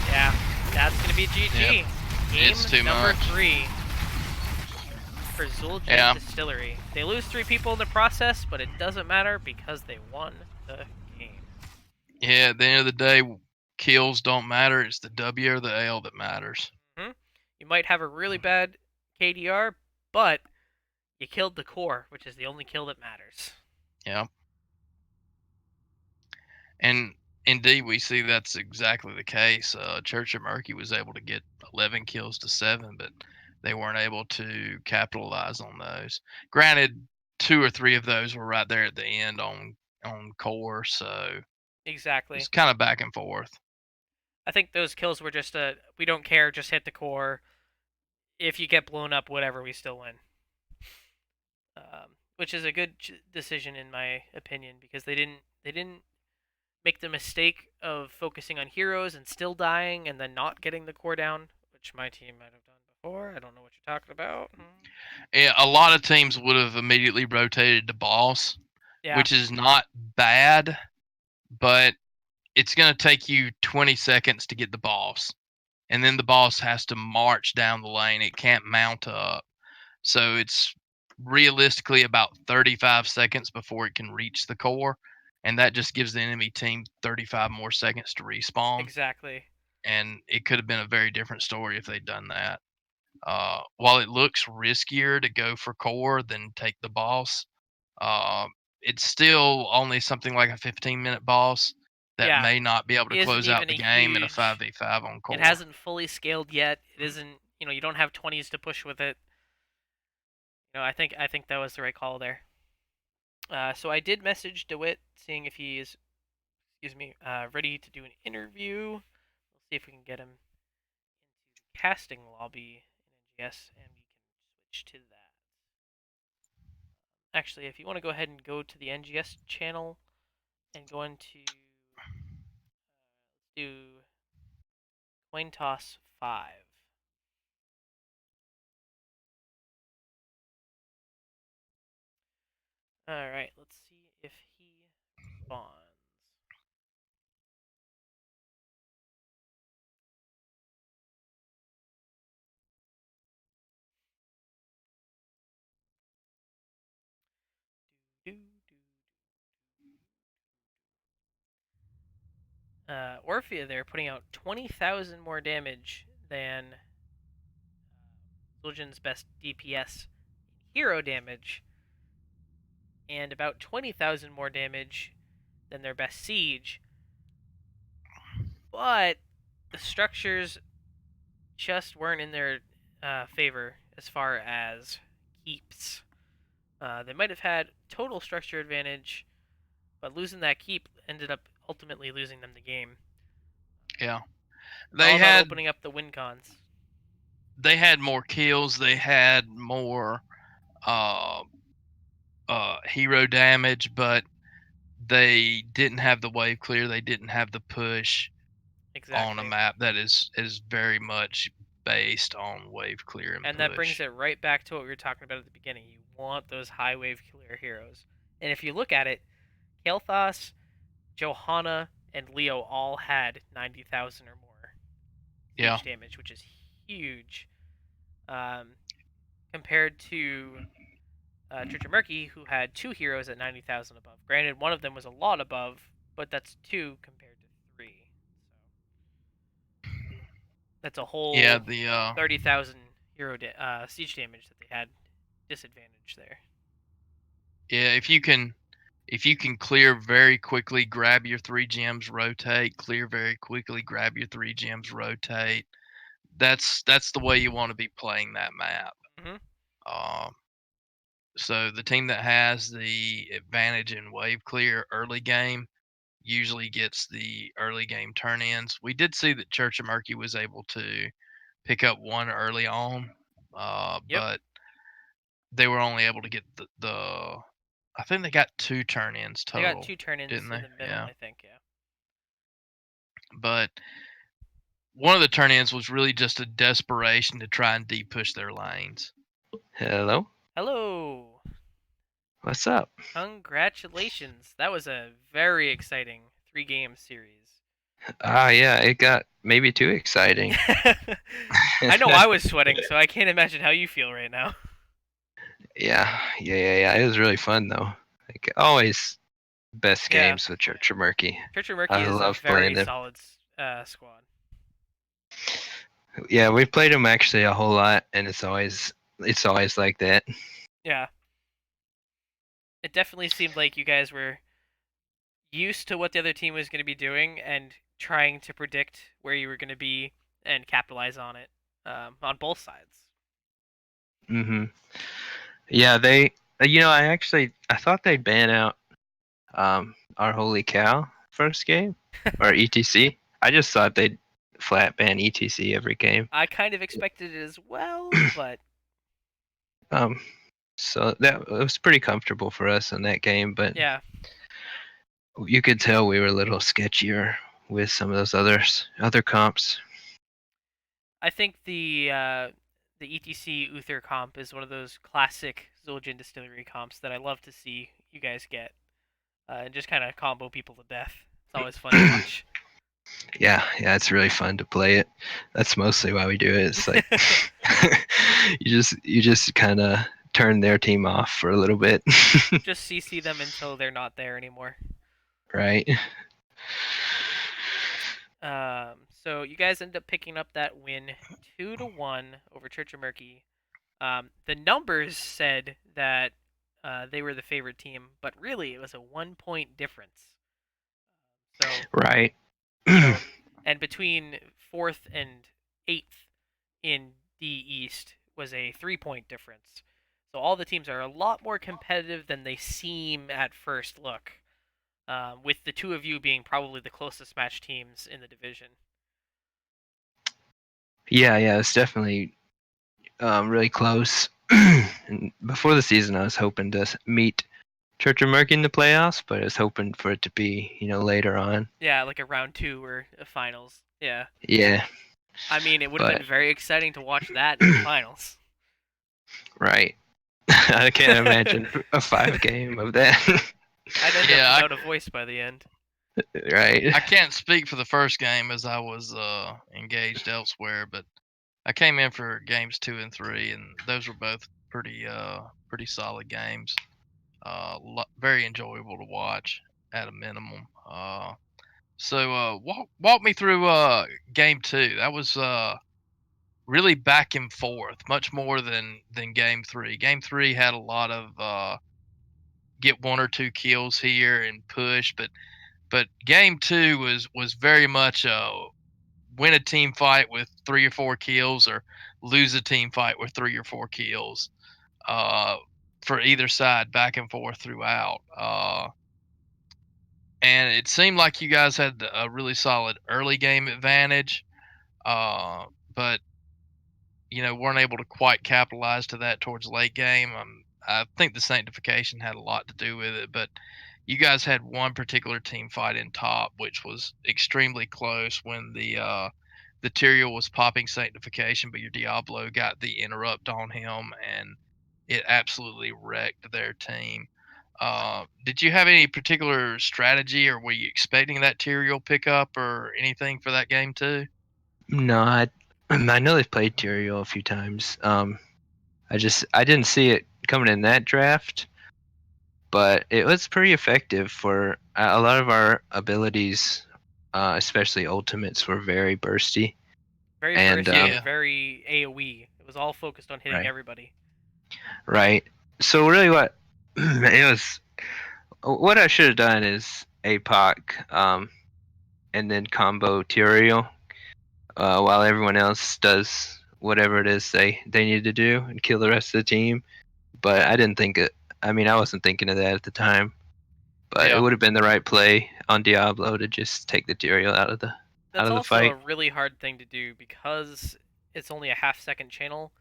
yeah, that's gonna be GG. Yep. Game It's too number much. 3 for Zul'jin Yeah. Distillery. They lose 3 people in the process, but it doesn't matter because they won the game. Yeah, at the end of the day, kills don't matter. It's the W or the L that matters. You might have a really bad KDR, but you killed the core, which is the only kill that matters. Yeah. And indeed, we see that's exactly the case. Church of Murky was able to get 11 kills to 7, but they weren't able to capitalize on those. Granted, 2 or 3 of those were right there at the end on core, so Exactly. it's kind of back and forth. I think those kills were just we don't care, just hit the core. If you get blown up, whatever, we still win. Which is a good decision in my opinion, because they didn't make the mistake of focusing on heroes and still dying and then not getting the core down, which my team might have done before. I don't know what you're talking about. Yeah, a lot of teams would have immediately rotated to boss, Yeah, which is not bad, but it's going to take you 20 seconds to get the boss. And then the boss has to march down the lane. It can't mount up. So it's realistically about 35 seconds before it can reach the core. And that just gives the enemy team 35 more seconds to respawn. exactly. And it could have been a very different story if they'd done that. While it looks riskier to go for core than take the boss, it's still only something like a 15-minute boss that Yeah, may not be able to isn't close out even the a game in a huge- 5v5 on core. It hasn't fully scaled yet. It isn't. You don't have 20s to push with it. I think that was the right call there. So I did message DeWitt, seeing if he is, ready to do an interview. We'll see if we can get him into the casting lobby in NGS, and we can switch to that. Actually, if you want to go ahead and go to the NGS channel and go into do coin toss 5. All right, let's see if he spawns. Do, do. Orphea there putting out 20,000 more damage than Zul'jin's best DPS hero damage, and about 20,000 more damage than their best siege. But the structures just weren't in their favor as far as keeps. They might have had total structure advantage, but losing that keep ended up ultimately losing them the game. Yeah. It's all about opening up the win cons. They had more kills. They had more hero damage, but they didn't have the wave clear. They didn't have the push on a Exactly. map that is very much based on wave clear and And push. that brings it right back to what we were talking about at the beginning. You want those high wave clear heroes. And if you look at it, Kael'thas, Johanna, and Leo all had 90,000 or more Yeah. siege damage, which is huge. Compared to Church of Murky, who had 2 heroes at 90,000 above. Granted, one of them was a lot above, but that's 2 compared to 3. So that's a Yeah, whole the 30,000 hero siege damage that they had disadvantage there. yeah, if you can clear very quickly, grab your 3 gems, rotate, clear very quickly, grab your 3 gems, rotate. That's the way you want to be playing that map. Mm-hmm. So the team that has the advantage in wave clear early game usually gets the early game turn-ins. We did see that Church of Murky was able to pick up one early on, Yep. but they were only able to get the I think they got 2 turn-ins They got total, 2 turn-ins didn't in they? the middle, Yeah. I think. Yeah. But one of the turn-ins was really just a desperation to try and deep push their lanes. Hello? Hello. What's up? Congratulations. That was a very exciting 3-game series. Yeah, it got maybe too exciting. I know I was sweating, so I can't imagine how you feel right now. Yeah. It was really fun though. Like always, best Yeah. games with Church of Murky. Church of Murky I is a love playing very them. solid squad. Yeah, we've played them actually a whole lot, and it's always like that. Yeah. It definitely seemed like you guys were used to what the other team was going to be doing and trying to predict where you were going to be and capitalize on it on both sides. Mhm. Yeah, they. I thought they'd ban out our holy cow first game or ETC. I just thought they'd flat ban ETC every game. I kind of expected it as well, but Um, so that it was pretty comfortable for us in that game, but yeah, you could tell we were a little sketchier with some of those other comps. I think the ETC Uther comp is one of those classic Zul'jin Distillery comps that I love to see you guys get and just kind of combo people to death. It's always fun to watch. Yeah, it's really fun to play it. That's mostly why we do it. It's like you just kind of turn their team off for a little bit. Just CC them until they're not there anymore. Right? So you guys end up picking up that win 2-1 over Church of Murky. The numbers said that they were the favorite team, but really it was a 1 point difference. So Right. you know, and between fourth and eighth in the East was a 3 point difference. So all the teams are a lot more competitive than they seem at first look. With the two of you being probably the closest matched teams in the division. Yeah, it's definitely really close. And before the season, I was hoping to meet Church of Murky in the playoffs, but I was hoping for it to be, later on. Yeah, like a round 2 or a finals. Yeah. Yeah, I mean, it would have but been very exciting to watch that in the finals. right. I can't imagine a 5 game of that. I'd end up Yeah, without a voice by the end. Right. I can't speak for the first game as I was engaged elsewhere, but I came in for games 2 and 3, and those were both pretty solid games. Very enjoyable to watch at a minimum. Walk me through game 2. That was really back and forth, much more than game 3. Game 3 had a lot of get 1 or 2 kills here and push, but game 2 was very much win a team fight with 3 or 4 kills or lose a team fight with 3 or 4 kills uh, for either side, back and forth throughout. And it seemed like you guys had a really solid early game advantage, uh, but weren't able to quite capitalize to that towards late game. I think the sanctification had a lot to do with it, but you guys had one particular team fight in top, which was extremely close when the Tyrael was popping sanctification, but your Diablo got the interrupt on him, and it absolutely wrecked their team. Did you have any particular strategy, or were you expecting that Tyrael pickup or anything for that game too? No, I know they've played Tyrael a few times. I didn't see it coming in that draft, but it was pretty effective for a lot of our abilities, especially ultimates, were very bursty. Very And bursty and Yeah, very AoE. It was all focused on hitting right, everybody. right. So really, what it was, what I should have done is APOC, and then combo Tyrael, while everyone else does whatever it is they need to do and kill the rest of the team. But I didn't think it. I mean, I wasn't thinking of that at the time. But it yeah. would have been the right play on Diablo to just take the Tyrael out That's of the also a fight. really hard thing to do because it's only a half-second channel.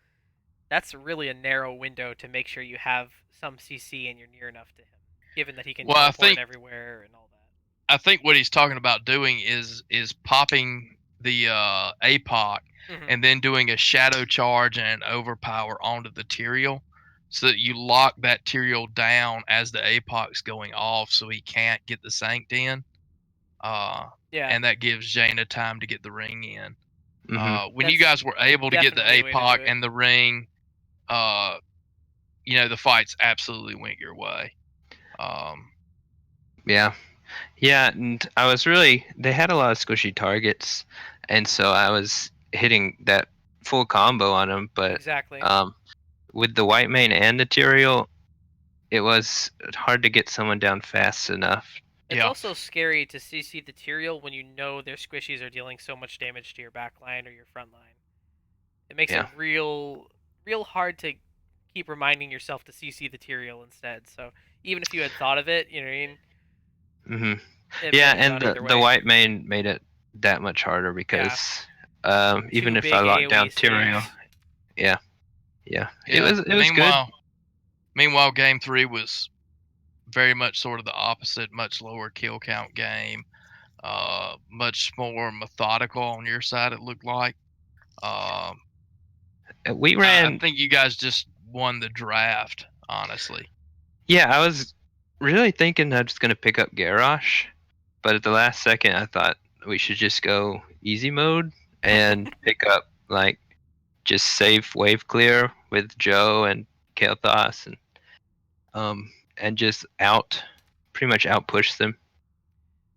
That's really a narrow window to make sure you have some CC and you're near enough to him, given that he can Well, I teleport think everywhere and all I think what he's talking about doing is popping the APOC that. and then doing a shadow charge and an overpower onto the Tyrael, so that you lock that Tyrael down as the APOC's going off, so he can't get the Sanct in. Uh, Yeah, and that gives Jaina time to get the ring in. Hmm. When you that's guys were able to get the definitely a way to do APOC it. and the ring, uh, the fights absolutely went your way. Um, Yeah, yeah, and I was really they had a lot of squishy targets, and so I was hitting that full combo on them. But Exactly. um, with the white mane and the Tyrael, it was hard to get someone down fast enough. It's yeah, also scary to CC the Tyrael when you know their squishies are dealing so much damage to your back line or your front line. It makes it Yeah. real hard to keep reminding yourself to CC the Tyrael instead. So even if you had thought of it, you know what I mean, Hmm. it might Yeah, have and gone either the way. white mane made it that much harder Yeah, because even two if I big locked AOE down Tyrael, saves. yeah, yeah, it yeah. was good. Meanwhile, game 3 was very much sort of the opposite, much lower kill count game, much more methodical on your side. It looked like. Um, We I ran. think you guys just won the draft, honestly. Yeah, I was really thinking I was gonna pick up Garrosh, but at the last second, I thought we should just go easy mode and pick up like just safe wave clear with Joe and Kael'thas and just pretty much out push them.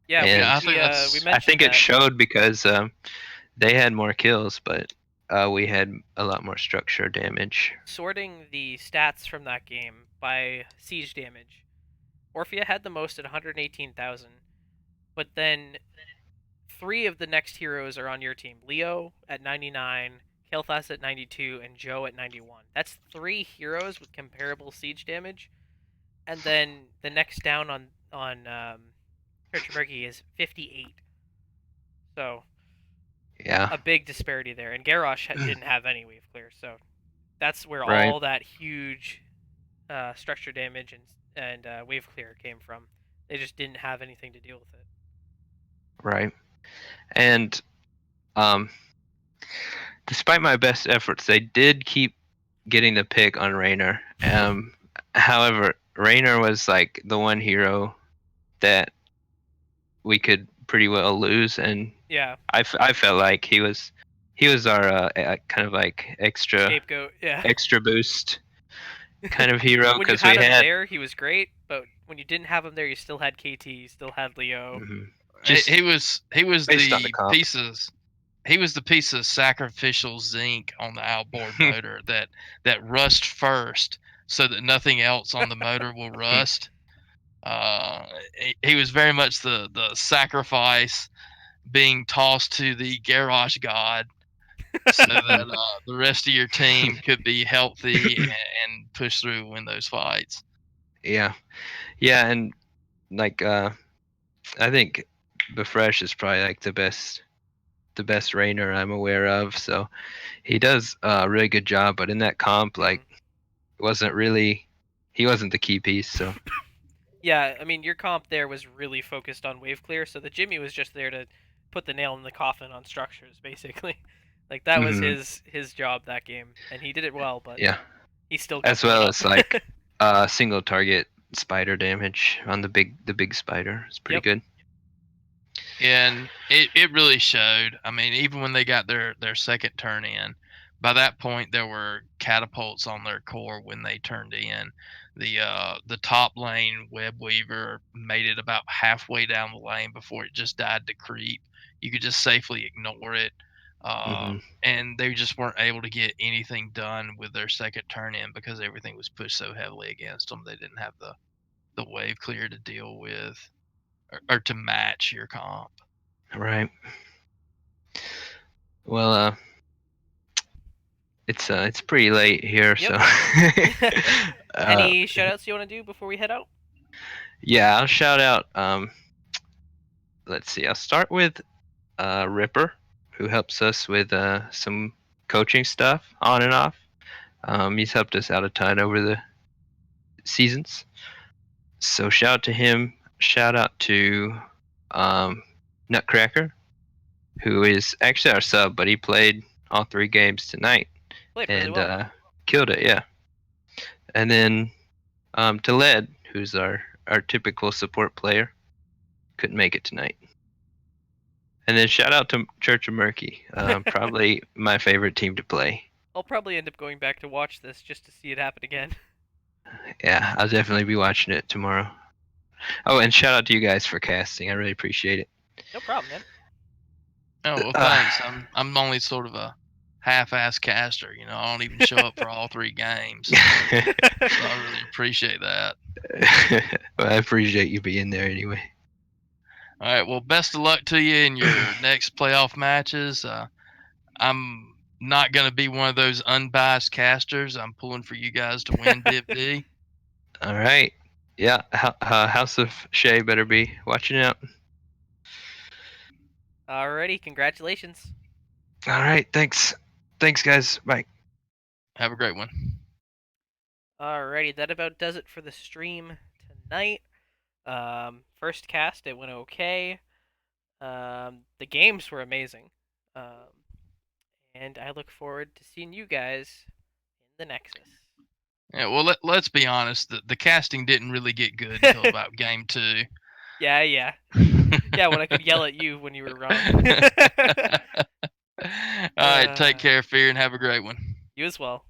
Yeah, we And Yeah, I we think uh we that's I mentioned think it that showed because they had more kills, but we had a lot more structure damage. sorting the stats from that game by siege damage. Orphea had the most at 118,000, but then three of the next heroes are on your team. Leo at 99, Kael'thas at 92, and Joe at 91. That's three heroes with comparable siege damage. And then the next down on Church of Murky is 58. So Yeah. a big disparity there. And Garrosh didn't have any wave clear, so That's where Right. all that huge structure damage and wave clear came from. They just didn't have anything to deal with it. Right. And um, despite my best efforts, they did keep getting the pick on Raynor. However, Raynor was like the one hero that we could pretty well lose, and Yeah, I felt like he was our kind of like scapegoat. Yeah. extra boost kind of hero When you because we had him had there, he was great, but when you didn't have him there, you still had KT, you still had Leo. mhm, He, just he was he was based on the the comp. pieces. He was the piece of sacrificial zinc on the outboard motor that rust first, so that nothing else on the motor will rust. Uh, he was very much the sacrifice being tossed to the garage god, so that the rest of your team could be healthy and push through and win those fights. Yeah, yeah, and like I think Befresh is probably like the best Rainer I'm aware of. So he does a really good job, but in that comp, Mhm. like, wasn't really he wasn't the key piece. So Yeah, I mean, your comp there was really focused on wave clear, so the Jimmy was just there to put the nail in the coffin on structures, basically. Like that was mhm, his job that game, and he did it well, but yeah, he still got as blown well up. as like single target spider damage on the big spider. It's pretty Yep. good. And it really showed. I mean, even when they got their second turn in, by that point there were catapults on their core when they turned in. The top lane web weaver made it about halfway down the lane before it just died to creep. You could just safely ignore it. Hmm. And they just weren't able to get anything done with their second turn in because everything was pushed so heavily against them. They didn't have the wave clear to deal with or to match your comp. Right. Well, it's pretty late here, Yep. so uh, Any shoutouts you want to do before we head out? yeah, I'll shout out. Let's see. I'll start with Ripper, who helps us with some coaching stuff on and off. He's helped us out a ton over the seasons. So shout out to him. Shout out to um, Nutcracker, who is actually our sub, but he played all 3 games tonight Played really and well. killed it. Yeah. And then to Led, who's our typical support player, couldn't make it tonight. And then shout out to Church of Murky, probably my favorite team to play. I'll probably end up going back to watch this just to see it happen again. Yeah, I'll definitely be watching it tomorrow. Oh, and shout out to you guys for casting. I really appreciate it. No problem, man. Oh well, Uh, thanks. I'm only sort of a half-ass caster. You know, I don't even show up for all 3 games, so I really appreciate that. well, I appreciate you being there anyway. All right, well, best of luck to you in your next playoff matches. I'm not gonna be one of those unbiased casters. I'm pulling for you guys to win Div D. All right. Yeah, House of Shay better be watching out. Alrighty, congratulations. All right, thanks. Thanks, guys. Bye. Have a great one. Alrighty, that about does it for the stream tonight. First cast, it went okay. The games were amazing. Um, and I look forward to seeing you guys in the Nexus. Yeah, well, let's be honest. The casting didn't really get good until about game 2. Yeah, yeah. Yeah, when I could yell at you when you were wrong. All right, take care, Fear, and have a great one. You as well.